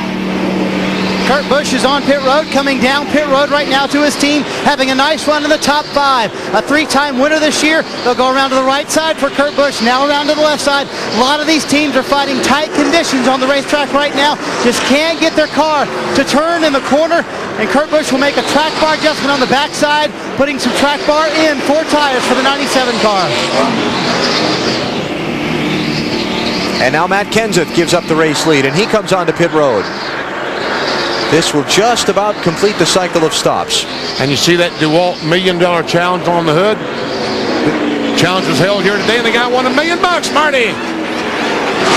Kurt Busch is on pit road, coming down pit road right now to his team, having a nice run in the top 5. A 3-time winner this year. They'll go around to the right side for Kurt Busch, now around to the left side. A lot of these teams are fighting tight conditions on the racetrack right now. Just can't get their car to turn in the corner. And Kurt Busch will make a track bar adjustment on the backside, putting some track bar in, 4 tires for the 97 car. And now Matt Kenseth gives up the race lead, and he comes on to pit road. This will just about complete the cycle of stops. And you see that DeWalt $1 Million Challenge on the hood? The challenge was held here today, and the guy won $1 million, Marty.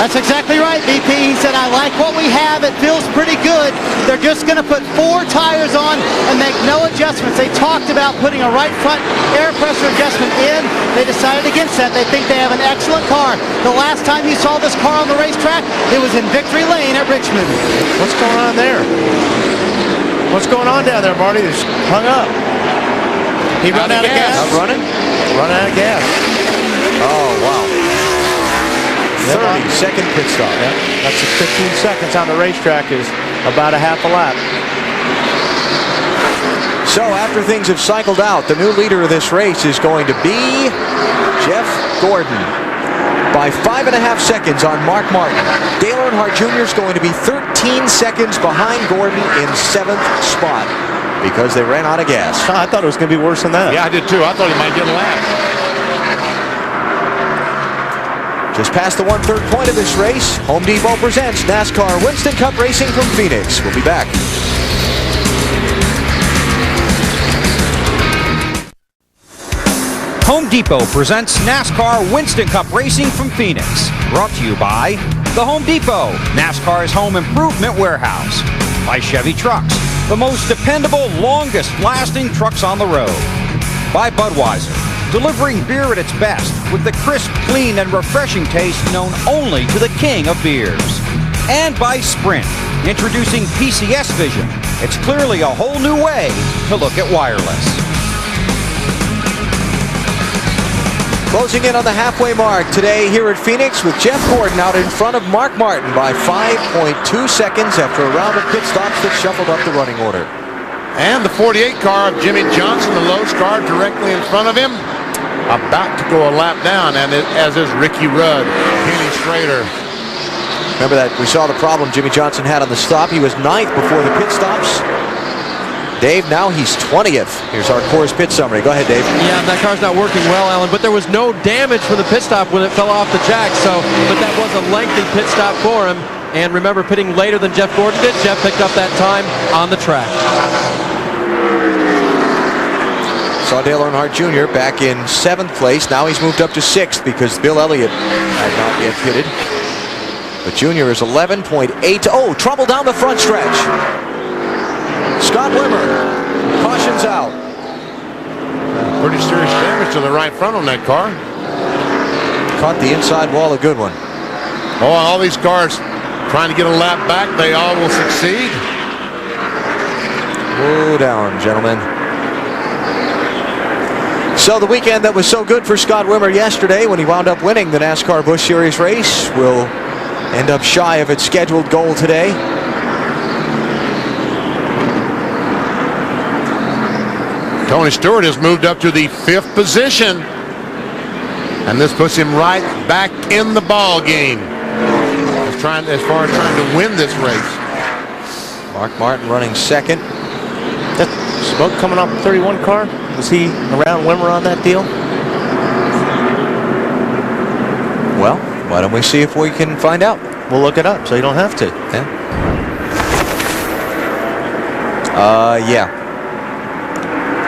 That's exactly right, BP. He said, I like what we have. It feels pretty good. They're just going to put 4 tires on and make no adjustments. They talked about putting a right front air pressure adjustment in. They decided against that. They think they have an excellent car. The last time you saw this car on the racetrack, it was in Victory Lane at Richmond. What's going on there? What's going on down there, Marty? He's hung up. He run out of gas. Not running? Running out of gas. Oh, wow. 30-second pit stop. Yeah, that's 15 seconds on the racetrack is about a half a lap. So after things have cycled out, the new leader of this race is going to be Jeff Gordon by 5.5 seconds on Mark Martin. Dale Earnhardt Jr. is going to be 13 seconds behind Gordon in 7th spot because they ran out of gas. I thought it was going to be worse than that. Yeah, I did too. I thought he might get a lap. Just past the 1/3 point of this race, Home Depot presents NASCAR Winston Cup Racing from Phoenix. We'll be back. Home Depot presents NASCAR Winston Cup Racing from Phoenix. Brought to you by the Home Depot, NASCAR's home improvement warehouse. By Chevy Trucks, the most dependable, longest-lasting trucks on the road. By Budweiser, delivering beer at its best with the crisp, clean, and refreshing taste known only to the king of beers. And by Sprint, introducing PCS Vision. It's clearly a whole new way to look at wireless. Closing in on the halfway mark today here at Phoenix with Jeff Gordon out in front of Mark Martin by 5.2 seconds after a round of pit stops that shuffled up the running order. And the 48 car of Jimmy Johnson, the Lowe's car directly in front of him, about to go a lap down, and as is Ricky Rudd, Kenny Schrader, Remember that we saw the problem Jimmy Johnson had on the stop. He was 9th before the pit stops. Dave, now he's 20th. Here's our Coors pit summary. Go ahead, Dave. Yeah, that car's not working well, Alan, but there was no damage from the pit stop when it fell off the jack, but that was a lengthy pit stop for him. And remember, pitting later than Jeff Gordon did, Jeff picked up that time on the track. Saw Dale Earnhardt Jr. back in 7th place. Now he's moved up to 6th because Bill Elliott had not yet pitted. But Jr. is 11.8. Oh, trouble down the front stretch. Scott Wimmer, cautions out. Pretty serious damage to the right front on that car. Caught the inside wall, a good one. Oh, all these cars trying to get a lap back, they all will succeed. Whoa down, gentlemen. So the weekend that was so good for Scott Wimmer yesterday when he wound up winning the NASCAR Busch Series race will end up shy of its scheduled goal today. Tony Stewart has moved up to the 5th position. And this puts him right back in the ball game. As far as trying to win this race. Mark Martin running 2nd. That smoke coming off the 31 car? Was he around Wimmer on that deal? Well, why don't we see if we can find out? We'll look it up so you don't have to. Yeah.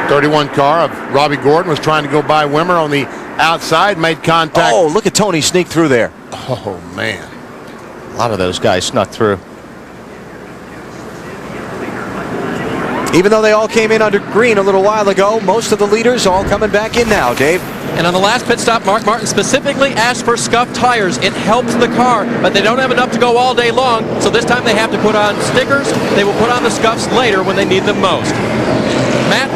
31 car of Robbie Gordon was trying to go by Wimmer on the outside, made contact. Oh, look at Tony sneak through there. Oh, man. A lot of those guys snuck through. Even though they all came in under green a little while ago, most of the leaders all coming back in now, Dave. And on the last pit stop, Mark Martin specifically asked for scuffed tires. It helps the car, but they don't have enough to go all day long, so this time they have to put on stickers. They will put on the scuffs later when they need them most. Matt?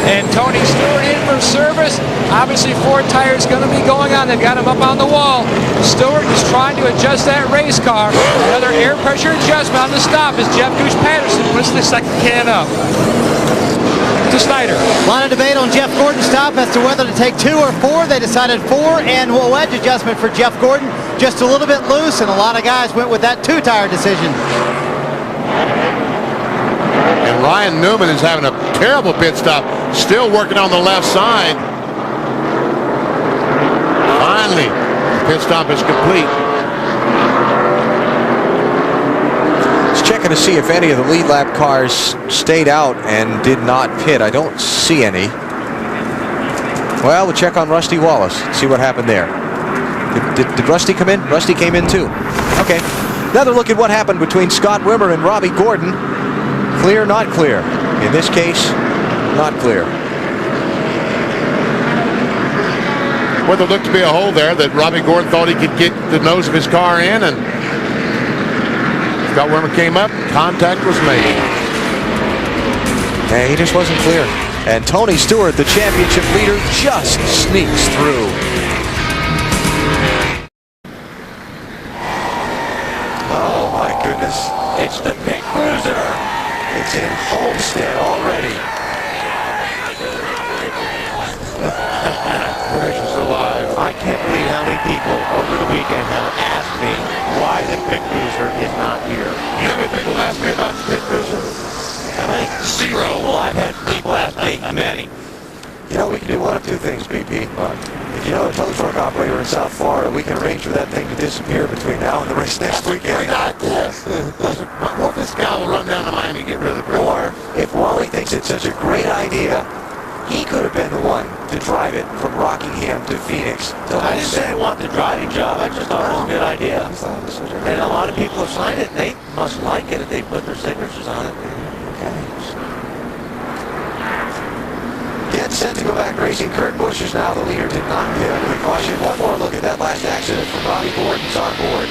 And Tony Stewart in for service. Obviously, 4 tires going to be going on. They've got him up on the wall. Stewart is trying to adjust that race car. Another air pressure adjustment on the stop as Jeff Gooch Patterson puts the second can up. To Snyder. A lot of debate on Jeff Gordon's stop as to whether to take 2 or 4. They decided 4, and a wedge adjustment for Jeff Gordon. Just a little bit loose, and a lot of guys went with that 2-tire decision. And Ryan Newman is having a terrible pit stop. Still working on the left side. Finally, the pit stop is complete. Just checking to see if any of the lead lap cars stayed out and did not pit. I don't see any. Well, we'll check on Rusty Wallace, see what happened there. Did Rusty come in? Rusty came in too. Okay. Another look at what happened between Scott Wimmer and Robbie Gordon. Clear, not clear. In this case, not clear. Well, there looked to be a hole there that Robbie Gordon thought he could get the nose of his car in, and Scott Wimmer came up, contact was made. And he just wasn't clear. And Tony Stewart, the championship leader, just sneaks through. Oh my goodness, it's the big cruiser. It's in Homestead already. Precious alive. I can't believe how many people over the weekend have asked me why the pit cruiser is not here. You know how many people ask me about the pit cruiser? How many? 0. Well, I've had people ask me many. You know, we can do one of 2 things, BP. If you know a tow truck operator in South Florida, we can arrange for that thing to disappear between now and the race next weekend. Not this. Well, this guy will run down to Miami and get rid of the cruiser. Or, if Wally thinks it's such a great idea, he could have been the one to drive it from Rockingham to Phoenix. I didn't say I want the driving job. I just thought it was a good idea. And a lot of people have signed it. They must like it if they put their signatures on it. Okay. Get set to go back racing. Kurt Busch is now the leader. Did not pit under the caution. One more look at that last accident from Robbie Gordon's on board.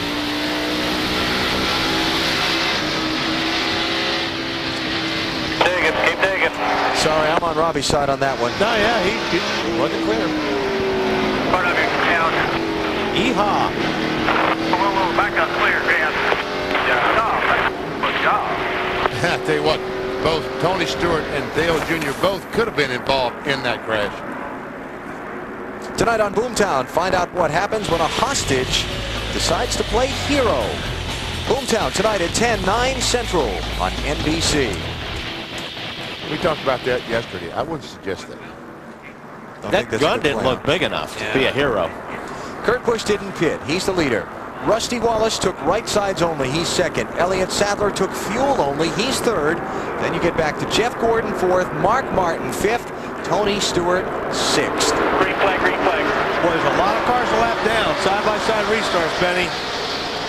Keep digging. Sorry, I'm on Robbie's side on that one. No, yeah, he wasn't clear. Part of your count. Yeehaw. Whoa, back up clear, Dan. Good job. I tell you what, both Tony Stewart and Dale Jr. both could have been involved in that crash. Tonight on Boomtown, find out what happens when a hostage decides to play hero. Boomtown tonight at 10, 9 Central on NBC. We talked about that yesterday. I wouldn't suggest that. That gun didn't look big enough to be a hero. Kurt Busch didn't pit. He's the leader. Rusty Wallace took right sides only. He's second. Elliott Sadler took fuel only. He's third. Then you get back to Jeff Gordon fourth. Mark Martin fifth. Tony Stewart sixth. Green flag, green flag. Boy, there's a lot of cars a lap down. Side-by-side restarts, Benny.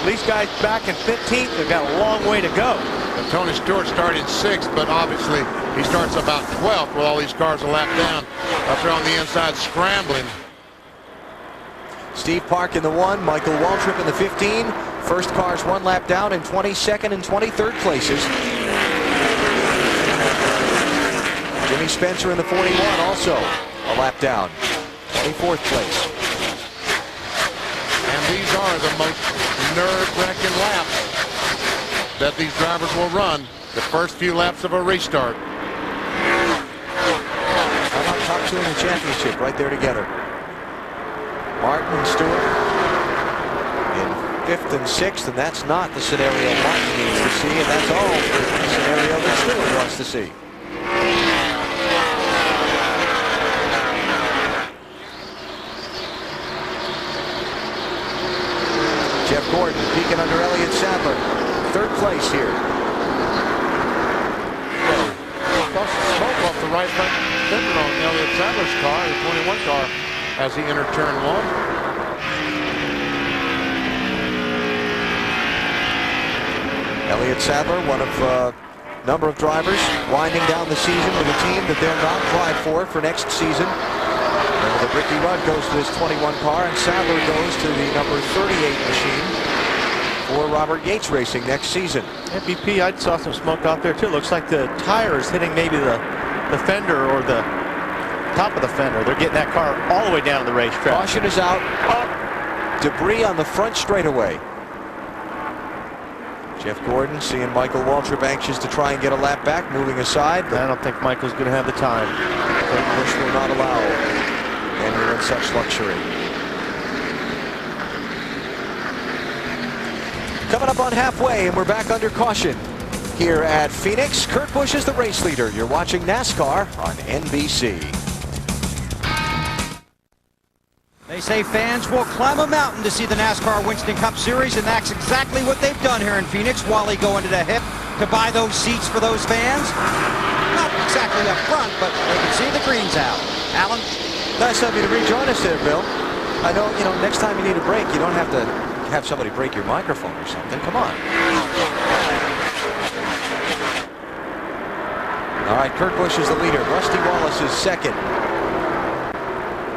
These guys back in 15th. They've got a long way to go. And Tony Stewart started 6th, but obviously he starts about 12th with all these cars a lap down. Up there on the inside scrambling. Steve Park in the 1, Michael Waltrip in the 15. First cars 1 lap down in 22nd and 23rd places. Jimmy Spencer in the 41 also a lap down, 24th place. And these are the most nerve-wracking laps that these drivers will run, the first few laps of a restart. How about top 2 in the championship right there together? Martin and Stewart in 5th and 6th, and that's not the scenario Martin needs to see, and that's all the scenario that Stewart wants to see. Jeff Gordon peeking under Elliott Sadler, 3rd place here. Tossed the smoke off the right front fender on Elliott Sadler's car, the 21 car, as he entered turn 1. Elliott Sadler, one of a number of drivers winding down the season with a team that they're not applied for next season. Remember that Ricky Rudd goes to this 21 car, and Sadler goes to the number 38 machine for Robert Yates Racing next season. MVP, I saw some smoke out there too. Looks like the tire is hitting maybe the fender or the top of the fender. They're getting that car all the way down the racetrack. Caution is out. Debris on the front straightaway. Jeff Gordon seeing Michael Waltrip anxious to try and get a lap back, moving aside. I don't think Michael's going to have the time. Kurt Busch will not allow anyone such luxury. Coming up on halfway, and we're back under caution here at Phoenix. Kurt Busch is the race leader. You're watching NASCAR on NBC. They say fans will climb a mountain to see the NASCAR Winston Cup Series, and that's exactly what they've done here in Phoenix. Wally going to the hip to buy those seats for those fans. Not exactly up front, but they can see the greens out. Alan? Nice of you to rejoin us there, Bill. I know, next time you need a break, you don't have to have somebody break your microphone or something. Come on. All right, Kurt Busch is the leader. Rusty Wallace is second.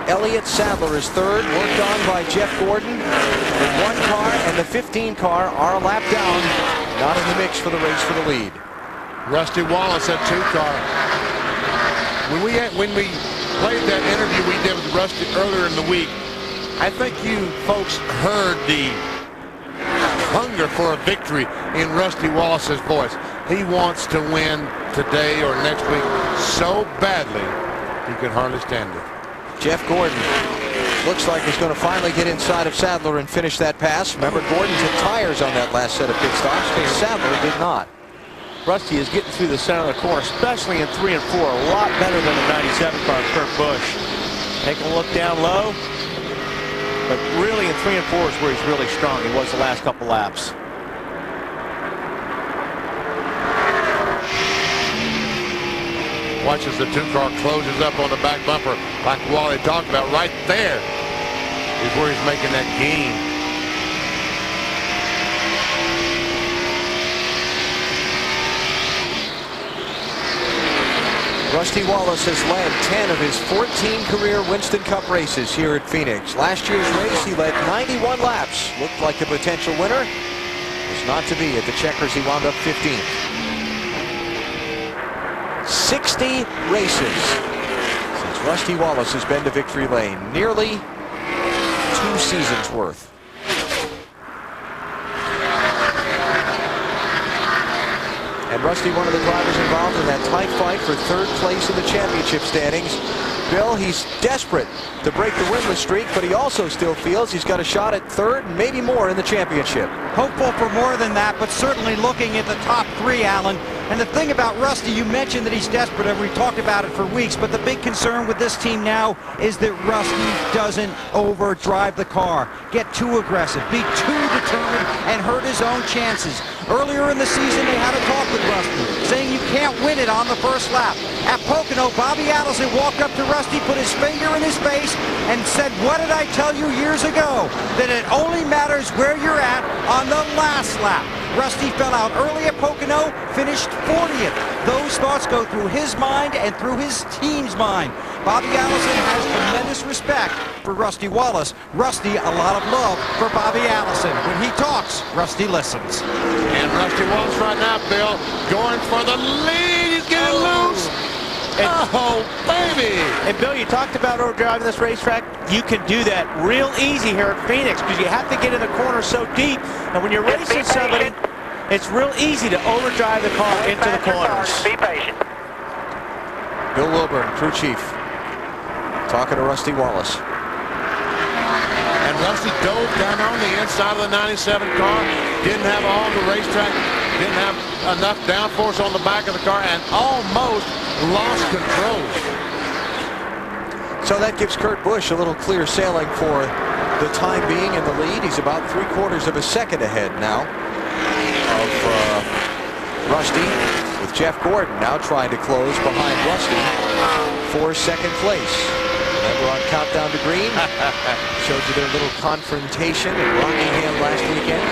Elliott Sadler is third, worked on by Jeff Gordon. The 1 car and the 15 car are a lap down, not in the mix for the race for the lead. Rusty Wallace at 2 car. When we played that interview we did with Rusty earlier in the week, I think you folks heard the hunger for a victory in Rusty Wallace's voice. He wants to win today or next week so badly he can hardly stand it. Jeff Gordon looks like he's going to finally get inside of Sadler and finish that pass. Remember, Gordon took tires on that last set of pit stops, but Sadler did not. Rusty is getting through the center of the corner, especially in 3 and 4. A lot better than the 97 car, Kurt Busch. Take a look down low. But really in 3 and 4 is where he's really strong. He was the last couple laps. Watch as the 2 car closes up on the back bumper, like Wally talked about. Right there is where he's making that gain. Rusty Wallace has led 10 of his 14 career Winston Cup races here at Phoenix. Last year's race, he led 91 laps. Looked like a potential winner. Was not to be at the Checkers. He wound up 15th. 60 races since Rusty Wallace has been to victory lane. Nearly 2 seasons worth. And Rusty, one of the drivers involved in that tight fight for 3rd place in the championship standings. Bill. He's desperate to break the winless streak, but he also still feels he's got a shot at third and maybe more in the championship. Hopeful for more than that, but certainly looking at the top three, Alan. And the thing about Rusty, you mentioned that he's desperate, and we've talked about it for weeks, but the big concern with this team now is that Rusty doesn't overdrive the car, get too aggressive, be too determined, and hurt his own chances. Earlier in the season, they had a talk with Rusty, saying you can't win it on the first lap. At Pocono, Bobby Allison walked up to Rusty, put his finger in his face, and said, "What did I tell you years ago? That it only matters where you're at on the last lap." Rusty fell out early at Pocono, finished 40th. Those thoughts go through his mind and through his team's mind. Bobby Allison has tremendous respect for Rusty Wallace. Rusty, a lot of love for Bobby Allison. When he talks, Rusty listens. And Rusty Wallace right now, Bill, going for the lead. He's getting loose. Oh, baby! And Bill, you talked about overdriving this racetrack. You can do that real easy here at Phoenix because you have to get in the corner so deep. And when you're racing somebody, it's real easy to overdrive the car into the corners. Be patient. Bill Wilburn, crew chief, talking to Rusty Wallace. And Rusty dove down on the inside of the 97 car. Didn't have all the racetrack. Didn't have enough downforce on the back of the car and almost lost control. So that gives Kurt Busch a little clear sailing for the time being in the lead. He's about 3/4 of a second ahead now of Rusty, with Jeff Gordon now trying to close behind Rusty for second place. Remember on Countdown to Green? Showed you their little confrontation in Rockingham last weekend.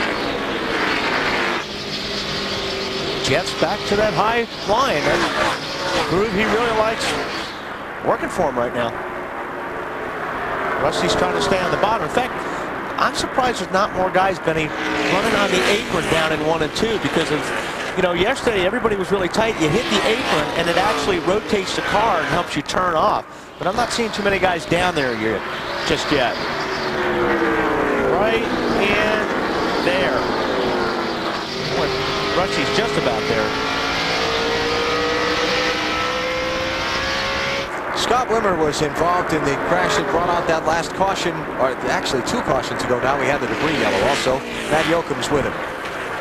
Jeff's back to that high line. That groove he really likes working for him right now. Rusty's trying to stay on the bottom. In fact, I'm surprised there's not more guys, Benny, running on the apron down in 1 and 2 because of, you know, yesterday everybody was really tight. You hit the apron and it actually rotates the car and helps you turn off. But I'm not seeing too many guys down there just yet. Right in there. Boy, Rusty's just about there. Scott Wimmer was involved in the crash that brought out that last caution, or actually 2 cautions ago now. We had the debris yellow also. Matt Yoakum's with him.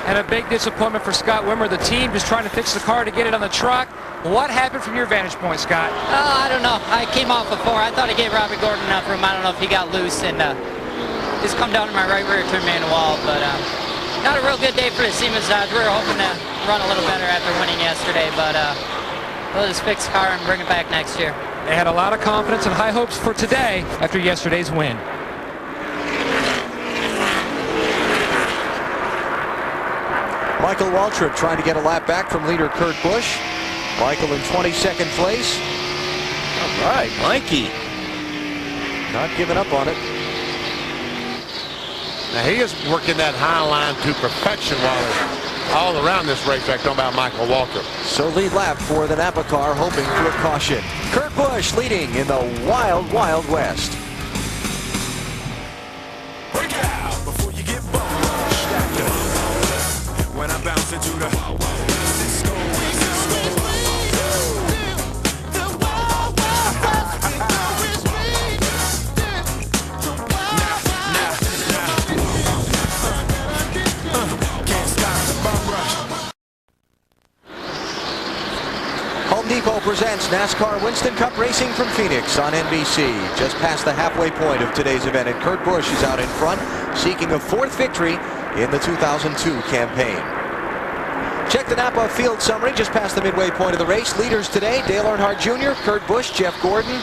And a big disappointment for Scott Wimmer. The team just trying to fix the car to get it on the truck. What happened from your vantage point, Scott? I don't know. I came off before. I thought I gave Robbie Gordon enough room. I don't know if he got loose and just come down to my right rear, turned me in the wall. But not a real good day for the Siemens Dodge. We were hoping to run a little better after winning yesterday, but we'll just fix the car and bring it back next year. They had a lot of confidence and high hopes for today after yesterday's win. Michael Waltrip trying to get a lap back from leader Kurt Busch. Michael in 22nd place. All right, Mikey. Not giving up on it. Now he is working that high line to perfection while all around this racetrack, talking about Michael Waltrip. So lead lap for the Napa car, hoping for a caution. Kurt Busch leading in the wild, wild west. Break out before you get bumped. When I bounce into the Cisco. Home Depot presents NASCAR Winston Cup Racing from Phoenix on NBC. Just past the halfway point of today's event, and Kurt Busch is out in front, seeking a 4th victory in the 2002 campaign. Check the Napa field summary just past the midway point of the race. Leaders today, Dale Earnhardt Jr., Kurt Busch, Jeff Gordon,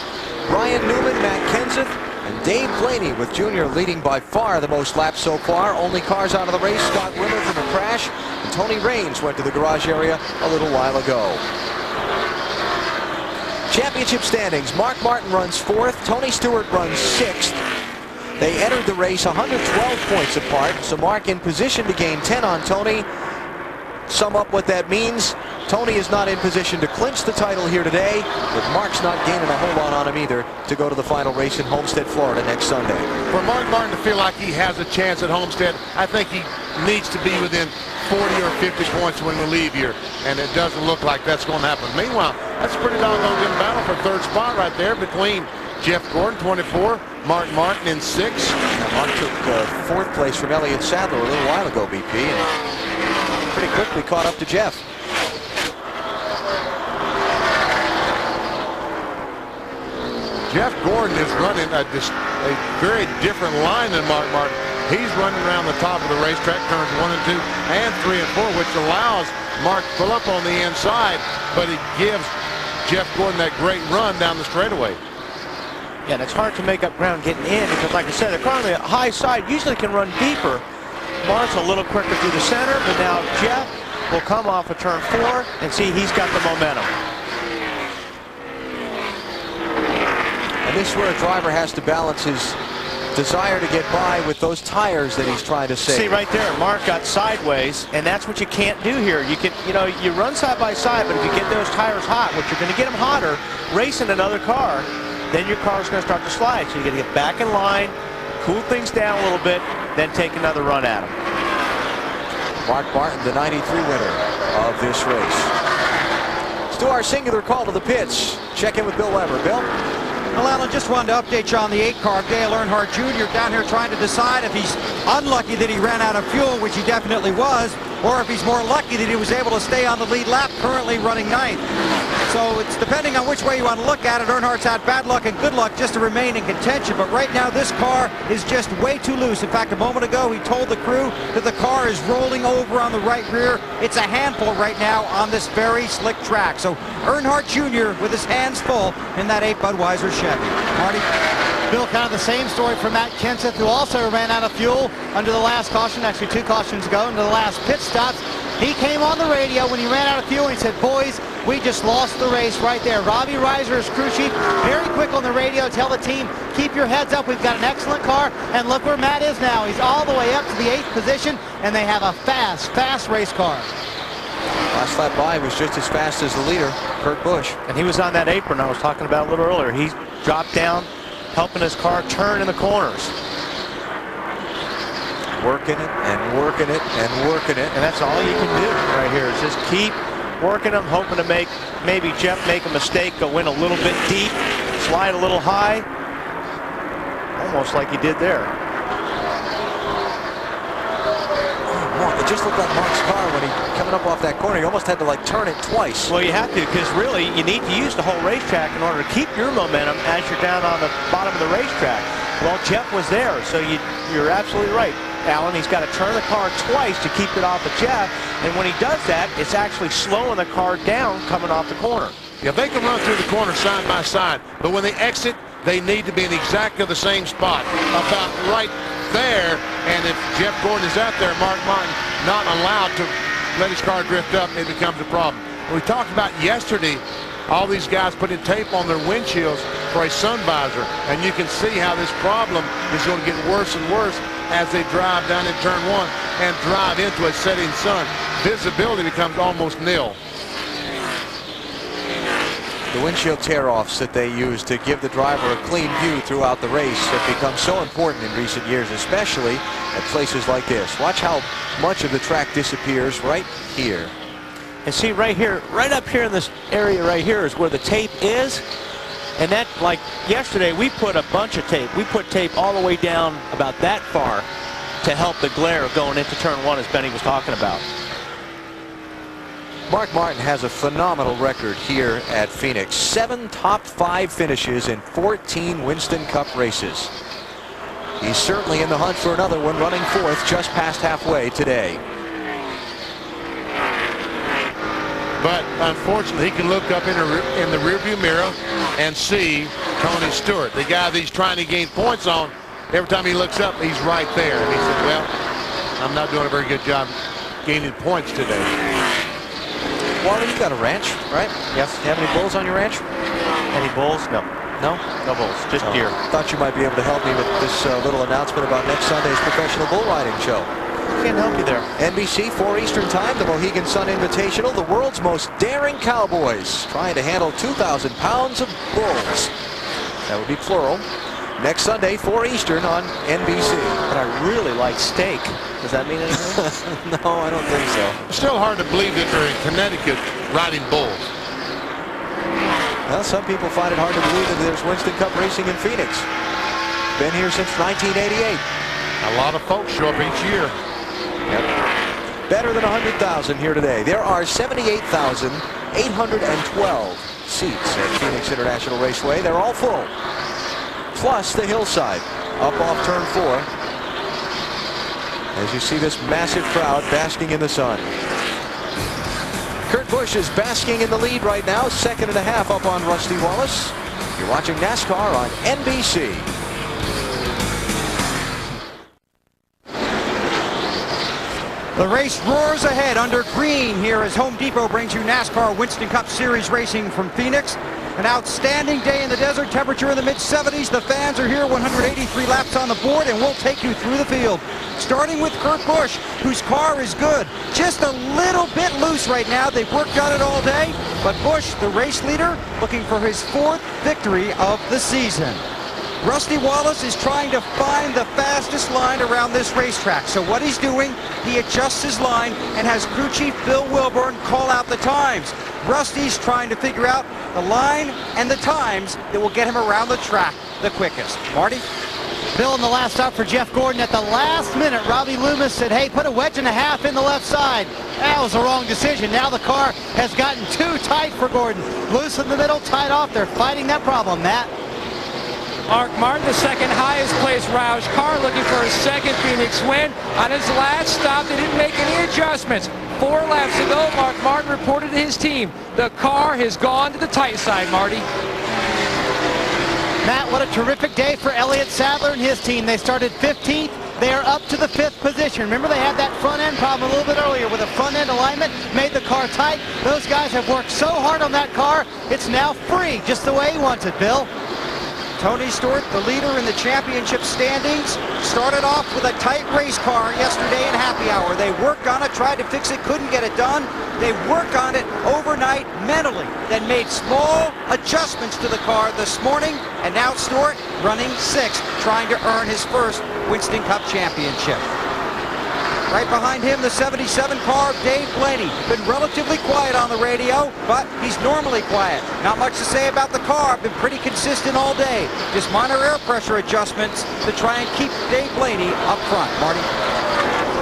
Ryan Newman, Matt Kenseth, and Dave Blaney, with Jr. leading by far the most laps so far. Only cars out of the race, Scott Wimmer from a crash, and Tony Raines went to the garage area a little while ago. Championship standings, Mark Martin runs 4th, Tony Stewart runs 6th. They entered the race 112 points apart, so Mark in position to gain 10 on Tony. Sum up what that means. Tony is not in position to clinch the title here today, but Mark's not gaining a whole lot on him either to go to the final race in Homestead, Florida next Sunday. For Mark Martin to feel like he has a chance at Homestead, I think he needs to be within 40 or 50 points when we leave here, and it doesn't look like that's going to happen. Meanwhile, That's a pretty doggone good battle for third spot right there between Jeff Gordon, 24, Mark Martin in 6. Mark took fourth place from Elliott Sadler a little while ago, BP, and pretty quickly caught up to Jeff. Jeff Gordon is running a very different line than Mark Martin. He's running around the top of the racetrack, turns 1 and 2 and 3 and 4, which allows Mark to pull up on the inside, but it gives Jeff Gordon that great run down the straightaway. Yeah, and it's hard to make up ground getting in because, like I said, the car on the high side usually can run deeper. Mark's a little quicker through the center, but now Jeff will come off of turn 4 and see he's got the momentum. And this is where a driver has to balance his desire to get by with those tires that he's trying to save. See right there, Mark got sideways, and that's what you can't do here. You can, you run side by side, but if you get those tires hot, which you're going to get them hotter, racing another car, then your car's going to start to slide. So you got to get back in line, cool things down a little bit, then take another run at them. Mark Martin, the 93 winner of this race. Let's do our singular call to the pits. Check in with Bill Weber. Bill? Well, Alan, just wanted to update you on the 8 car. Dale Earnhardt Jr. down here trying to decide if he's unlucky that he ran out of fuel, which he definitely was, or if he's more lucky that he was able to stay on the lead lap, currently running 9th. So it's depending on which way you want to look at it. Earnhardt's had bad luck and good luck just to remain in contention, but right now this car is just way too loose. In fact, a moment ago he told the crew that the car is rolling over on the right rear. It's a handful right now on this very slick track. So Earnhardt Jr. with his hands full in that 8 Budweiser Chevy. Marty? Bill, kind of the same story for Matt Kenseth, who also ran out of fuel under the last caution, actually 2 cautions ago, into the last pit stops. He came on the radio when he ran out of fuel and he said, boys, we just lost the race right there. Robbie Reiser, his crew chief, very quick on the radio, tell the team, keep your heads up, we've got an excellent car, and look where Matt is now. He's all the way up to the 8th position, and they have a fast race car. Last lap by was just as fast as the leader, Kurt Busch. And he was on that apron I was talking about a little earlier. He dropped down, helping his car turn in the corners. Working it and working it and working it. And that's all you can do right here is just keep working them, hoping to maybe Jeff make a mistake, go in a little bit deep, slide a little high, almost like he did there. It just looked like Mark's car when he coming up off that corner. He almost had to like turn it twice. Well, you have to, because really you need to use the whole racetrack in order to keep your momentum as you're down on the bottom of the racetrack. Well, Jeff was there, so you're absolutely right, Alan. He's got to turn the car twice to keep it off of Jeff, and when he does that, it's actually slowing the car down coming off the corner. Yeah, they can run through the corner side by side, but when they exit, they need to be in exactly the same spot, about right there. And if Jeff Gordon is out there, Mark Martin not allowed to let his car drift up, it becomes a problem. We talked about yesterday, all these guys putting tape on their windshields for a sun visor, and you can see how this problem is going to get worse and worse as they drive down in turn 1 and drive into a setting sun. Visibility becomes almost nil. The windshield tear-offs that they use to give the driver a clean view throughout the race have become so important in recent years, especially at places like this. Watch how much of the track disappears right here. And see right here, right up here in this area right here is where the tape is. And that, like yesterday, we put a bunch of tape. We put tape all the way down about that far to help the glare going into turn 1, as Benny was talking about. Mark Martin has a phenomenal record here at Phoenix. 7 top 5 finishes in 14 Winston Cup races. He's certainly in the hunt for another one, running 4th just past halfway today. But unfortunately, he can look up in the rearview mirror and see Tony Stewart, the guy that he's trying to gain points on. Every time he looks up, he's right there. And he said, well, I'm not doing a very good job gaining points today. Wally, you got a ranch, right? Yes. You have any bulls on your ranch? Any bulls? No. No? No bulls, just deer. Thought you might be able to help me with this little announcement about next Sunday's professional bull riding show. Can't help you there. NBC, 4 Eastern Time, the Mohegan Sun Invitational, the world's most daring cowboys trying to handle 2,000 pounds of bulls. That would be plural. Next Sunday, 4 Eastern on NBC. But I really like steak. Does that mean anything? No, I don't think so. It's still hard to believe that they're in Connecticut riding bulls. Well, some people find it hard to believe that there's Winston Cup racing in Phoenix. Been here since 1988. A lot of folks show up each year. Yep. Better than 100,000 here today. There are 78,812 seats at Phoenix International Raceway. They're all full. Plus the hillside up off turn 4. As you see this massive crowd basking in the sun. Kurt Busch is basking in the lead right now, 2.5 up on Rusty Wallace. You're watching NASCAR on NBC. The race roars ahead under green here as Home Depot brings you NASCAR Winston Cup Series racing from Phoenix. An outstanding day in the desert, temperature in the mid-70s. The fans are here, 183 laps on the board, and we'll take you through the field. Starting with Kurt Busch, whose car is good. Just a little bit loose right now. They've worked on it all day, but Busch, the race leader, looking for his 4th victory of the season. Rusty Wallace is trying to find the fastest line around this racetrack. So what he's doing, he adjusts his line and has crew chief Bill Wilburn call out the times. Rusty's trying to figure out the line and the times that will get him around the track the quickest. Marty? Bill, in the last stop for Jeff Gordon, at the last minute, Robbie Loomis said, hey, put a 1.5 wedges in the left side. That was the wrong decision. Now the car has gotten too tight for Gordon. Loose in the middle, tied off. They're fighting that problem, Matt. Mark Martin, the second highest placed Roush car, looking for his 2nd Phoenix win. On his last stop, they didn't make any adjustments. 4 laps to go, Mark Martin reported to his team, the car has gone to the tight side, Marty. Matt, what a terrific day for Elliott Sadler and his team. They started 15th. They are up to the 5th position. Remember, they had that front end problem a little bit earlier with the front end alignment, made the car tight. Those guys have worked so hard on that car, it's now free, just the way he wants it, Bill. Tony Stewart, the leader in the championship standings, started off with a tight race car yesterday in happy hour. They worked on it, tried to fix it, couldn't get it done. They worked on it overnight mentally, then made small adjustments to the car this morning, and now Stewart running 6th, trying to earn his 1st Winston Cup championship. Right behind him, the 77 car of Dave Blaney. Been relatively quiet on the radio, but he's normally quiet. Not much to say about the car. Been pretty consistent all day. Just minor air pressure adjustments to try and keep Dave Blaney up front. Marty?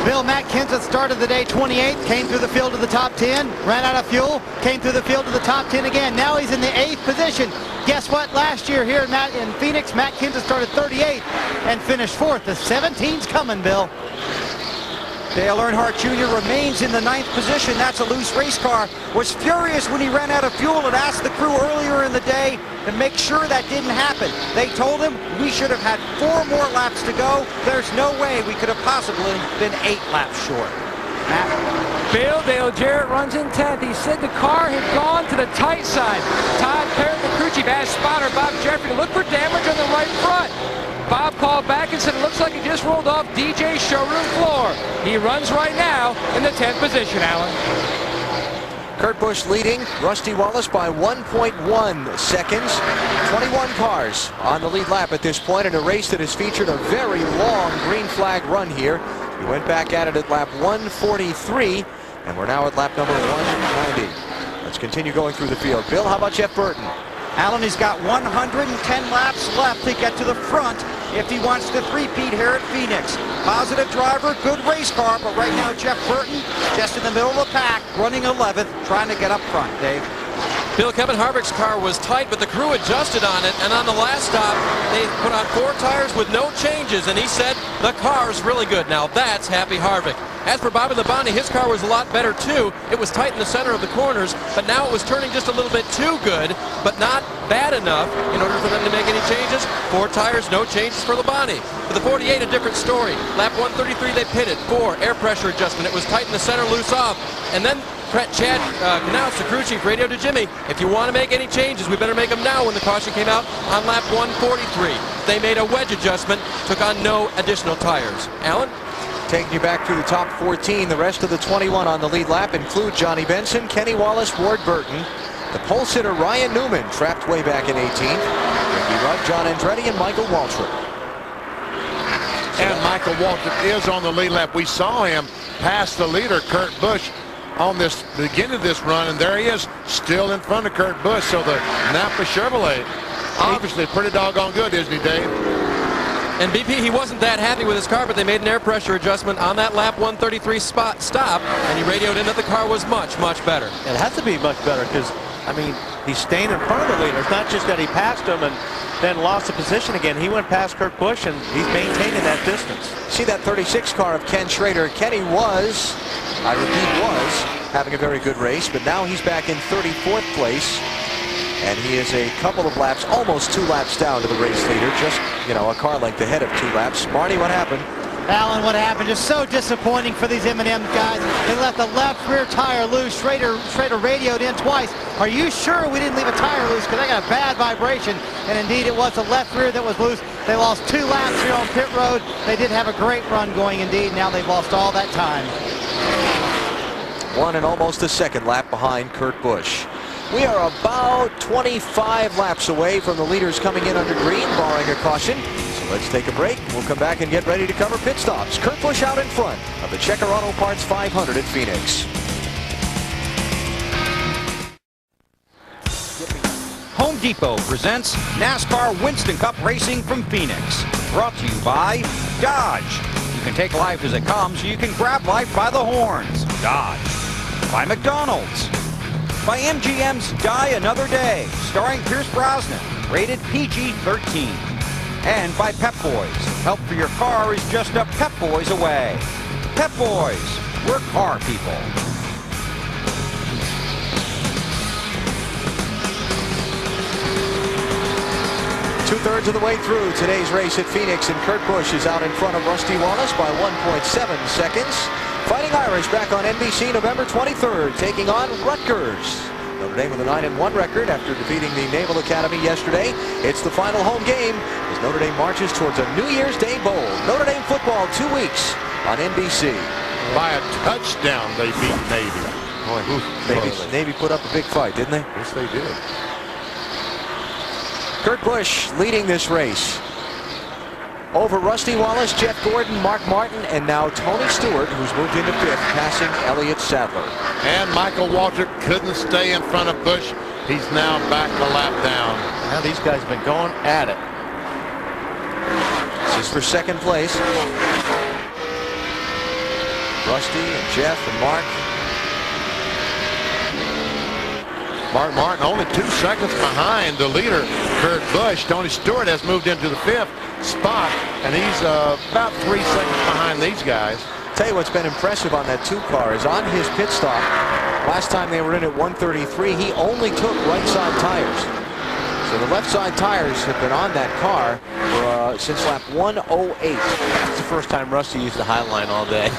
Bill, Matt Kenseth started the day 28th, came through the field to the top 10, ran out of fuel, came through the field to the top 10 again. Now he's in the 8th position. Guess what? Last year here in Phoenix, Matt Kenseth started 38th and finished 4th. The 17's coming, Bill. Dale Earnhardt Jr. remains in the 9th position. That's a loose race car. Was furious when he ran out of fuel and asked the crew earlier in the day to make sure that didn't happen. They told him we should have had 4 more laps to go. There's no way we could have possibly been 8 laps short. Matt? Bill Dale Jarrett runs in 10th. He said the car had gone to the tight side. Todd Perry, the crew chief, asked spotter Bob Jeffrey to look for damage on the right front. Bob called back and said it looks like it just rolled off DJ's showroom floor. He runs right now in the 10th position, Alan. Kurt Busch leading Rusty Wallace by 1.1 seconds. 21 cars on the lead lap at this point in a race that has featured a very long green flag run here. We went back at it at lap 143, and we're now at lap number 190. Let's continue going through the field. Bill, how about Jeff Burton? Alan, he's got 110 laps left to get to the front if he wants to three-peat here at Phoenix. Positive driver, good race car, but right now Jeff Burton just in the middle of the pack, running 11th, trying to get up front. Dave? Bill, Kevin Harvick's car was tight, but the crew adjusted on it, and on the last stop, they put on 4 tires with no changes, and he said the car is really good. Now that's happy Harvick. As for Bobby Labonte, his car was a lot better too. It was tight in the center of the corners, but now it was turning just a little bit too good, but not bad enough in order for them to make any changes. 4 tires, no changes for Labonte. For the 48, a different story. Lap 133, they pitted. 4, air pressure adjustment. It was tight in the center, loose off. And then Chad Knaus, the crew chief, radioed to Jimmy, if you want to make any changes, we better make them now when the caution came out on lap 143. They made a wedge adjustment, took on no additional tires. Alan? Taking you back through the top 14, the rest of the 21 on the lead lap include Johnny Benson, Kenny Wallace, Ward Burton, the pole sitter Ryan Newman, trapped way back in 18th, Ricky Rudd, John Andretti, and Michael Waltrip. And Michael Waltrip is on the lead lap. We saw him pass the leader, Kurt Busch, on this beginning of this run, and there he is, still in front of Kurt Busch. So the Napa Chevrolet, obviously pretty doggone good, isn't he, Dave? And BP, he wasn't that happy with his car, but they made an air pressure adjustment on that lap 133 stop, and he radioed in that the car was much, much better. It has to be much better because, I mean, he's staying in front of the leader. It's not just that he passed him and then lost the position again. He went past Kurt Busch, and he's maintaining that distance. See that 36 car of Ken Schrader. Kenny was, I repeat, was having a very good race, but now he's back in 34th place. And he is a couple of laps, almost 2 laps down to the race leader. Just, you know, a car length ahead of 2 laps. Marty, what happened? Alan, what happened? Just so disappointing for these M&M guys. They left the left rear tire loose. Schrader radioed in twice. Are you sure we didn't leave a tire loose? Because I got a bad vibration. And indeed, it was the left rear that was loose. They lost 2 laps here on pit road. They did have a great run going indeed. Now they've lost all that time. 1 and almost a second lap behind Kurt Busch. We are about 25 laps away from the leaders coming in under green, barring a caution. So let's take a break. We'll come back and get ready to cover pit stops. Kurt Busch out in front of the Checker Auto Parts 500 at Phoenix. Home Depot presents NASCAR Winston Cup Racing from Phoenix. Brought to you by Dodge. You can take life as it comes, so you can grab life by the horns. Dodge. By McDonald's. By MGM's Die Another Day, starring Pierce Brosnan, rated PG-13. And by Pep Boys. Help for your car is just a Pep Boys away. Pep Boys, we're car people. Two-thirds of the way through today's race at Phoenix, and Kurt Busch is out in front of Rusty Wallace by 1.7 seconds. Fighting Irish back on NBC November 23rd, taking on Rutgers. Notre Dame with a 9-1 record after defeating the Naval Academy yesterday. It's the final home game as Notre Dame marches towards a New Year's Day bowl. Notre Dame football 2 weeks on NBC. By a touchdown, they beat Navy. Boy, Navy put up a big fight, didn't they? Yes, they did. Kurt Busch leading this race. Over Rusty Wallace, Jeff Gordon, Mark Martin, and now Tony Stewart, who's moved into 5th, passing Elliott Sadler. And Michael Waltrip couldn't stay in front of Busch. He's now back a lap down. Now these guys have been going at it. This is for 2nd place. Rusty and Jeff and Mark. Mark Martin only 2 seconds behind the leader, Kurt Busch. Tony Stewart has moved into the 5th spot, and he's about 3 seconds behind these guys. Tell you what's been impressive on that 2 car is on his pit stop. Last time they were in at 133, he only took right side tires. So the left side tires have been on that car for, since lap 108. That's the first time Rusty used the high line all day.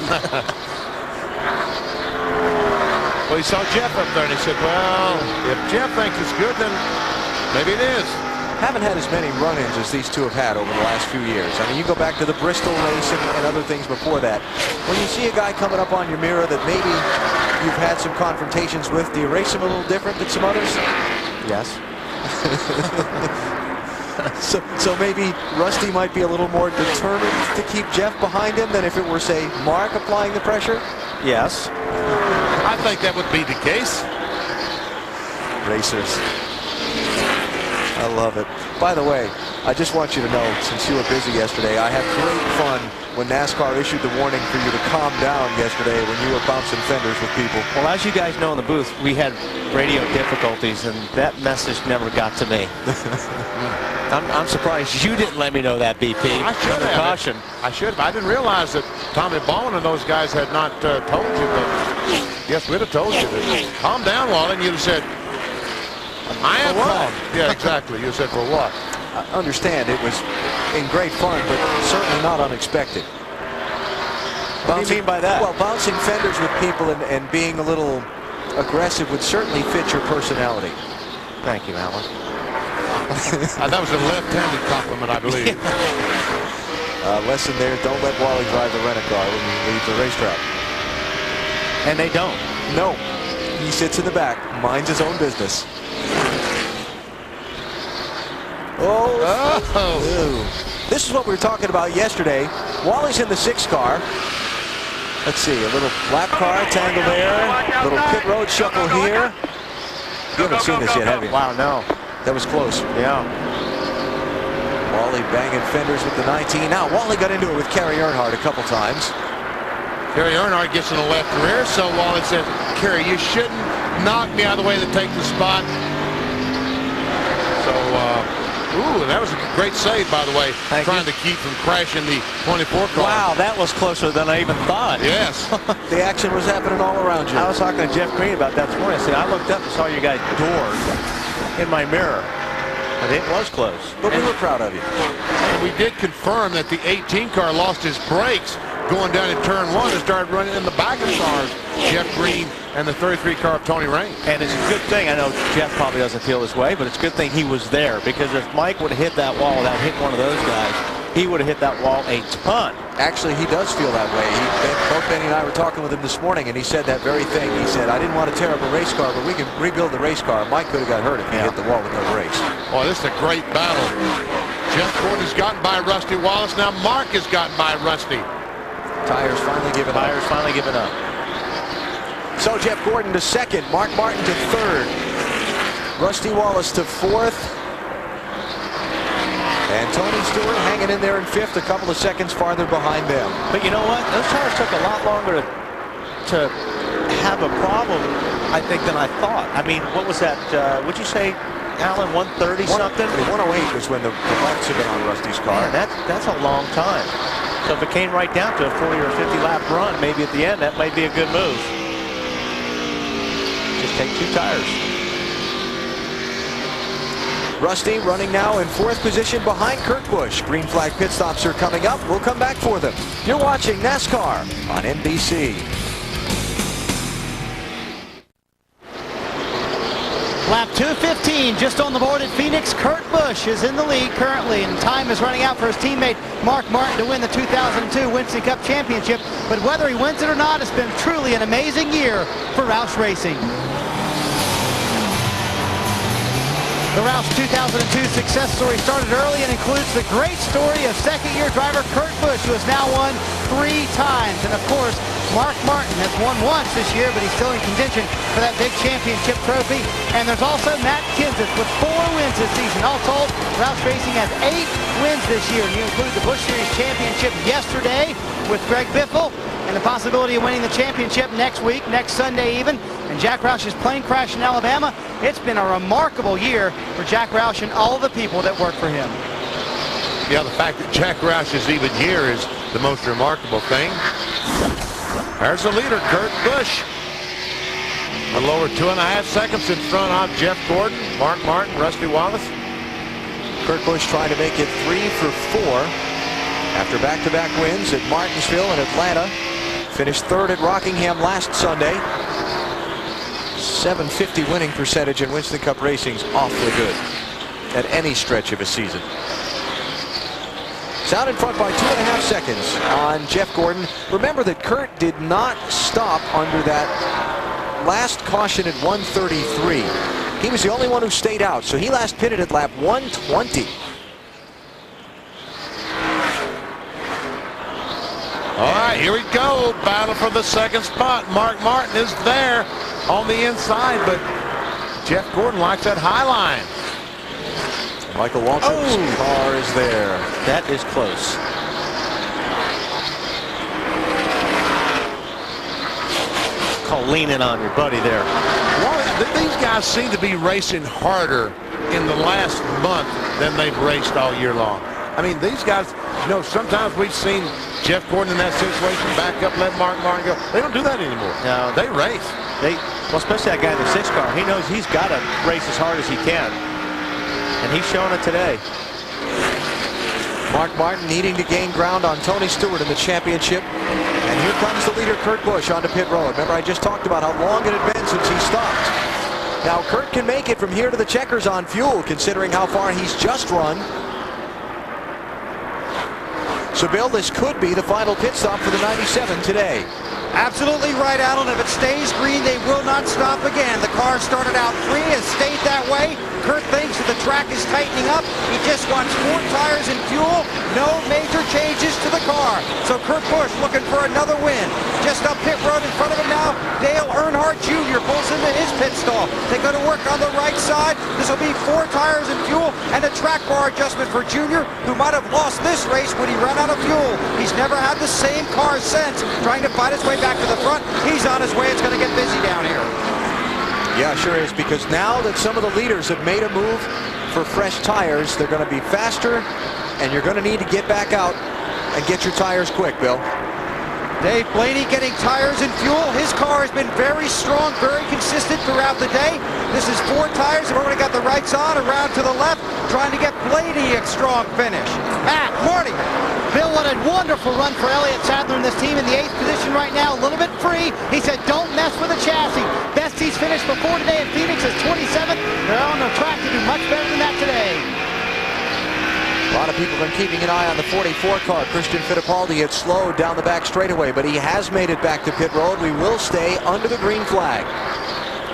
Well, he saw Jeff up there, and he said, well, if Jeff thinks it's good, then maybe it is. Haven't had as many run-ins as these two have had over the last few years. I mean, you go back to the Bristol race and other things before that. When you see a guy coming up on your mirror that maybe you've had some confrontations with, do you race him a little different than some others? Yes. So maybe Rusty might be a little more determined to keep Jeff behind him than if it were, say, Mark applying the pressure? Yes. I think that would be the case. Racers. I love it. By the way, I just want you to know, since you were busy yesterday, I had great fun when NASCAR issued the warning for you to calm down yesterday when you were bouncing fenders with people. Well, as you guys know in the booth, we had radio difficulties, and that message never got to me. I'm surprised you didn't let me know that, BP. I should have. Caution. I should have. I didn't realize that Tommy Baldwin and those guys had not told you, but yes, we'd have told you that. Calm down, Wally, and you'd have said, I am calm. Yeah, exactly. You said, for what? I understand it was in great fun, but certainly not unexpected. What do you mean by that? Well, bouncing fenders with people and being a little aggressive would certainly fit your personality. Thank you, Alan. That was a left-handed compliment, I believe. Lesson there, don't let Wally drive the rent-a-car when he leaves the racetrack. And they don't. No. He sits in the back, minds his own business. Oh. This is what we were talking about yesterday. Wally's in the 6 car. Let's see, a little lap car tangle there, little pit road shuffle here. You haven't seen this yet, have you? Wow, no. That was close. Yeah. Wally banging fenders with the 19. Now, Wally got into it with Kerry Earnhardt a couple times. Kerry Earnhardt gets in the left rear, so Wally says, Kerry, you shouldn't knock me out of the way to take the spot. So, ooh, that was a great save, by the way, trying to keep from crashing the 24 car. Wow, that was closer than I even thought. Yes. The action was happening all around you. I was talking to Jeff Green about that this morning. I said, I looked up and saw you guys doored in my mirror. But it was close. But we were proud of you. And we did confirm that the 18 car lost his brakes going down in turn 1 and started running in the back of the cars, Jeff Green and the 33 car of Tony Raines. And it's a good thing, I know Jeff probably doesn't feel this way, but it's a good thing he was there, because if Mike would have hit that wall without hitting one of those guys, he would have hit that wall a ton. Actually, he does feel that way. Both Benny and I were talking with him this morning, and he said that very thing. He said, I didn't want to tear up a race car, but we can rebuild the race car. Mike could have got hurt if he hit the wall with no brakes. Boy, this is a great battle. Jeff Gordon has gotten by Rusty Wallace. Now Mark has gotten by Rusty. Tires finally giving up. So Jeff Gordon to second, Mark Martin to third, Rusty Wallace to fourth, and Tony Stewart hanging in there in fifth, a couple of seconds farther behind them. But you know what? Those tires took a lot longer to have a problem, I think, than I thought. I mean, what was that? Would you say, Alan, 130 something? 108 was when the marks have been on Rusty's car. Man, that's a long time. So if it came right down to a 40 or 50 lap run, maybe at the end, that might be a good move. Just take 2 tires. Rusty running now in fourth position behind Kurt Busch. Green flag pit stops are coming up. We'll come back for them. You're watching NASCAR on NBC. Lap 2:15 just on the board at Phoenix. Kurt Busch is in the lead currently, and time is running out for his teammate Mark Martin to win the 2002 Winston Cup Championship. But whether he wins it or not, it's been truly an amazing year for Roush Racing. The Roush 2002 success story started early and includes the great story of second-year driver Kurt Busch, who has now won 3 times. And of course, Mark Martin has won once this year, but he's still in contention for that big championship trophy. And there's also Matt Kenseth with 4 wins this season. All told, Roush Racing has 8 wins this year. And you include the Busch Series championship yesterday with Greg Biffle, and the possibility of winning the championship next week, next Sunday even. And Jack Roush's plane crash in Alabama. It's been a remarkable year for Jack Roush and all the people that work for him. Yeah, the fact that Jack Roush is even here is the most remarkable thing. There's the leader, Kurt Busch. A lower 2.5 seconds in front of Jeff Gordon, Mark Martin, Rusty Wallace. Kurt Busch trying to make it 3 for 4 after back-to-back wins at Martinsville and Atlanta. Finished third at Rockingham last Sunday. 750 winning percentage in Winston Cup Racing's awfully good at any stretch of a season. It's out in front by 2.5 seconds on Jeff Gordon. Remember that Kurt did not stop under that last caution at 133. He was the only one who stayed out, so he last pitted at lap 120. All right, here we go. Battle for the second spot. Mark Martin is there on the inside, but Jeff Gordon likes that high line. Michael Waltrip's car is there. That is close. Call leaning on your buddy there. Well, these guys seem to be racing harder in the last month than they've raced all year long. I mean, these guys, you know, sometimes we've seen Jeff Gordon in that situation, back up, let Mark Martin go. They don't do that anymore. No, they race. Well, especially that guy in the 6 car. He knows he's got to race as hard as he can. And he's showing it today. Mark Martin needing to gain ground on Tony Stewart in the championship. And here comes the leader, Kurt Busch, onto pit road. Remember, I just talked about how long it had been since he stopped. Now, Kurt can make it from here to the checkers on fuel, considering how far he's just run. So, Bill, this could be the final pit stop for the 97 today. Absolutely right, Alan. If it stays green, they will not stop again. The car started out free, has stayed that way. Kurt thinks that the track is tightening up. He just wants 4 tires and fuel, no major changes to the car. So Kurt Busch looking for another win. Just up pit road in front of him now, Dale Earnhardt Jr. pulls into his pit stall. They go to work on the right side. This will be 4 tires and fuel and a track bar adjustment for Jr., who might have lost this race when he ran out of fuel. He's never had the same car since, trying to fight his way back to the front. He's on his way. It's going to get busy down here. Yeah, sure is, because now that some of the leaders have made a move for fresh tires, they're going to be faster, and you're going to need to get back out and get your tires quick, Bill. Dave Blaney getting tires and fuel. His car has been very strong, very consistent throughout the day. This is 4 tires. They've already got the rights on, around to the left, trying to get Blaney a strong finish. Matt, Marty. Bill, what a wonderful run for Elliott Sadler and this team in the 8th position right now. A little bit free. He said, don't mess with the chassis. Best he's finished before today in Phoenix is 27th. They're on the track to do much better than that today. A lot of people have been keeping an eye on the 44 car. Christian Fittipaldi had slowed down the back straightaway, but he has made it back to pit road. We will stay under the green flag.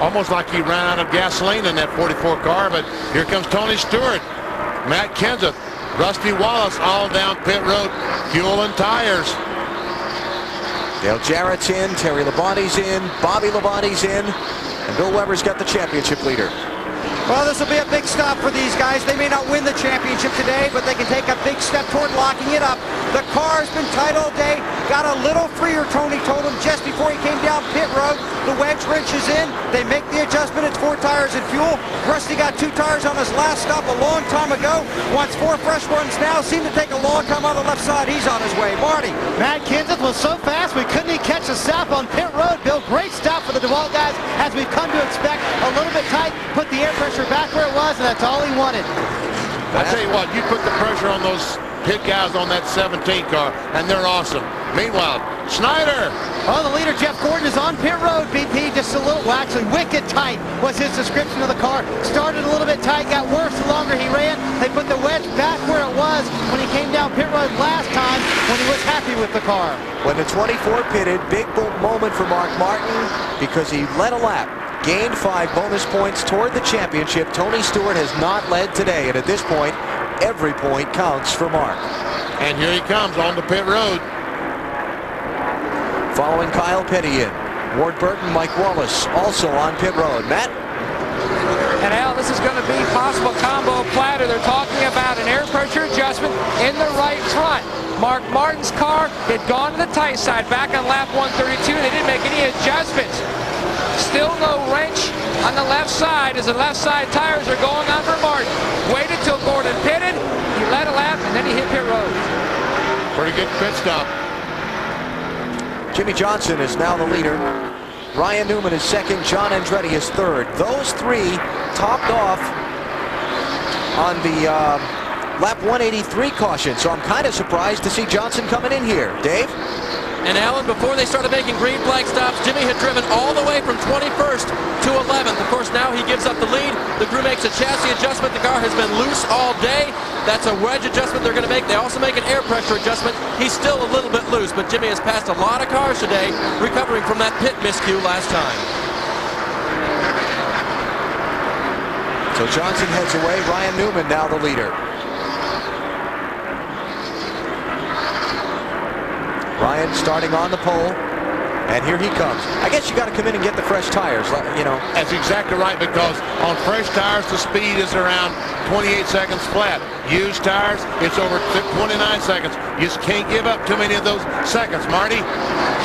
Almost like he ran out of gasoline in that 44 car, but here comes Tony Stewart, Matt Kenseth, Rusty Wallace, all down pit road, fuel and tires. Dale Jarrett's in, Terry Labonte's in, Bobby Labonte's in, and Bill Weber's got the championship leader. Well, this will be a big stop for these guys. They may not win the championship today, but they can take a big step toward locking it up. The car's been tight all day. Got a little freer, Tony told him just before he came down pit road. The wedge wrench is in. They make the adjustment. It's 4 tires and fuel. Rusty got 2 tires on his last stop a long time ago. Wants 4 fresh ones now. Seemed to take a long time on the left side. He's on his way. Marty. Matt Kenseth was so fast we couldn't even catch a stop on pit road. Bill, great stop for the DeWalt guys, as we've come to expect. A little bit tight. Put the air pressure back where it was, and that's all he wanted. I tell you what, you put the pressure on those pit guys on that 17 car, and they're awesome. Meanwhile, Schneider. Oh, the leader, Jeff Gordon, is on pit road, BP. Just a little, well, actually, wicked tight was his description of the car. Started a little bit tight, got worse the longer he ran. They put the wedge back where it was when he came down pit road last time, when he was happy with the car. When the 24 pitted, big moment for Mark Martin because he led a lap. Gained 5 bonus points toward the championship. Tony Stewart has not led today, and at this point, every point counts for Mark. And here he comes on the pit road. Following Kyle Petty in. Ward Burton, Mike Wallace also on pit road. Matt? And Al, this is going to be possible combo platter. They're talking about an air pressure adjustment in the right front. Mark Martin's car had gone to the tight side back on lap 132. They didn't make any adjustments. Still no wrench on the left side as the left side tires are going on for Martin. Waited till Gordon pitted, he led a lap, and then he hit pit road. Pretty good pit stop. Jimmy Johnson is now the leader. Ryan Newman is second. John Andretti is third. Those 3 topped off on the lap 183 caution, so I'm kind of surprised to see Johnson coming in here. Dave? And Alan, before they started making green flag stops, Jimmy had driven all the way from 21st to 11th. Of course, now he gives up the lead. The crew makes a chassis adjustment. The car has been loose all day. That's a wedge adjustment they're going to make. They also make an air pressure adjustment. He's still a little bit loose, but Jimmy has passed a lot of cars today, recovering from that pit miscue last time. So Johnson heads away. Ryan Newman now the leader. Ryan starting on the pole, and here he comes. I guess you got to come in and get the fresh tires, you know. That's exactly right, because on fresh tires, the speed is around 28 seconds flat. Used tires, it's over 29 seconds. You just can't give up too many of those seconds, Marty.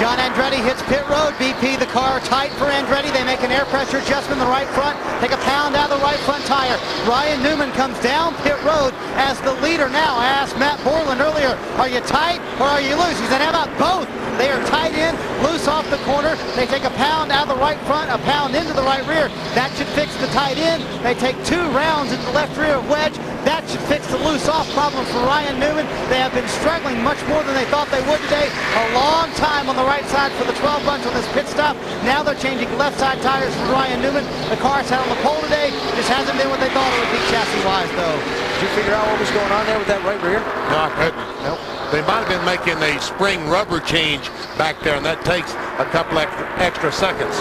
John Andretti hits pit road. BP, the car tight for Andretti. They make an air pressure adjustment in the right front. Take a pound out of the right front tire. Ryan Newman comes down pit road as the leader now. I asked Matt Borland earlier, are you tight or are you loose? He said, how about both? They are tight in, loose off the corner. They take a pound out of the right front, a pound into the right rear. That should fix the tight in. They take 2 rounds into the left rear wedge. That should fix the loose off problem for Ryan Newman. They have been struggling much more than they thought they would today. A long time on the right side for the 12 bunch on this pit stop. Now they're changing left side tires for Ryan Newman. The car's had on the pole today. Just hasn't been what they thought it would be chassis-wise, though. Did you figure out what was going on there with that right rear? No, I couldn't. Nope. They might have been making a spring rubber change back there, and that takes a couple extra seconds.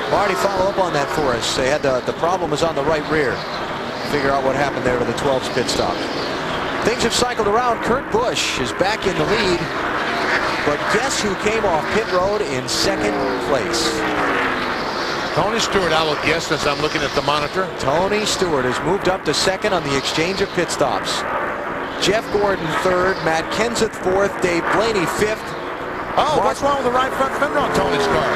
Marty, follow up on that for us. They had the problem was on the right rear. figure out what happened there to the 12's pit stop. Things have cycled around. Kurt Busch is back in the lead. But guess who came off pit road in second place? Tony Stewart, I will guess as I'm looking at the monitor. Tony Stewart has moved up to second on the exchange of pit stops. Jeff Gordon third, Matt Kenseth fourth, Dave Blaney fifth. Oh, what's wrong with the right front fender on Tony's car?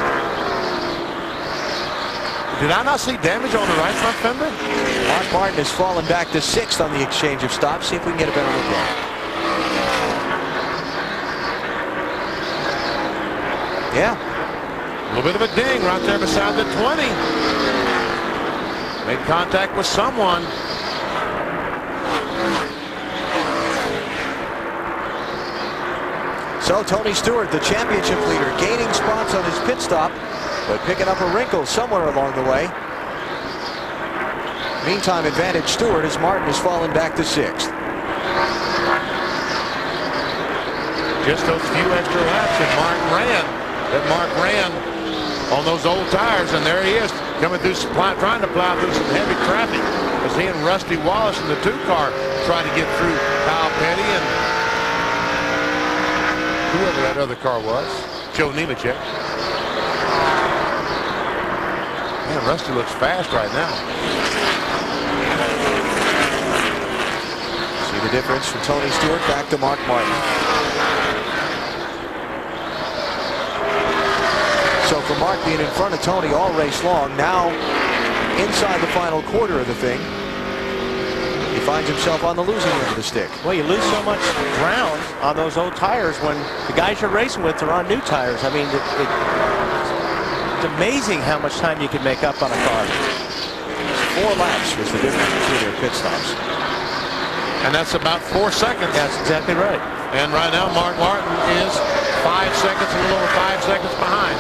Did I not see damage on the right front fender? Mark Martin has fallen back to sixth on the exchange of stops. See if we can get a better look at it. Yeah. A little bit of a ding right there beside the 20. Made contact with someone. So Tony Stewart, the championship leader, gaining spots on his pit stop, but picking up a wrinkle somewhere along the way. Meantime, advantage Stewart as Martin has fallen back to sixth. Just those few extra laps that Mark ran on those old tires, and there he is coming through, trying to plow through some heavy traffic as he and Rusty Wallace in the 2-car try to get through Kyle Petty and whoever that other car was, Joe Nemechek. Man, Rusty looks fast right now. See the difference from Tony Stewart back to Mark Martin. So for Mark being in front of Tony all race long, now inside the final quarter of the thing, he finds himself on the losing end of the stick. Well, you lose so much ground on those old tires when the guys you're racing with are on new tires. I mean, it's amazing how much time you can make up on a car. 4 laps was the difference between their pit stops. And that's about 4 seconds. That's exactly right. And right now, Mark Martin is 5 seconds, a little over 5 seconds behind.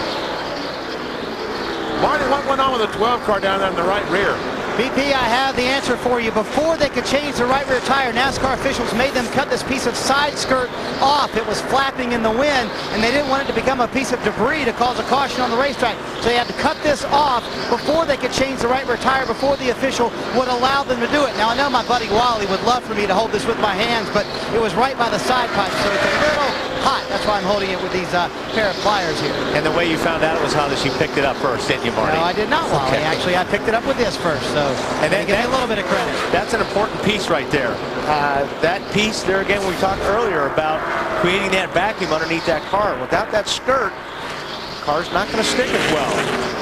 Marty, what went on with the 12 car down there in the right rear? BP, I have the answer for you. Before they could change the right rear tire, NASCAR officials made them cut this piece of side skirt off. It was flapping in the wind, and they didn't want it to become a piece of debris to cause a caution on the racetrack. So they had to cut this off before they could change the right rear tire, before the official would allow them to do it. Now, I know my buddy Wally would love for me to hold this with my hands, but it was right by the side pipe, so it's a little hot. That's why I'm holding it with these pair of pliers here. And the way you found out it was hot is you picked it up first, didn't you, Marty? No, I did not, Wally. Okay. Actually, I picked it up with this first, so and then give me a little bit of credit. That's an important piece right there. That piece there again, we talked earlier about creating that vacuum underneath that car. Without that skirt, the car's not going to stick as well.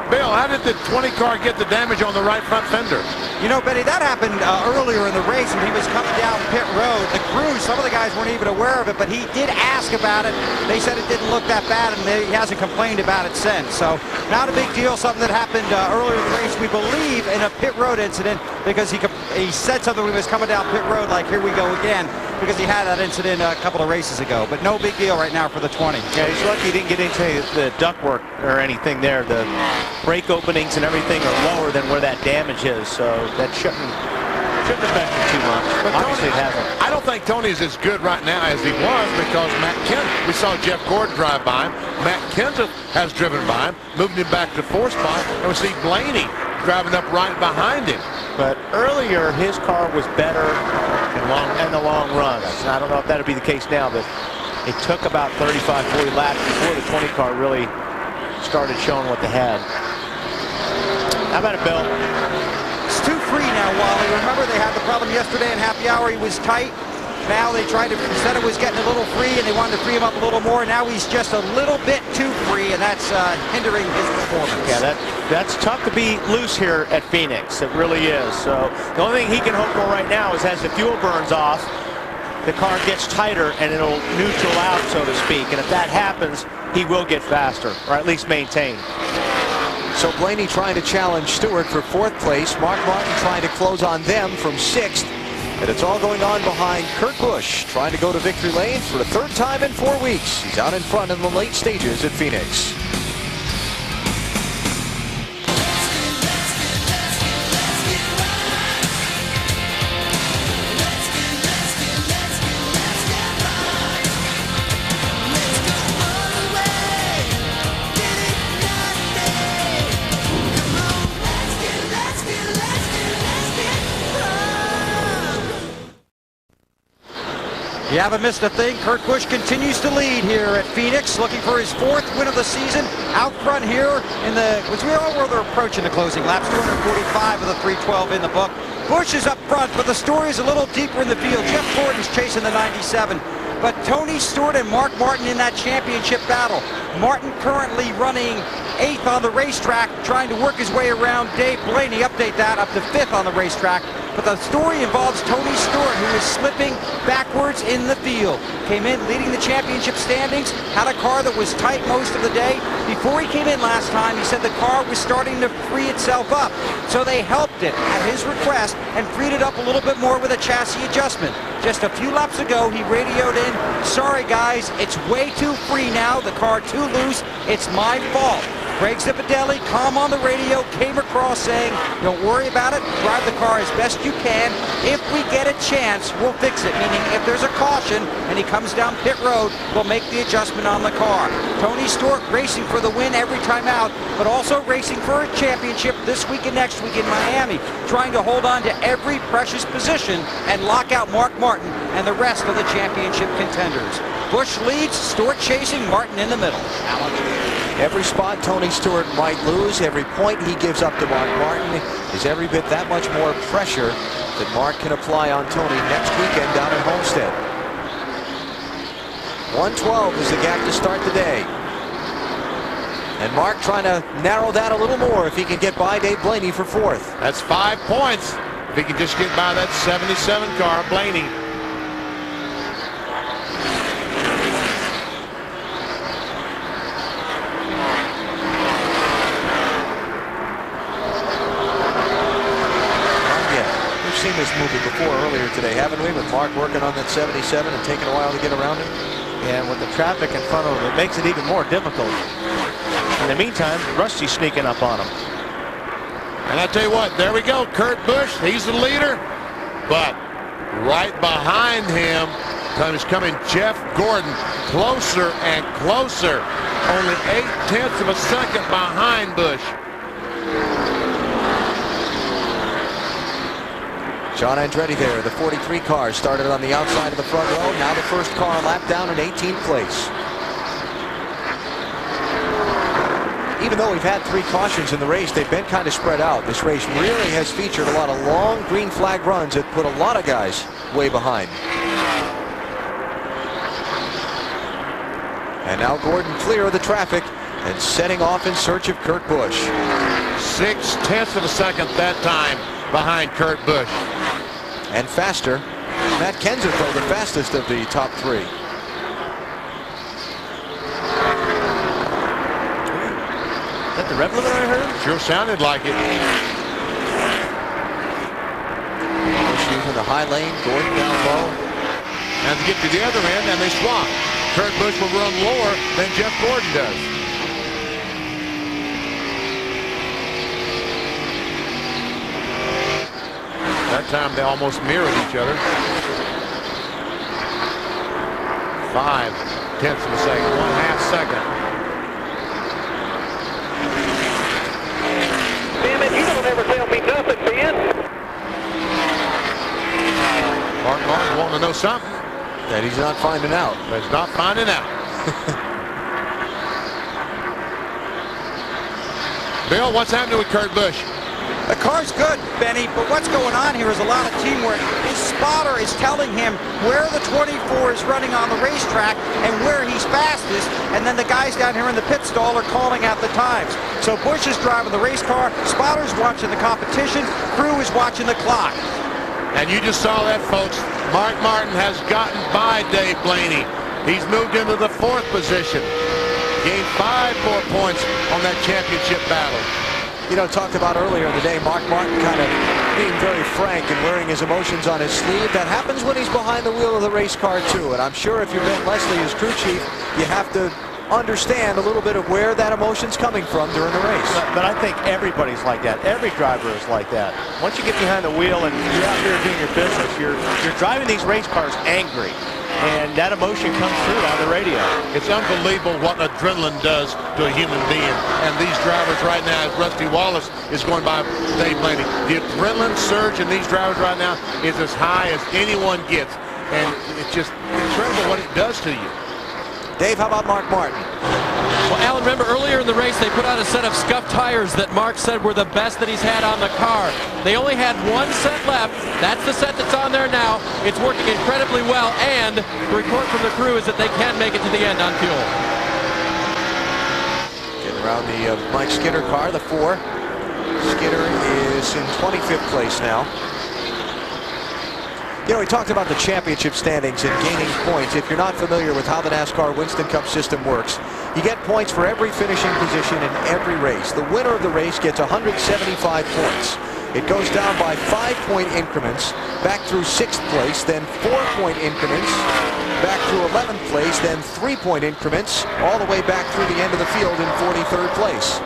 Bill, how did the 20 car get the damage on the right front fender? You know, Betty, that happened earlier in the race when he was coming down pit road. The crew, some of the guys weren't even aware of it, but he did ask about it. They said it didn't look that bad, and he hasn't complained about it since. So not a big deal, something that happened earlier in the race, we believe, in a pit road incident, because he said something when he was coming down pit road, like, here we go again, because he had that incident a couple of races ago. But no big deal right now for the 20. Yeah, he's lucky he didn't get into the ductwork or anything there. The brake openings and everything are lower than where that damage is, so that shouldn't affect him too much. But obviously Tony, it hasn't. I don't think Tony's as good right now as he was, because we saw Jeff Gordon drive by him. Matt Kenseth has driven by him, moving him back to 4th spot, and we see Blaney driving up right behind him. But earlier, his car was better in the long run. I don't know if that'll be the case now, but it took about 35, 40 laps before the 20 car really started showing what they had. How about it, Bill? It's too free now, Wally. Remember, they had the problem yesterday in happy hour. He was tight. Now they tried to, instead of was getting a little free, and they wanted to free him up a little more. Now he's just a little bit too free, and that's hindering his performance. Yeah, that's tough to be loose here at Phoenix. It really is. So the only thing he can hope for right now is as the fuel burns off, the car gets tighter and it'll neutral out, so to speak. And if that happens, he will get faster, or at least maintain. So Blaney trying to challenge Stewart for 4th place. Mark Martin trying to close on them from 6th. And it's all going on behind Kurt Busch, trying to go to victory lane for the 3rd time in 4 weeks. He's out in front in the late stages at Phoenix. You haven't missed a thing. Kurt Busch continues to lead here at Phoenix, looking for his 4th win of the season. Out front here in the, which we all were approaching the closing laps, 245 of the 312 in the book. Busch is up front, but the story is a little deeper in the field. Jeff Gordon's chasing the 97. But Tony Stewart and Mark Martin in that championship battle. Martin currently running 8th on the racetrack, trying to work his way around Dave Blaney. Update that up to 5th on the racetrack. But the story involves Tony Stewart, who is slipping backwards in the field. Came in leading the championship standings, had a car that was tight most of the day. Before he came in last time, he said the car was starting to free itself up. So they helped it at his request and freed it up a little bit more with a chassis adjustment. Just a few laps ago, he radioed in, "Sorry guys, it's way too free now, the car too loose, it's my fault." Greg Zipadelli, calm on the radio, came across saying, "Don't worry about it, drive the car as best you can. If we get a chance, we'll fix it," meaning if there's a caution and he comes down pit road, we'll make the adjustment on the car. Tony Stewart racing for the win every time out, but also racing for a championship this week and next week in Miami, trying to hold on to every precious position and lock out Mark Martin and the rest of the championship contenders. Busch leads, Stewart chasing, Martin in the middle. Every spot Tony Stewart might lose, every point he gives up to Mark Martin is every bit that much more pressure that Mark can apply on Tony next weekend down at Homestead. 112 is the gap to start the day. And Mark trying to narrow that a little more if he can get by Dave Blaney for 4th. That's 5 points. If he can just get by that 77 car, Blaney. We've seen this movie before earlier today, haven't we? With Mark working on that 77 and taking a while to get around him. Yeah, and with the traffic in front of him, it makes it even more difficult. In the meantime, Rusty's sneaking up on him. And I tell you what, there we go. Kurt Busch, he's the leader. But right behind him is coming Jeff Gordon. Closer and closer. Only 0.8 of a second behind Busch. John Andretti there, the 43 car started on the outside of the front row. Now the first car lap down in 18th place. Even though we've had 3 cautions in the race, they've been kind of spread out. This race really has featured a lot of long green flag runs that put a lot of guys way behind. And now Gordon clear of the traffic and setting off in search of Kurt Busch. 0.6 of a second that time behind Kurt Busch. And faster, Matt Kenseth, though, the fastest of the top 3. Is that the rev limiter I heard? Sure sounded like it. Busch using the high lane, Gordon down low. And to get to the other end, and they swap. Kurt Busch will run lower than Jeff Gordon does. That time they almost mirrored each other. 0.5 of a second, 1/2 second. Damn it, you don't ever tell me nothing, Ben. Mark Martin wanting to know something that he's not finding out. That's not finding out. Bill, what's happening with Kurt Busch? The car's good, Benny, but what's going on here is a lot of teamwork. His spotter is telling him where the 24 is running on the racetrack and where he's fastest, and then the guys down here in the pit stall are calling out the times. So Busch is driving the race car, spotter's watching the competition, crew is watching the clock. And you just saw that, folks. Mark Martin has gotten by Dave Blaney. He's moved into the 4th position. Gained 5 more points on that championship battle. You know, talked about earlier in the day, Mark Martin kind of being very frank and wearing his emotions on his sleeve. That happens when he's behind the wheel of the race car, too. And I'm sure if you're Ben Leslie as crew chief, you have to understand a little bit of where that emotion's coming from during the race. But I think everybody's like that. Every driver is like that. Once you get behind the wheel and you're out there doing your business, you're driving these race cars angry. And that emotion comes through on the radio. It's unbelievable what adrenaline does to a human being. And these drivers right now, as Rusty Wallace is going by Dave Blaney, the adrenaline surge in these drivers right now is as high as anyone gets. and it's just incredible what it does to you. Dave, how about Mark Martin? Well, Alan, remember earlier in the race they put out a set of scuffed tires that Mark said were the best that he's had on the car. They only had one set left. That's the set that's on there now. It's working incredibly well, and the report from the crew is that they can make it to the end on fuel. Getting around the Mike Skinner car, the 4. Skinner is in 25th place now. You know, we talked about the championship standings and gaining points. If you're not familiar with how the NASCAR Winston Cup system works, you get points for every finishing position in every race. The winner of the race gets 175 points. It goes down by 5-point increments, back through 6th place, then 4-point increments, back through 11th place, then 3-point increments, all the way back through the end of the field in 43rd place.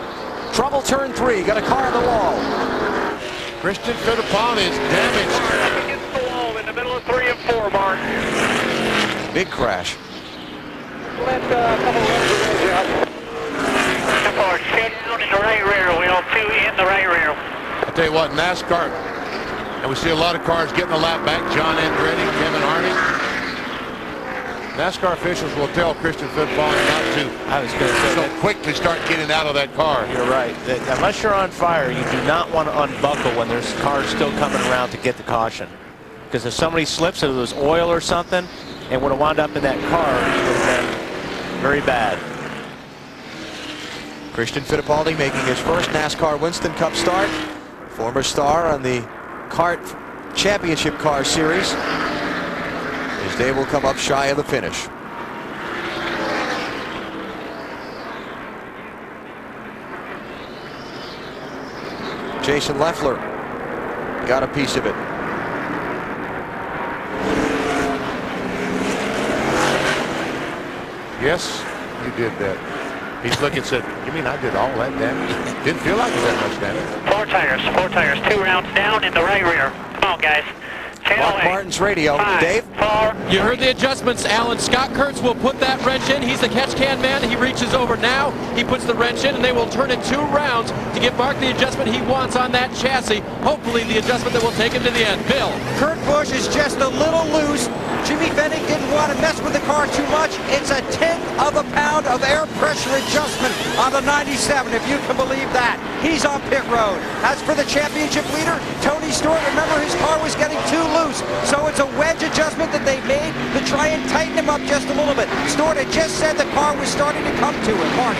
Trouble turn 3, got a car on the wall. Christian Fittipaldi is damaged. Against the wall in the middle of 3 and 4, Mark. Big crash. Let a couple runs out. Car shut down in the right rear wheel, 2 in the right rear. I tell you what, NASCAR, and we see a lot of cars getting a lap back. John Andretti, Kevin Harvick. NASCAR officials will tell Christian Fittipaldi not to. I was going to say so quickly start getting out of that car. You're right. Unless you're on fire, you do not want to unbuckle when there's cars still coming around to get the caution. Because if somebody slips, if it was oil or something, and would have wound up in that car, it would have been very bad. Christian Fittipaldi making his first NASCAR Winston Cup start. Former star on the CART Championship Car Series. His day will come up shy of the finish. Jason Leffler got a piece of it. Yes, you did that. He's looking and said, you mean I did all that damage? Didn't feel like it was that much damage. 4 tires, 2 rounds down in the right rear. Come on, guys. Mark Martin's radio. 5, Dave? 4. You heard the adjustments, Alan. Scott Kurtz will put that wrench in. He's the catch can man. He reaches over now. He puts the wrench in, and they will turn it 2 rounds to give Mark the adjustment he wants on that chassis. Hopefully the adjustment that will take him to the end. Bill. Kurt Busch is just a little loose. Jimmy Fennig didn't want to mess with the car too much. It's a 1/10 of a pound of air pressure adjustment on the 97, if you can believe that. He's on pit road. As for the championship leader, Tony Stewart, remember his car was getting too loose. So it's a wedge adjustment that they made to try and tighten him up just a little bit. Stewart had just said the car was starting to come to him. Mark.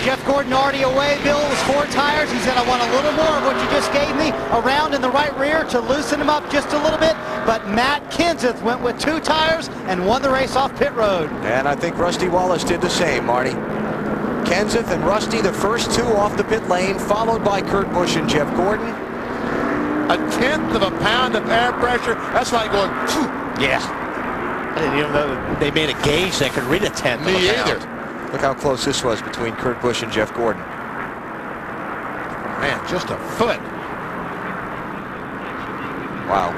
Jeff Gordon already away. Bill was 4 tires. He said, I want a little more of what you just gave me around in the right rear to loosen him up just a little bit. But Matt Kenseth went with 2 tires and won the race off pit road. And I think Rusty Wallace did the same, Marty. Kenseth and Rusty, the first 2 off the pit lane, followed by Kurt Busch and Jeff Gordon. 1/10 of a pound of air pressure. That's like going, phew. Yeah. I didn't even know that they made a gauge that could read 1/10 of a Me pound. either. Look how close this was between Kurt Busch and Jeff Gordon. Man, just a foot. Wow.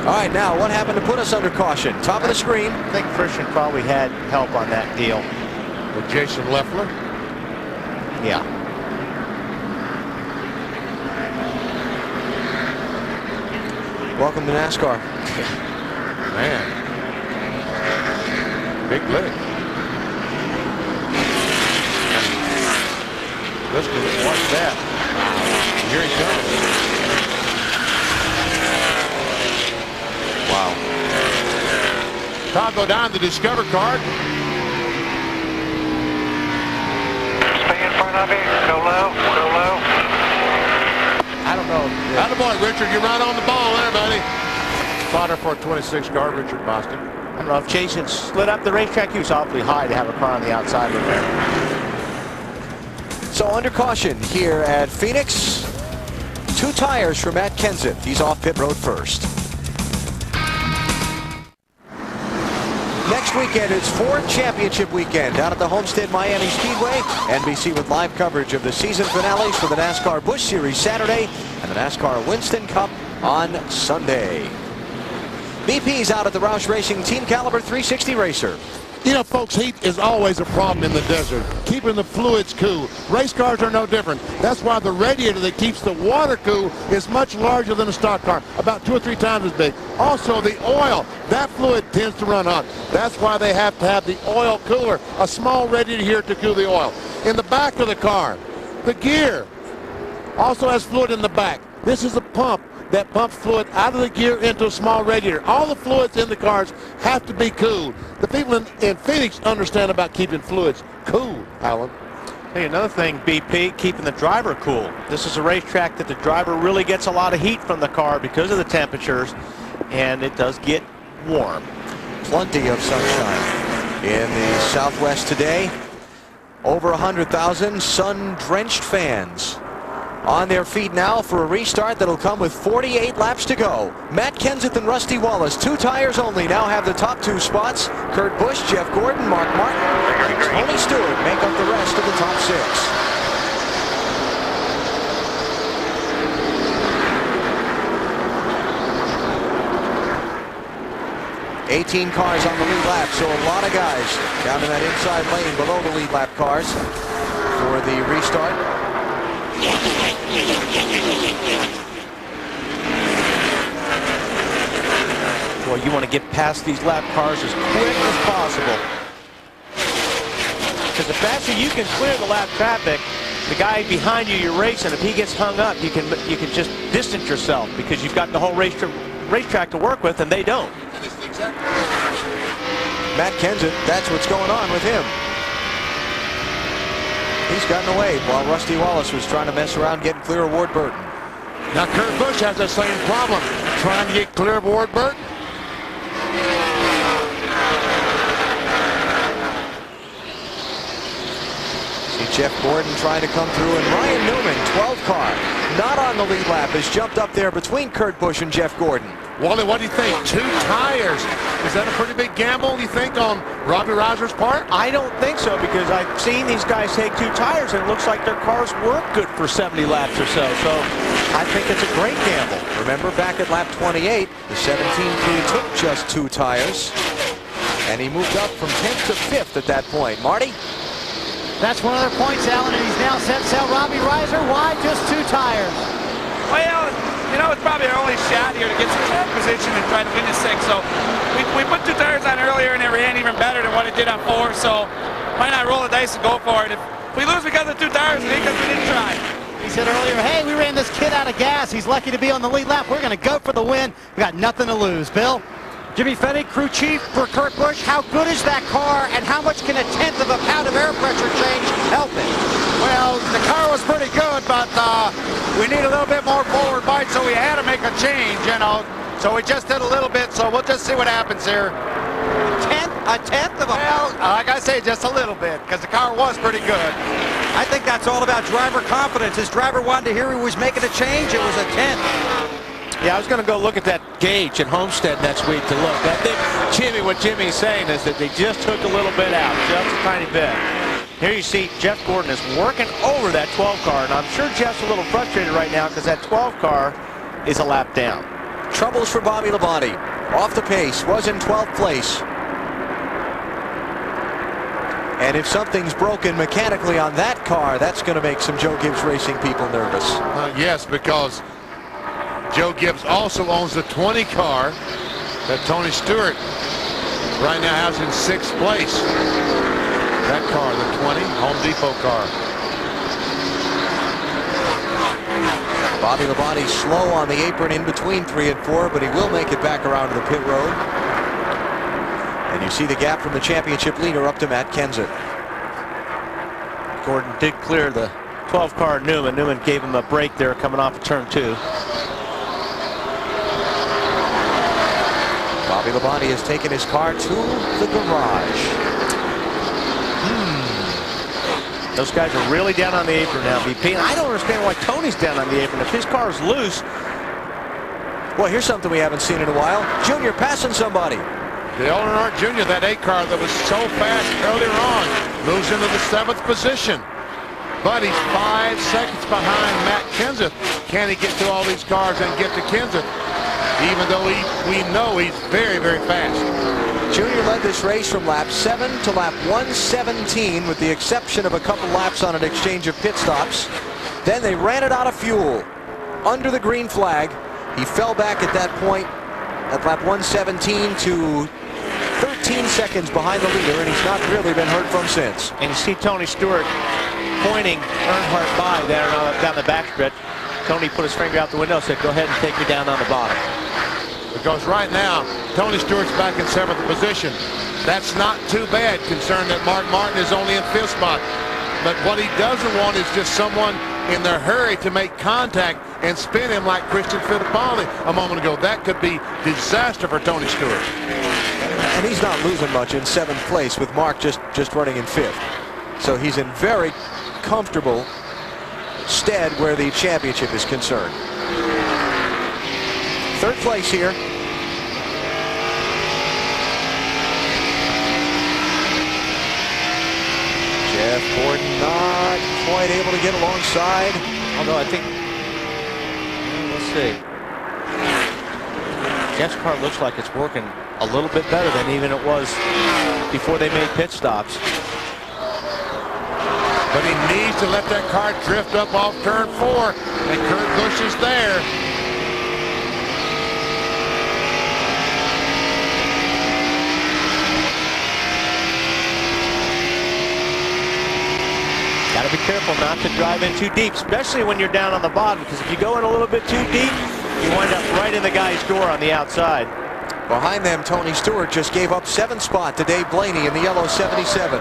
All right, now what happened to put us under caution? Top of the screen. I think Christian probably had help on that deal. With Jason Leffler? Yeah. Welcome to NASCAR. Man. Big lick. Listen, watch that. Here he comes. Wow. Todd, go down the Discover card. Stay in front of him. Go low. Go low. I don't know. Attaboy, Richard. You're right on the ball there, buddy. Spotter for a 26 car, Richard Boston. I don't know if Jason slid up the racetrack. He was awfully high to have a car on the outside of there. So under caution here at Phoenix. 2 tires for Matt Kenseth. He's off pit road first. Next weekend is Ford Championship Weekend down at the Homestead Miami Speedway. NBC with live coverage of the season finales for the NASCAR Busch Series Saturday and the NASCAR Winston Cup on Sunday. BP's out at the Roush Racing Team Caliber 360 Racer. You know, folks, heat is always a problem in the desert. Keeping the fluids cool. Race cars are no different. That's why the radiator that keeps the water cool is much larger than a stock car, about 2 or 3 times as big. Also, the oil, that fluid tends to run hot. That's why they have to have the oil cooler, a small radiator here to cool the oil. In the back of the car, the gear also has fluid in the back. This is a pump that pumps fluid out of the gear into a small radiator. All the fluids in the cars have to be cooled. The people in Phoenix understand about keeping fluids cool, Alan. Hey, another thing, BP, keeping the driver cool. This is a racetrack that the driver really gets a lot of heat from the car because of the temperatures, and it does get warm. Plenty of sunshine in the Southwest today. Over 100,000 sun-drenched fans on their feet now for a restart that'll come with 48 laps to go. Matt Kenseth and Rusty Wallace, 2 tires only, now have the top 2 spots. Kurt Busch, Jeff Gordon, Mark Martin, and Tony Stewart make up the rest of the top 6. 18 cars on the lead lap, so a lot of guys down in that inside lane below the lead lap cars for the restart. Well, you want to get past these lap cars as quick as possible. Because the faster you can clear the lap traffic, the guy behind you you're racing, if he gets hung up, you can just distance yourself because you've got the whole racetrack to work with, and they don't. Matt Kenseth, that's what's going on with him. He's gotten away while Rusty Wallace was trying to mess around getting clear of Ward Burton. Now Kurt Busch has the same problem, trying to get clear of Ward Burton. See Jeff Gordon trying to come through, and Ryan Newman, 12 car, not on the lead lap, has jumped up there between Kurt Busch and Jeff Gordon. Wally, what do you think? 2 tires. Is that a pretty big gamble, you think, on Robbie Reiser's part? I don't think so, because I've seen these guys take 2 tires, and it looks like their cars work good for 70 laps or so. So I think it's a great gamble. Remember back at lap 28, the 17 crew took just 2 tires, and he moved up from 10th to 5th at that point. Marty? That's one of their points, Alan, and he's now set sail. Robbie Reiser, why just 2 tires? Well, you know, it's probably our only shot here to get some track position and try to win this thing. So we put 2 tires on earlier, and it ran even better than what it did on 4. So why not roll the dice and go for it? If we lose because of 2 tires, it ain't because we didn't try. He said earlier, hey, we ran this kid out of gas. He's lucky to be on the lead lap. We're going to go for the win. We got nothing to lose. Bill? Jimmy Fennig, crew chief for Kurt Busch. How good is that car, and how much can a 1/10 of a pound of air pressure change help it? Well, the car was pretty good, but we need a little bit more forward bite, so we had to make a change, you know. So we just did a little bit, so we'll just see what happens here. A tenth of a pound? Like I say, just a little bit, because the car was pretty good. I think that's all about driver confidence. His driver wanted to hear he was making a change. It was a 10th. Yeah, I was going to go look at that gauge at Homestead next week to look. I think what Jimmy's saying is that they just took a little bit out, just a tiny bit. Here you see Jeff Gordon is working over that 12 car, and I'm sure Jeff's a little frustrated right now because that 12 car is a lap down. Troubles for Bobby Labonte. Off the pace, was in 12th place. And if something's broken mechanically on that car, that's going to make some Joe Gibbs Racing people nervous. Yes, because Joe Gibbs also owns the 20 car that Tony Stewart right now has in 6th place. That car, the 20 Home Depot car. Bobby Labonte slow on the apron in between 3 and 4, but he will make it back around to the pit road. And you see the gap from the championship leader up to Matt Kenseth. Gordon did clear the 12 car Newman. Newman gave him a break there coming off of turn 2. Bobby Labonte has taken his car to the garage. Those guys are really down on the apron now, BP. And I don't understand why Tony's down on the apron. If his car's loose. Well, here's something we haven't seen in a while. Junior passing somebody. Dale Earnhardt Jr., that 8 car that was so fast earlier on, moves into the 7th position. But he's 5 seconds behind Matt Kenseth. Can he get to all these cars and get to Kenseth? Even though we know he's very, very fast. Junior led this race from lap 7 to lap 117, with the exception of a couple laps on an exchange of pit stops. Then they ran it out of fuel under the green flag. He fell back at that point at lap 117 to 13 seconds behind the leader, and he's not really been heard from since. And you see Tony Stewart pointing Earnhardt by there down the backstretch. Tony put his finger out the window and said, go ahead and take me down on the bottom. Because right now, Tony Stewart's back in 7th position. That's not too bad, considering that Mark Martin is only in 5th spot. But what he doesn't want is just someone in their hurry to make contact and spin him like Christian Fittipaldi a moment ago. That could be disaster for Tony Stewart. And he's not losing much in 7th place with Mark just running in 5th. So he's in very comfortable stead where the championship is concerned. 3rd place here. Jeff Gordon not quite able to get alongside. Although I think, let's see. Jeff's car looks like it's working a little bit better than even it was before they made pit stops. But he needs to let that car drift up off turn 4, and Kurt Busch is there. Got to be careful not to drive in too deep, especially when you're down on the bottom, because if you go in a little bit too deep, you wind up right in the guy's door on the outside. Behind them, Tony Stewart just gave up 7th spot to Dave Blaney in the yellow 77.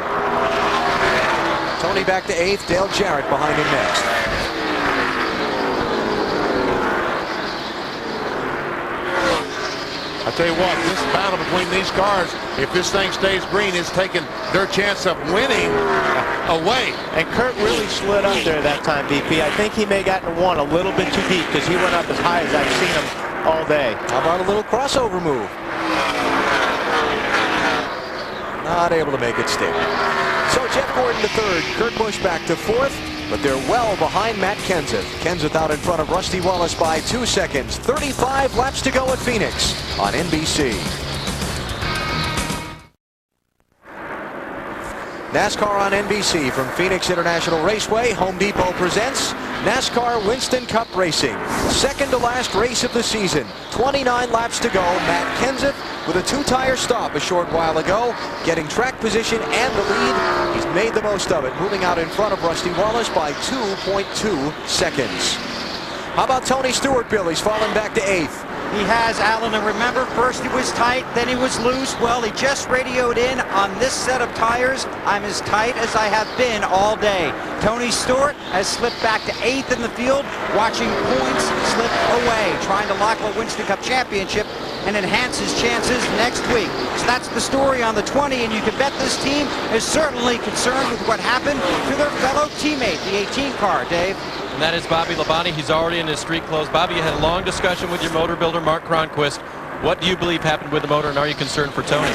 Tony back to 8th, Dale Jarrett behind him next. I tell you what, this battle between these cars, if this thing stays green, is taking their chance of winning away. And Kurt really slid up there that time, BP. I think he may have gotten one a little bit too deep because he went up as high as I've seen him all day. How about a little crossover move? Not able to make it stick. So Jeff Gordon to 3rd, Kurt Busch back to 4th, but they're well behind Matt Kenseth. Kenseth out in front of Rusty Wallace by 2 seconds. 35 laps to go at Phoenix on NBC. NASCAR on NBC from Phoenix International Raceway. Home Depot presents NASCAR Winston Cup Racing. Second to last race of the season. 29 laps to go. Matt Kenseth with a 2-tire stop a short while ago, getting track position and the lead. He's made the most of it, moving out in front of Rusty Wallace by 2.2 seconds. How about Tony Stewart, Bill? He's fallen back to 8th. He has, Alan, and remember, first he was tight, then he was loose. Well, he just radioed in on this set of tires. I'm as tight as I have been all day. Tony Stewart has slipped back to 8th in the field, watching points slip away, trying to lock a Winston Cup championship and enhance his chances next week. So that's the story on the 20, and you can bet this team is certainly concerned with what happened to their fellow teammate, the 18 car, Dave. And that is Bobby Labonte. He's already in his street clothes. Bobby, you had a long discussion with your motor builder, Mark Cronquist. What do you believe happened with the motor, and are you concerned for Tony?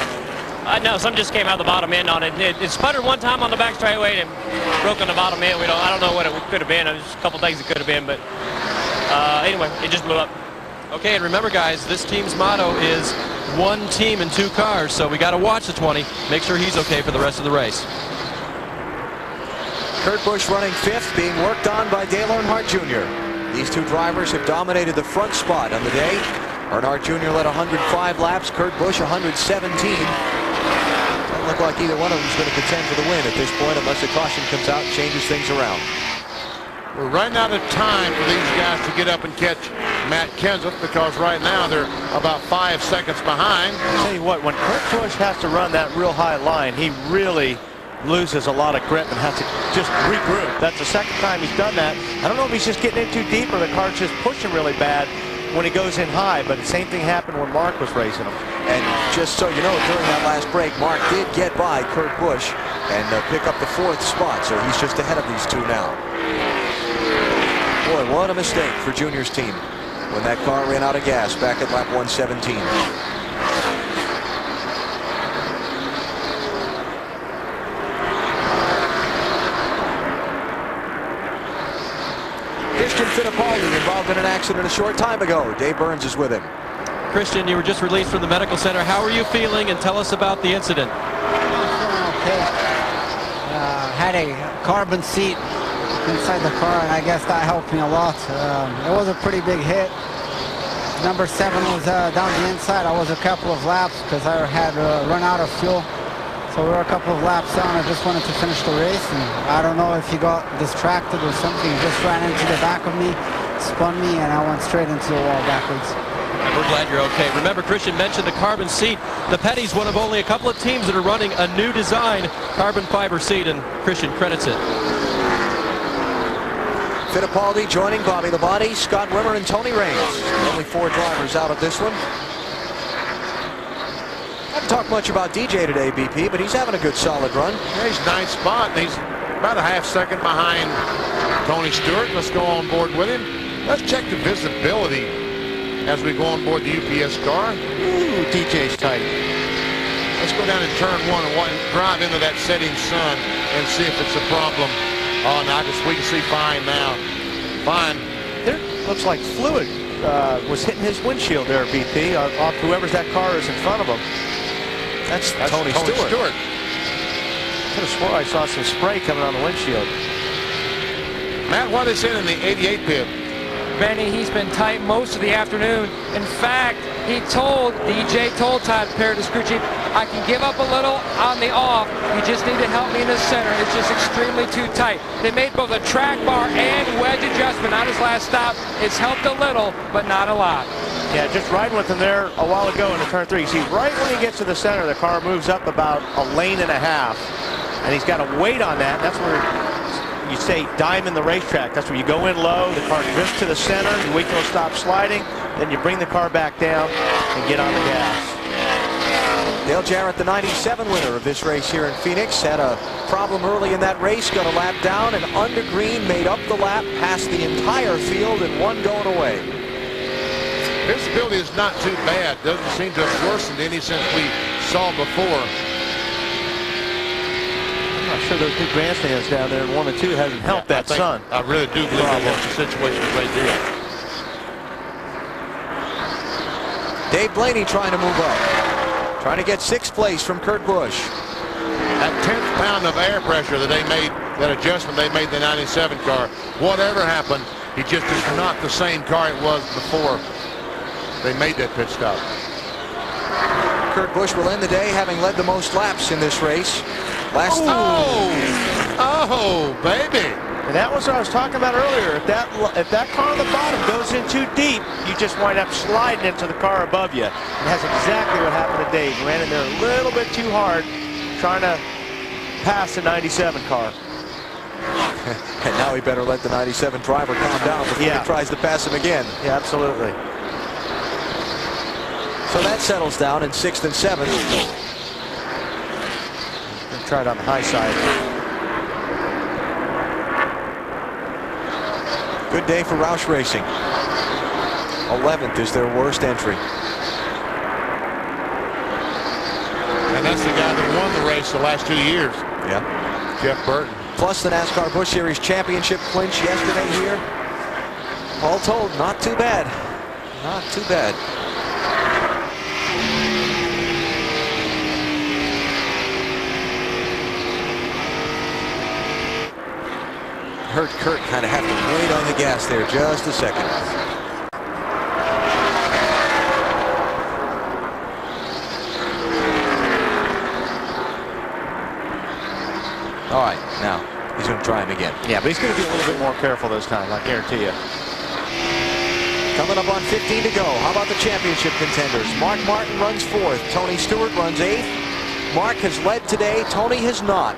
No, something just came out the bottom end on it. It sputtered one time on the back straightaway and broke on the bottom end. I don't know what it could have been. There's a couple things it could have been, but anyway, it just blew up. Okay, and remember, guys, this team's motto is one team and 2 cars, so we got to watch the 20, make sure he's okay for the rest of the race. Kurt Busch running 5th, being worked on by Dale Earnhardt Jr. These 2 drivers have dominated the front spot on the day. Earnhardt Jr. led 105 laps, Kurt Busch 117. Doesn't look like either one of them is going to contend for the win at this point unless a caution comes out and changes things around. We're running out of time for these guys to get up and catch Matt Kenseth, because right now they're about 5 seconds behind. I'll tell you what, when Kurt Busch has to run that real high line, he really loses a lot of grip and has to just regroup. That's the second time he's done that. I don't know if he's just getting in too deep or the car's just pushing really bad when he goes in high, but the same thing happened when Mark was racing him. And just so you know, during that last break, Mark did get by Kurt Busch and pick up the 4th spot, so he's just ahead of these 2 now. Boy, what a mistake for Junior's team when that car ran out of gas back at lap 117. Christian Fittipaldi involved in an accident a short time ago. Dave Burns is with him. Christian, you were just released from the medical center. How are you feeling? And tell us about the incident. Okay. Had a carbon seat inside the car, and I guess that helped me a lot. It was a pretty big hit. Number 7 was down the inside. I was a couple of laps because I had run out of fuel. So we were a couple of laps down. I just wanted to finish the race, and I don't know if he got distracted or something. He just ran into the back of me, spun me, and I went straight into the wall backwards. We're glad you're okay. Remember, Christian mentioned the carbon seat. The Petty's one of only a couple of teams that are running a new design carbon fiber seat, and Christian credits it. Fittipaldi joining Bobby Labonte, Scott Wimmer, and Tony Raines. Only 4 drivers out of this one. Haven't talked much about DJ today, BP, but he's having a good solid run. Yeah, he's 9th spot, and he's about a half second behind Tony Stewart. Let's go on board with him. Let's check the visibility as we go on board the UPS car. Ooh, DJ's tight. Let's go down to turn 1 and drive into that setting sun and see if it's a problem. Oh, now we can see fine now. Fine. There looks like fluid was hitting his windshield there, BP, off whoever's that car is in front of him. That's Tony Stewart. Could have swore I saw some spray coming on the windshield. Matt, what is it in the 88 pit? Benny, he's been tight most of the afternoon. In fact, DJ told Todd Parrott, his crew chief, I can give up a little on the off. You just need to help me in the center. It's just extremely too tight. They made both a track bar and wedge adjustment on his last stop. It's helped a little, but not a lot. Yeah, just riding with him there a while ago in the turn 3. You see, right when he gets to the center, the car moves up about a lane and a half. And he's got to wait on that. That's where you say diamond the racetrack. That's where you go in low, the car drifts to the center, you wait till it stops sliding, then you bring the car back down and get on the gas. Dale Jarrett, the 97 winner of this race here in Phoenix, had a problem early in that race, got a lap down, and under green made up the lap, passed the entire field, and one going away. Visibility is not too bad. Doesn't seem to have worsened any since we saw before. I'm not sure those big grandstands down there in 1 and 2 hasn't helped that sun. I really do believe that's the situation right there. Dave Blaney trying to move up. Trying to get 6th place from Kurt Busch. That 10th pound of air pressure that they made, that adjustment they made the 97 car, whatever happened, it just is not the same car it was before they made that pit stop. Kurt Busch will end the day having led the most laps in this race. Oh, baby. And that was what I was talking about earlier. If that car on the bottom goes in too deep, you just wind up sliding into the car above you. And that's exactly what happened to Dave. He ran in there a little bit too hard, trying to pass the 97 car. And now he better let the 97 driver calm down before he tries to pass him again. Yeah, absolutely. So that settles down in 6th and 7th. Try it on the high side. Good day for Roush Racing. 11th is their worst entry. And that's the guy that won the race the last 2 years. Yeah. Jeff Burton. Plus the NASCAR Busch Series championship clinch yesterday here. All told, not too bad. Not too bad. Heard Kurt kind of have to wait on the gas there just a second. All right, now he's going to try him again. Yeah, but he's going to be a little bit more careful this time, I guarantee you. Coming up on 15 to go. How about the championship contenders? Mark Martin runs 4th. Tony Stewart runs 8th. Mark has led today. Tony has not.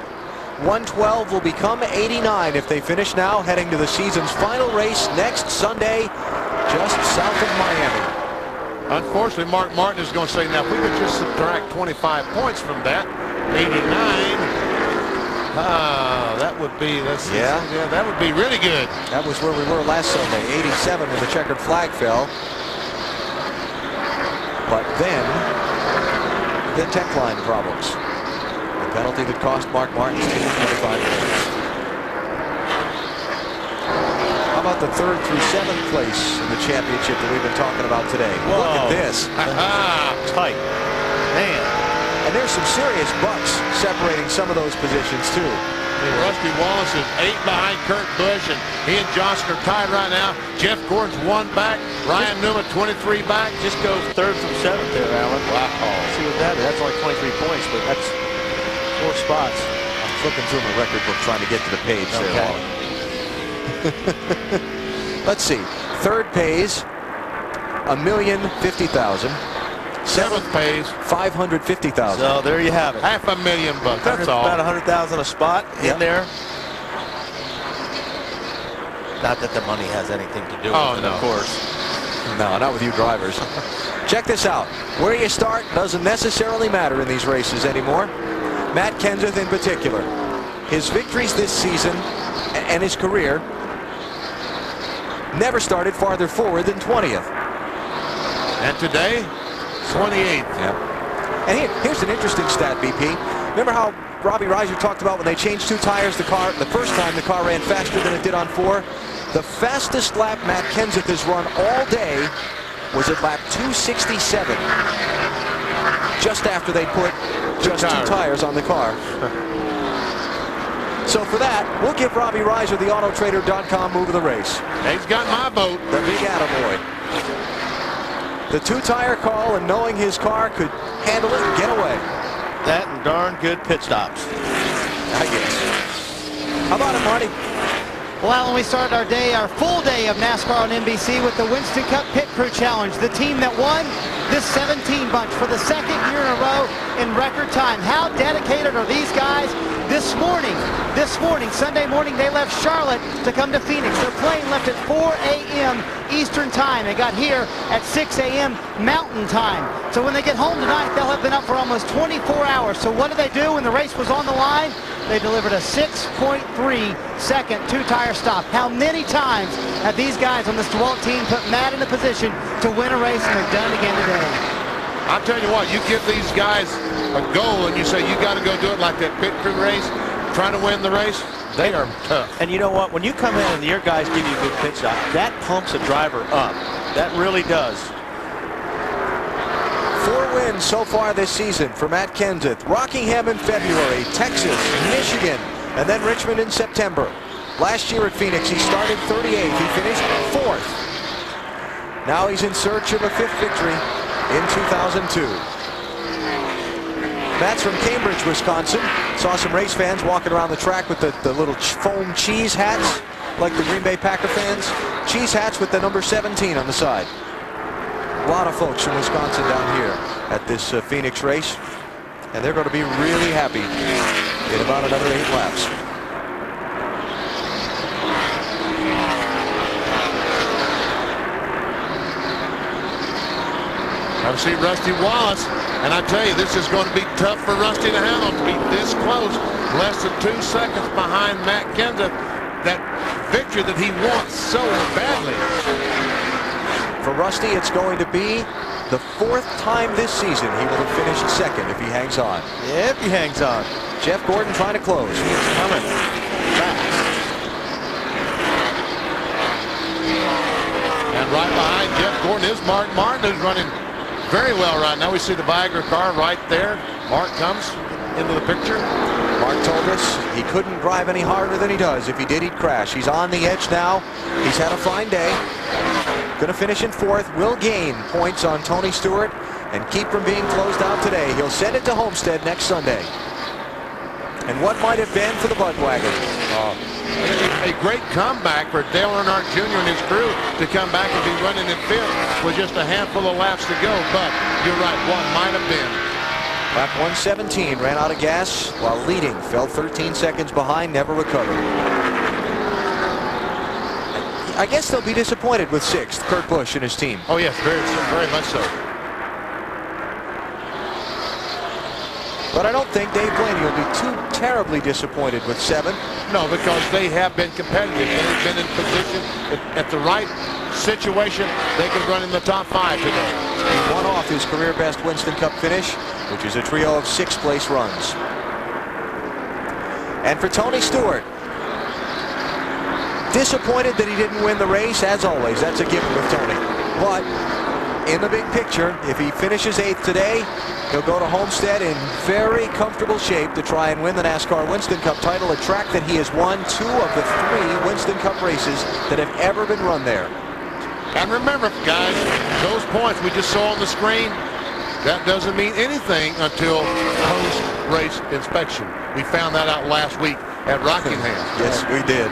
112 will become 89 if they finish now, heading to the season's final race next Sunday, just south of Miami. Unfortunately, Mark Martin is going to say, now if we could just subtract 25 points from that, 89, that would be, that would be really good. That was where we were last Sunday, 87 when the checkered flag fell. But then, the tech line problems. The penalty that cost Mark Martin's team 25 points. How about the 3rd through 7th place in the championship that we've been talking about today? Whoa. Look at this. Tight. Man. And there's some serious bucks separating some of those positions, too. Rusty Wallace is 8 behind Kurt Busch, and he and Johnson are tied right now. Jeff Gordon's 1 back. Ryan Newman 23 back. Just go 3rd from 7th there, Alan. Wow. See what that is. That's only 23 points, but that's 4 spots. I'm flipping through my record book trying to get to the page there. Let's see. 3rd pays $1,050,000. 7th pays $550,000. So there you have it. $500,000. That's all. About $100,000 a spot in there. Not that the money has anything to do with it, of course. No, not with you drivers. Check this out. Where you start doesn't necessarily matter in these races anymore. Matt Kenseth in particular. His victories this season and his career never started farther forward than 20th. And today, 28th. Yeah. And here's an interesting stat, BP. Remember how Robbie Reiser talked about when they changed 2 tires, the first time the car ran faster than it did on 4? The fastest lap Matt Kenseth has run all day was at lap 267. Just after they put just 2 tires on the car. So for that, we'll give Robbie Reiser the Autotrader.com move of the race. He's got my vote. The big attaboy. The 2-tire call and knowing his car could handle it and get away. That and darn good pit stops. I guess. How about it, Marty? Well, Alan, we started our full day of NASCAR on NBC with the Winston Cup Pit Crew Challenge. The team that won this 17 bunch for the 2nd year in a row in record time. How dedicated are these guys? This morning, Sunday morning, they left Charlotte to come to Phoenix. Their plane left at 4 a.m. Eastern time. They got here at 6 a.m. Mountain time. So when they get home tonight, they'll have been up for almost 24 hours. So what did they do when the race was on the line? They delivered a 6.3 second 2-tire stop. How many times have these guys on this DeWalt team put Matt in a position to win a race, and they've done it again today? I'll tell you what, you give these guys a goal and you say you got to go do it like that pit crew race, trying to win the race, they are tough. And you know what? When you come in and your guys give you a good pit stop, that pumps a driver up. That really does. 4 wins so far this season for Matt Kenseth. Rockingham in February, Texas, Michigan, and then Richmond in September. Last year at Phoenix, he started 38th. He finished 4th. Now he's in search of a 5th victory in 2002. Matt's from Cambridge, Wisconsin. Saw some race fans walking around the track with the little foam cheese hats, like the Green Bay Packer fans. Cheese hats with the number 17 on the side. A lot of folks from Wisconsin down here at this Phoenix race, and they're going to be really happy in about another 8 laps. I see Rusty Wallace, and I tell you, this is going to be tough for Rusty to handle, to be this close, less than 2 seconds behind Matt Kenseth, that victory that he wants so badly. For Rusty, it's going to be the 4th time this season he will have finished 2nd if he hangs on. Yeah, if he hangs on. Jeff Gordon trying to close. He's coming fast. And right behind Jeff Gordon is Mark Martin, who's running very well right now. We see the Viagra car right there. Mark comes into the picture. Mark told us he couldn't drive any harder than he does. If he did, he'd crash. He's on the edge now. He's had a fine day. Going to finish in 4th. Will gain points on Tony Stewart and keep from being closed out today. He'll send it to Homestead next Sunday. And what might have been for the Budwagon? A great comeback for Dale Earnhardt Jr. and his crew to come back and be running in 5th with just a handful of laps to go. But you're right, what might have been. Lap 117 ran out of gas while leading. Fell 13 seconds behind, never recovered. I guess they'll be disappointed with 6th, Kurt Busch and his team. Oh, yes, very much so. But I don't think Dave Blaney will be too terribly disappointed with 7th. No, because they have been competitive. They've been in position at the right situation. They could run in the top 5 today. He won off his career best Winston Cup finish, which is a trio of 6th place runs. And for Tony Stewart, Disappointed that he didn't win the race, as always. That's a given with Tony. But in the big picture, if he finishes 8th today, he'll go to Homestead in very comfortable shape to try and win the NASCAR Winston Cup title, a track that he has won 2 of the 3 Winston Cup races that have ever been run there. And remember, guys, those points we just saw on the screen, that doesn't mean anything until post-race inspection. We found that out last week at Rockingham. Yes, we did.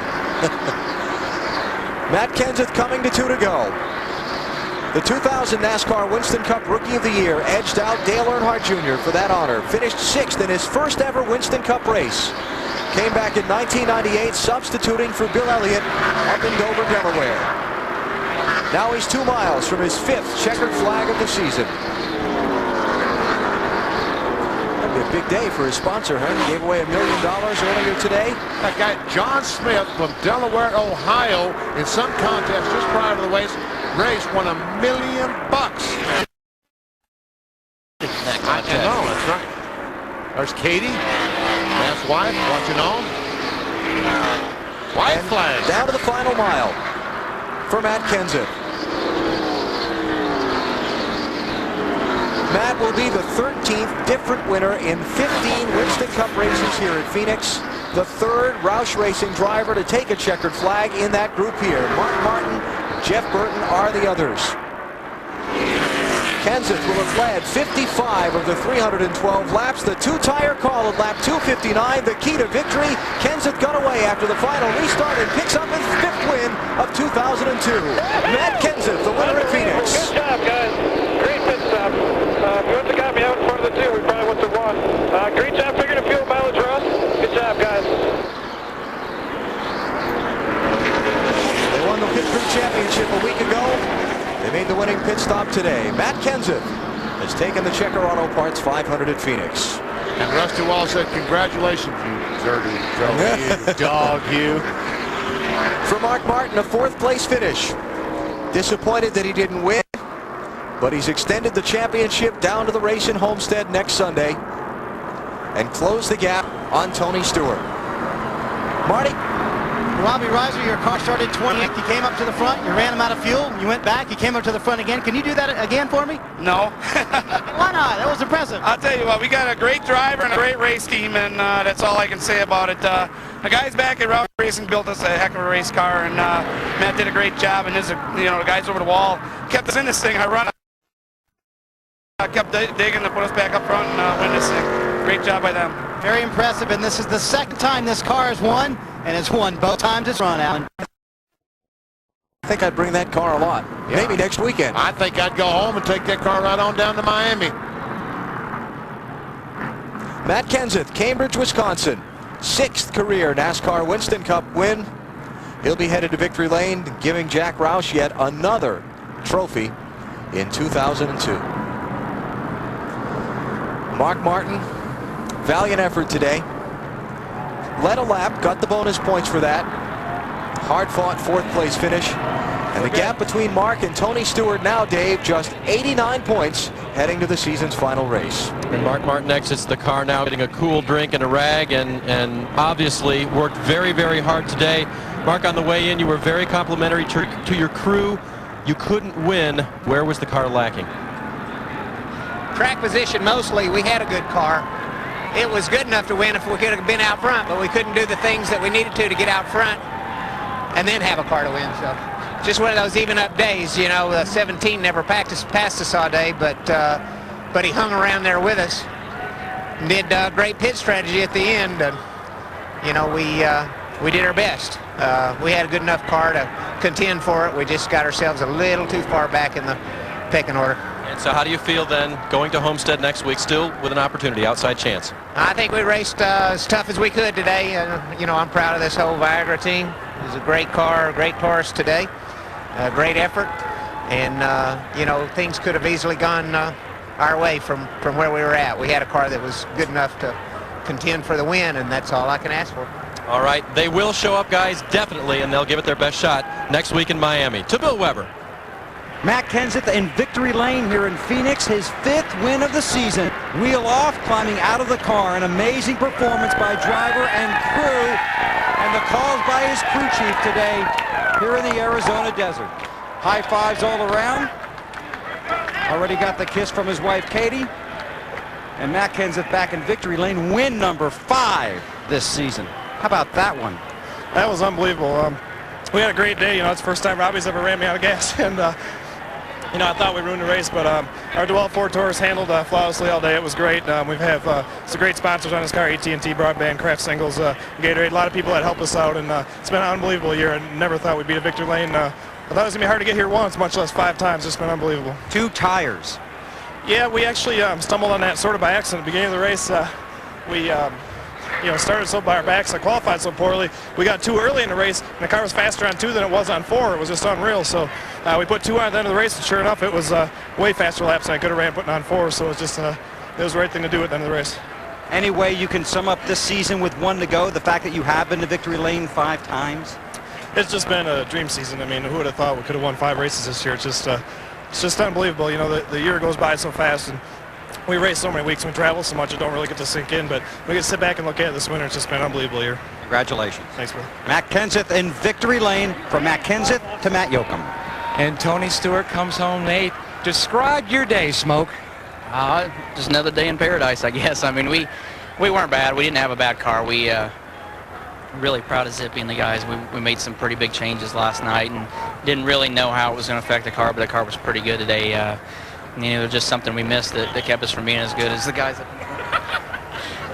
Matt Kenseth coming to 2 to go. The 2000 NASCAR Winston Cup Rookie of the Year edged out Dale Earnhardt Jr. for that honor. Finished 6th in his first ever Winston Cup race. Came back in 1998, substituting for Bill Elliott up in Dover, Delaware. Now he's 2 miles from his 5th checkered flag of the season. That'd be a big day for his sponsor, huh? He gave away $1 million earlier today. That guy, John Smith from Delaware, Ohio, in some contest just prior to the race, won $1 million. I know, that's right. There's Katie, Matt's wife, watching on. White flag. Down to the final mile for Matt Kenseth. Matt will be the 13th different winner in 15 Winston Cup races here at Phoenix. The 3rd Roush Racing driver to take a checkered flag in that group here. Mark Martin, Jeff Burton are the others. Kenseth will have led 55 of the 312 laps. The 2-tire call at lap 259, the key to victory. Kenseth got away after the final restart and picks up his 5th win of 2002. Matt Kenseth, the winner at Phoenix. Good job, guys. Great pit stop. If you wouldn't have got me out in front of the 2, we probably wouldn't have won. Great job figuring the fuel mileage run. Good job, guys. They won the Pit Crew Championship a week ago. They made the winning pit stop today. Matt Kenseth has taken the Checker Auto Parts 500 at Phoenix. And Rusty Wallace said, congratulations, you dirty dog, you. For Mark Martin, a 4th place finish. Disappointed that he didn't win, but he's extended the championship down to the race in Homestead next Sunday and closed the gap on Tony Stewart. Marty? Robbie Reiser, your car started 20th. You came up to the front, you ran him out of fuel, you went back, you came up to the front again. Can you do that again for me? No. Why not? That was impressive. I'll tell you what, we got a great driver and a great race team, and that's all I can say about it. The guys back at Roush Racing built us a heck of a race car, and Matt did a great job, and the guys over the wall kept us in this thing. I kept digging to put us back up front and win this thing. Great job by them. Very impressive, and this is the 2nd time this car has won, and it's won both times it's run, Alan. I think I'd bring that car a lot. Yeah. Maybe next weekend. I think I'd go home and take that car right on down to Miami. Matt Kenseth, Cambridge, Wisconsin. 6th career NASCAR Winston Cup win. He'll be headed to victory lane, giving Jack Roush yet another trophy in 2002. Mark Martin, valiant effort today. Led a lap, got the bonus points for that. Hard-fought 4th place finish. And the gap between Mark and Tony Stewart now, Dave, just 89 points heading to the season's final race. And Mark Martin exits the car now getting a cool drink and a rag, and obviously worked very, very hard today. Mark, on the way in, you were very complimentary to your crew. You couldn't win. Where was the car lacking? Track position mostly. We had a good car. It was good enough to win if we could have been out front, but we couldn't do the things that we needed to get out front and then have a car to win. So just one of those even up days. 17 never passed us all day, but he hung around there with us and did great pit strategy at the end. We did our best. We had a good enough car to contend for it. We just got ourselves a little too far back in the pecking order. And so how do you feel then going to Homestead next week, still with an opportunity, outside chance? I think we raced as tough as we could today. I'm proud of this whole Viagra team. It was a great car, a great Taurus today. Great effort. And, things could have easily gone our way from where we were at. We had a car that was good enough to contend for the win, and that's all I can ask for. All right. They will show up, guys, definitely, and they'll give it their best shot next week in Miami. To Bill Weber. Matt Kenseth in victory lane here in Phoenix, his 5th win of the season. Wheel off, climbing out of the car. An amazing performance by driver and crew, and the calls by his crew chief today here in the Arizona desert. High fives all around. Already got the kiss from his wife, Katie. And Matt Kenseth back in victory lane, win number 5 this season. How about that one? That was unbelievable. We had a great day. It's the first time Robbie's ever ran me out of gas, and I thought we ruined the race, but our DeWalt Ford Taurus handled flawlessly all day. It was great. We have some great sponsors on this car: AT&T, Broadband, Kraft Singles, Gatorade. A lot of people that helped us out, and it's been an unbelievable year. I never thought we'd beat a victory lane. I thought it was gonna be hard to get here once, much less 5 times. It's been unbelievable. 2 tires. Yeah, we actually stumbled on that sort of by accident at the beginning of the race. We started so by our backs. I qualified so poorly. We got 2 early in the race, and the car was faster on 2 than it was on 4. It was just unreal. So we put 2 on at the end of the race, and sure enough, it was way faster laps than I could have ran putting on 4. So it was the right thing to do at the end of the race. Any way you can sum up this season with 1 to go, the fact that you have been to victory lane 5 times? It's just been a dream season. I mean, who would have thought we could have won 5 races this year? It's just unbelievable. The year goes by so fast, and we race so many weeks and we travel so much it don't really get to sink in, but we get to sit back and look at it this winter. It's just been an unbelievable year. Congratulations. Thanks, brother. Matt Kenseth in victory lane. From Matt Kenseth to Matt Yoakum. And Tony Stewart comes home 8th. Describe your day, Smoke. Just another day in paradise, I guess. I mean, we weren't bad. We didn't have a bad car. We really proud of Zippy and the guys. We made some pretty big changes last night and didn't really know how it was going to affect the car, but the car was pretty good today. It was just something we missed that kept us from being as good as the guys.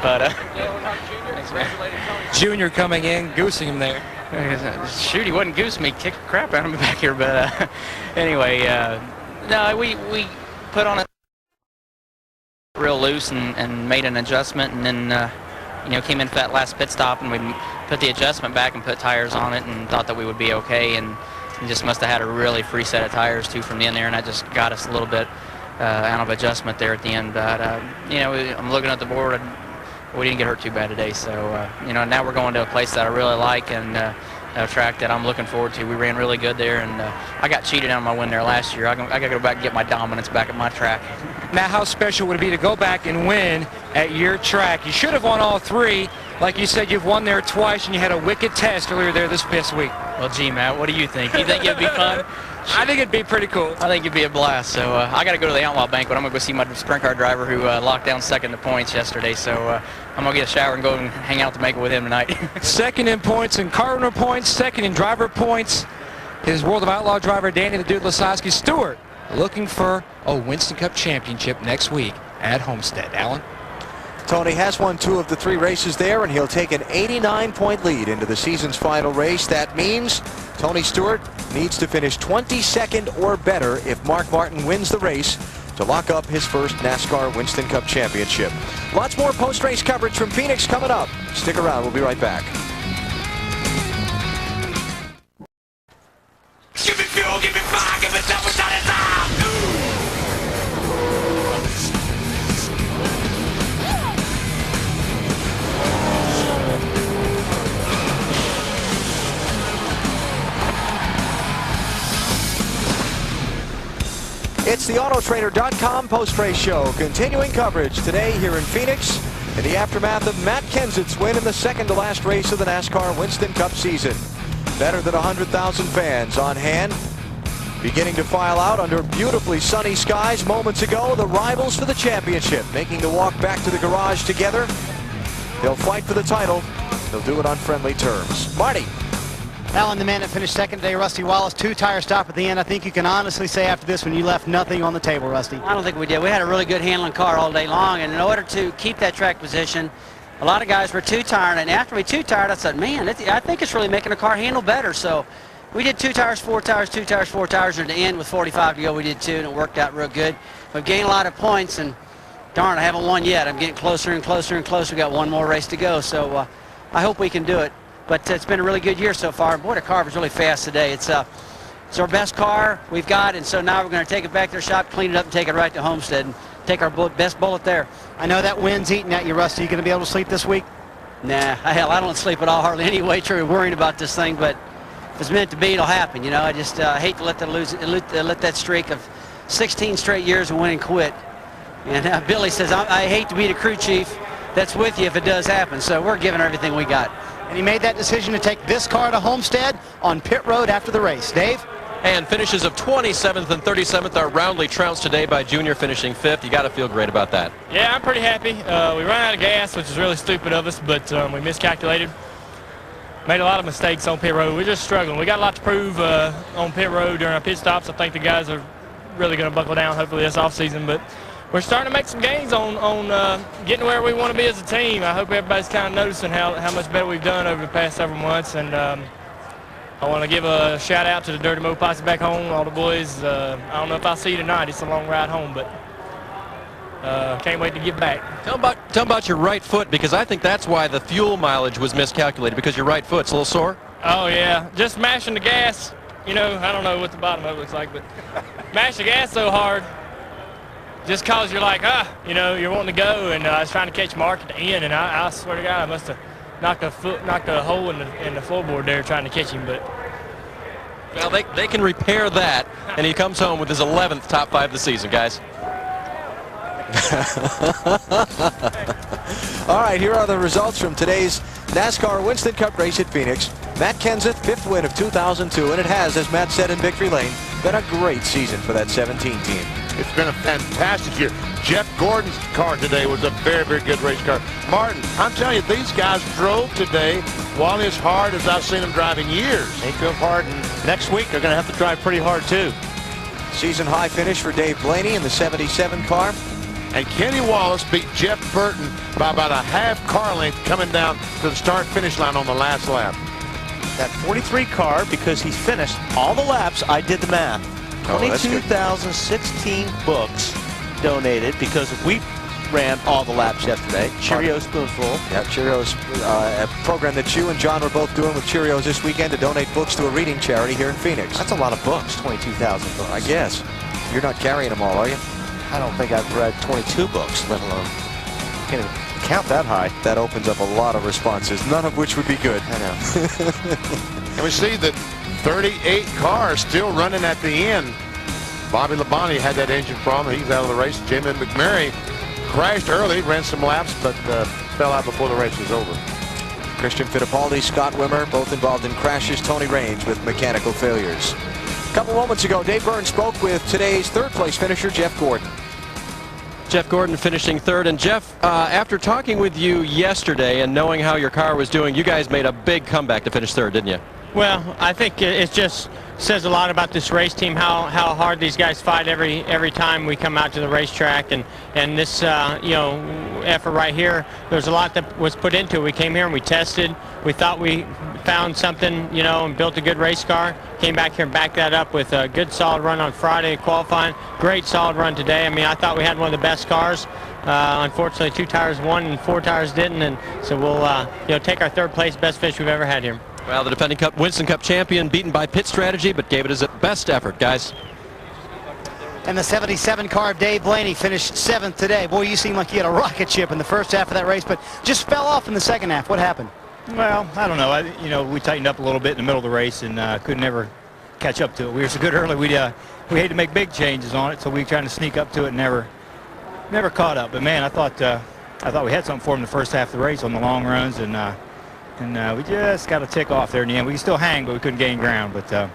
But thanks, man. Junior coming in, goosing him there. Shoot, he wasn't goosing me, kicked the crap out of me back here. But anyway, no, we put on a real loose and made an adjustment, and then came in for that last pit stop, and we put the adjustment back and put tires on it, and thought that we would be okay. And just must have had a really free set of tires too from the end there, and that just got us a little bit out of adjustment there at the end. But I'm looking at the board, and we didn't get hurt too bad today. So now we're going to a place that I really like, and a track that I'm looking forward to. We ran really good there, and I got cheated on my win there last year. I got to go back and get my dominance back at my track. Now, how special would it be to go back and win at your track? You should have won all 3. Like you said, you've won there twice, and you had a wicked test earlier there this week. Well, gee, Matt, what do you think? You think it'd be fun? I think it'd be pretty cool. I think it'd be a blast. So I got to go to the Outlaw Banquet. I'm going to go see my sprint car driver who locked down second in the points yesterday. So I'm going to get a shower and go and hang out to make it with him tonight. Second in points and car owner points, second in driver points. His World of Outlaw driver, Danny the Dude Lasowski. Stewart looking for a Winston Cup championship next week at Homestead. Alan? Tony has won 2 of the 3 races there, and he'll take an 89-point lead into the season's final race. That means Tony Stewart needs to finish 22nd or better if Mark Martin wins the race to lock up his first NASCAR Winston Cup championship. Lots more post-race coverage from Phoenix coming up. Stick around. We'll be right back. Give me fuel, give me fire, give me double shot at time. It's the Autotrader.com post-race show. Continuing coverage today here in Phoenix in the aftermath of Matt Kenseth's win in the second-to-last race of the NASCAR Winston Cup season. Better than 100,000 fans on hand. Beginning to file out under beautifully sunny skies moments ago, the rivals for the championship making the walk back to the garage together. They'll fight for the title. They'll do it on friendly terms. Marty. Alan, the man that finished second today, Rusty Wallace, 2-tire stop at the end. I think you can honestly say after this one you left nothing on the table, Rusty. I don't think we did. We had a really good handling car all day long, and in order to keep that track position, a lot of guys were 2-tired, and after we 2-tired, I said, man, I think it's really making the car handle better. So we did 2 tires, 4 tires, 2 tires, 4 tires, and at the end with 45 to go, we did 2, and it worked out real good. We've gained a lot of points, and darn, I haven't won yet. I'm getting closer and closer and closer. We've got 1 more race to go, so I hope we can do it. But it's been a really good year so far. Boy, the car was really fast today. It's our best car we've got, and so now we're going to take it back to the shop, clean it up, and take it right to Homestead and take our best bullet there. I know that wind's eating at you, Rusty. You going to be able to sleep this week? Nah, hell, I don't sleep at all hardly anyway, truly worrying about this thing, but it's meant to be, it'll happen. You know, I just hate to let that streak of 16 straight years of winning quit. And Billy says, I hate to be the crew chief that's with you if it does happen. So we're giving everything we got. And he made that decision to take this car to Homestead on pit road after the race. Dave? And finishes of 27th and 37th are roundly trounced today by Junior finishing 5th. You got to feel great about that. Yeah, I'm pretty happy. We ran out of gas, which is really stupid of us, but we miscalculated. Made a lot of mistakes on pit road. We're just struggling. We got a lot to prove on pit road during our pit stops. I think the guys are really going to buckle down, hopefully, this offseason. But we're starting to make some gains on getting where we want to be as a team. I hope everybody's kind of noticing how much better we've done over the past several months. And I want to give a shout out to the Dirty Mo Posse back home, all the boys. I don't know if I'll see you tonight. It's a long ride home, but can't wait to get back. Tell them about your right foot, because I think that's why the fuel mileage was miscalculated, because your right foot's a little sore. Oh, yeah. Just mashing the gas. You know, I don't know what the bottom of it looks like, but mash the gas so hard just cause you're like, you know, you're wanting to go, and I was trying to catch Mark at the end, and I swear to God, I must have knocked a hole in the floorboard there trying to catch him. But well, they can repair that, and he comes home with his 11th top 5 of the season, guys. All right, here are the results from today's NASCAR Winston Cup race at Phoenix. Matt Kenseth, 5th win of 2002, and it has, as Matt said in Victory Lane, been a great season for that 17 team. It's been a fantastic year. Jeff Gordon's car today was a very, very good race car. Martin, I'm telling you, these guys drove today while as hard as I've seen them drive in years. They drove hard, and next week they're going to have to drive pretty hard, too. Season high finish for Dave Blaney in the 77 car. And Kenny Wallace beat Jeff Burton by about a half car length coming down to the start-finish line on the last lap. That 43 car, because he's finished all the laps, I did the math. 22,016 books donated because we ran all the laps yesterday. Cheerio spoonful. Yeah, Cheerios, a program that you and John were both doing with Cheerios this weekend to donate books to a reading charity here in Phoenix. That's a lot of books, 22,000 books. I guess. You're not carrying them all, are you? I don't think I've read 22 books, let alone. Can't even count that high. That opens up a lot of responses, none of which would be good. I know. And we see that 38 cars still running at the end. Bobby Labonte had that engine problem. He's out of the race. Jamie McMurray crashed early, ran some laps, but fell out before the race was over. Christian Fittipaldi, Scott Wimmer, both involved in crashes. Tony Raines with mechanical failures. A couple moments ago, Dave Burns spoke with today's third-place finisher, Jeff Gordon. Jeff Gordon finishing 3rd. And Jeff, after talking with you yesterday and knowing how your car was doing, you guys made a big comeback to finish 3rd, didn't you? Well, I think it just says a lot about this race team, how hard these guys fight every time we come out to the racetrack, and this you know, effort right here. There's a lot that was put into it. We came here and we tested. We thought we found something, you know, and built a good race car. Came back here and backed that up with a good solid run on Friday qualifying. Great solid run today. I mean, I thought we had one of the best cars. Unfortunately, 2 tires won and 4 tires didn't, and so we'll you know, take our 3rd place, best finish we've ever had here. Well, the defending Winston Cup champion beaten by pit strategy, but gave it his best effort, guys. And the 77 car of Dave Blaney finished 7th today. Boy, you seemed like you had a rocket ship in the first half of that race, but just fell off in the second half. What happened? Well, I don't know. You know, we tightened up a little bit in the middle of the race and couldn't ever catch up to it. We were so good early. We had to make big changes on it, so we were trying to sneak up to it and never caught up. But man, I thought we had something for him the first half of the race on the long runs, and we just got a tick off there in the end. We could still hang, but we couldn't gain ground. But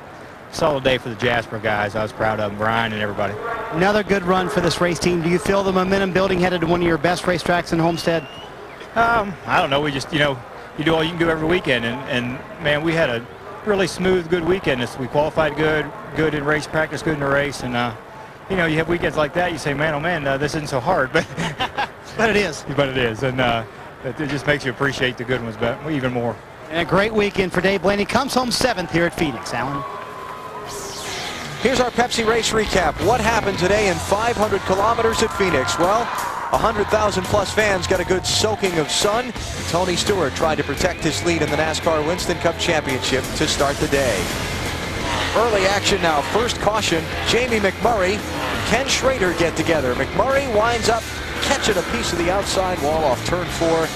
solid day for the Jasper guys. I was proud of them, Brian and everybody. Another good run for this race team. Do you feel the momentum building headed to one of your best racetracks in Homestead? I don't know. We just, you know, you do all you can do every weekend, and man, we had a really smooth, good weekend. We qualified good in race practice, good in the race, and you know, you have weekends like that. You say, man, oh man, this isn't so hard, but but it is. But it is, and it just makes you appreciate the good ones, but even more. And a great weekend for Dave Blaney. Comes home 7th here at Phoenix. Alan. Here's our Pepsi race recap. What happened today in 500 kilometers at Phoenix? Well, 100,000 plus fans got a good soaking of sun. Tony Stewart tried to protect his lead in the NASCAR Winston Cup Championship to start the day. Early action now. First caution, Jamie McMurray, Ken Schrader get together. McMurray winds up catching a piece of the outside wall off turn 4.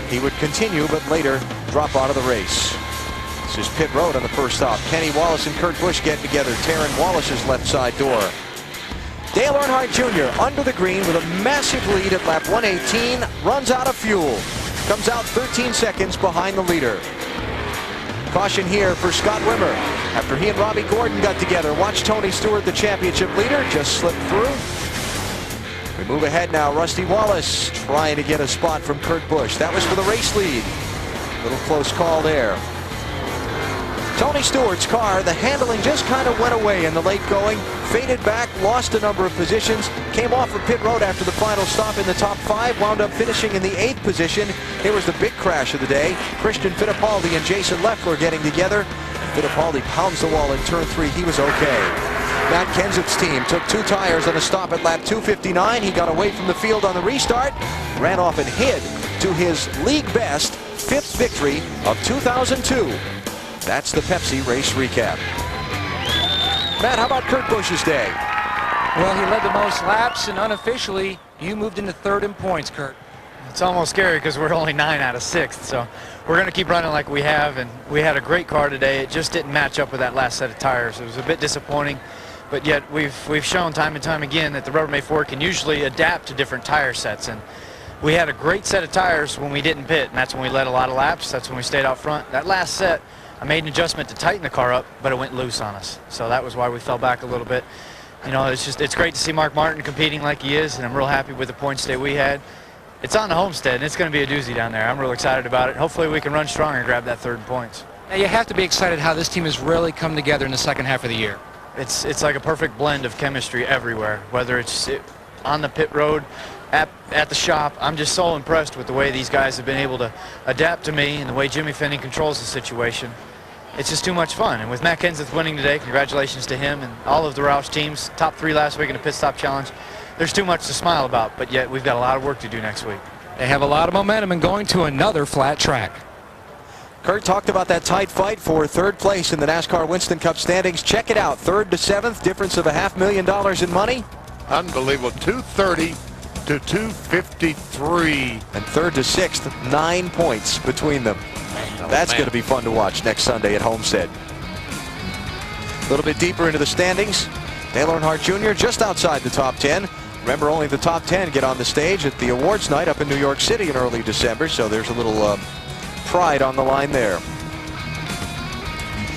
He would continue, but later drop out of the race. This is pit road on the first stop. Kenny Wallace and Kurt Busch get together. Taryn Wallace's left side door. Dale Earnhardt Jr. under the green with a massive lead at lap 118. Runs out of fuel. Comes out 13 seconds behind the leader. Caution here for Scott Wimmer. After he and Robbie Gordon got together, watch Tony Stewart, the championship leader, just slip through. We move ahead now. Rusty Wallace trying to get a spot from Kurt Busch. That was for the race lead. Little close call there. Tony Stewart's car, the handling just kind of went away in the late going, faded back, lost a number of positions, came off of pit road after the final stop in the top 5, wound up finishing in the 8th position. Here was the big crash of the day. Christian Fittipaldi and Jason Leffler getting together. Fittipaldi pounds the wall in turn 3. He was okay. Matt Kenseth's team took 2 tires on a stop at lap 259. He got away from the field on the restart, ran off and hid to his league best 5th victory of 2002. That's the Pepsi race recap. Matt, how about Kurt Busch's day? Well, he led the most laps, and unofficially, you moved into 3rd in points, Kurt. It's almost scary because we're only 9 out of 6th, so we're going to keep running like we have, and we had a great car today. It just didn't match up with that last set of tires. It was a bit disappointing, but yet we've shown time and time again that the Rubbermaid Ford can usually adapt to different tire sets, and we had a great set of tires when we didn't pit, and that's when we led a lot of laps. That's when we stayed out front. That last set, I made an adjustment to tighten the car up, but it went loose on us. So that was why we fell back a little bit. You know, it's great to see Mark Martin competing like he is, and I'm real happy with the points day we had. It's on the Homestead, and it's going to be a doozy down there. I'm real excited about it. Hopefully we can run strong and grab that 3rd in points. Now, you have to be excited how this team has really come together in the second half of the year. It's like a perfect blend of chemistry everywhere, whether it's on the pit road, at the shop. I'm just so impressed with the way these guys have been able to adapt to me and the way Jimmy Finney controls the situation. It's just too much fun. And with Matt Kenseth winning today, congratulations to him and all of the Roush teams. Top 3 last week in the pit stop challenge. There's too much to smile about, but yet we've got a lot of work to do next week. They have a lot of momentum and going to another flat track. Kurt talked about that tight fight for 3rd place in the NASCAR Winston Cup standings. Check it out. 3rd to 7th, difference of $500,000 in money. Unbelievable. 230 to 253. And 3rd to 6th, 9 points between them. That's going to be fun to watch next Sunday at Homestead. A little bit deeper into the standings. Dale Earnhardt Jr. just outside the top 10. Remember, only the top 10 get on the stage at the awards night up in New York City in early December, so there's a little pride on the line there.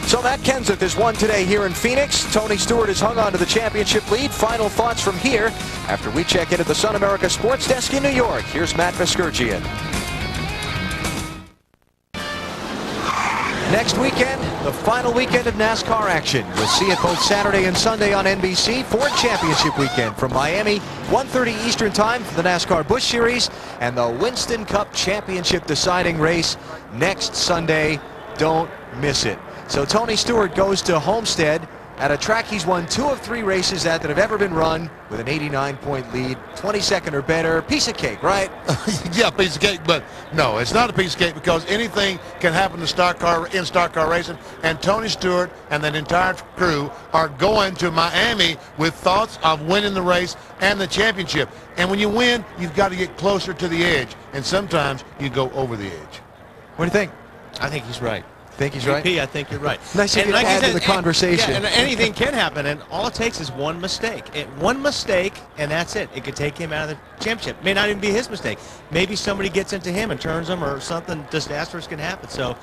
So Matt Kenseth has won today here in Phoenix. Tony Stewart has hung on to the championship lead. Final thoughts from here after we check in at the Sun America Sports Desk in New York. Here's Matt Vasgersian. Next weekend, the final weekend of NASCAR action. We'll see it both Saturday and Sunday on NBC. Ford Championship weekend from Miami, 1:30 Eastern Time for the NASCAR Busch Series, and the Winston Cup Championship deciding race next Sunday. Don't miss it. So Tony Stewart goes to Homestead at a track he's won 2 of 3 races at that have ever been run with an 89-point lead, 22nd or better. Piece of cake, right? Yeah, piece of cake, but no, it's not a piece of cake because anything can happen to stock car racing, and Tony Stewart and that entire crew are going to Miami with thoughts of winning the race and the championship. And when you win, you've got to get closer to the edge, and sometimes you go over the edge. What do you think? I think he's right. Think he's right? VP, I think you're right. Nice of you to add to the conversation. Yeah, and anything can happen, and all it takes is one mistake. One mistake, and that's it. It could take him out of the championship. May not even be his mistake. Maybe somebody gets into him and turns him, or something disastrous can happen. So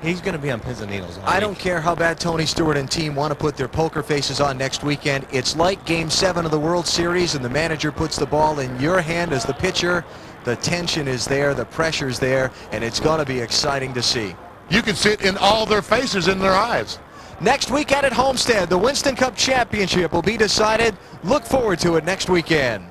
he's going to be on pins and needles. I don't care how bad Tony Stewart and team want to put their poker faces on next weekend. It's like Game 7 of the World Series, and the manager puts the ball in your hand as the pitcher. The tension is there, the pressure's there, and it's going to be exciting to see. You can see it in all their faces, in their eyes. Next weekend at Homestead, the Winston Cup Championship will be decided. Look forward to it next weekend.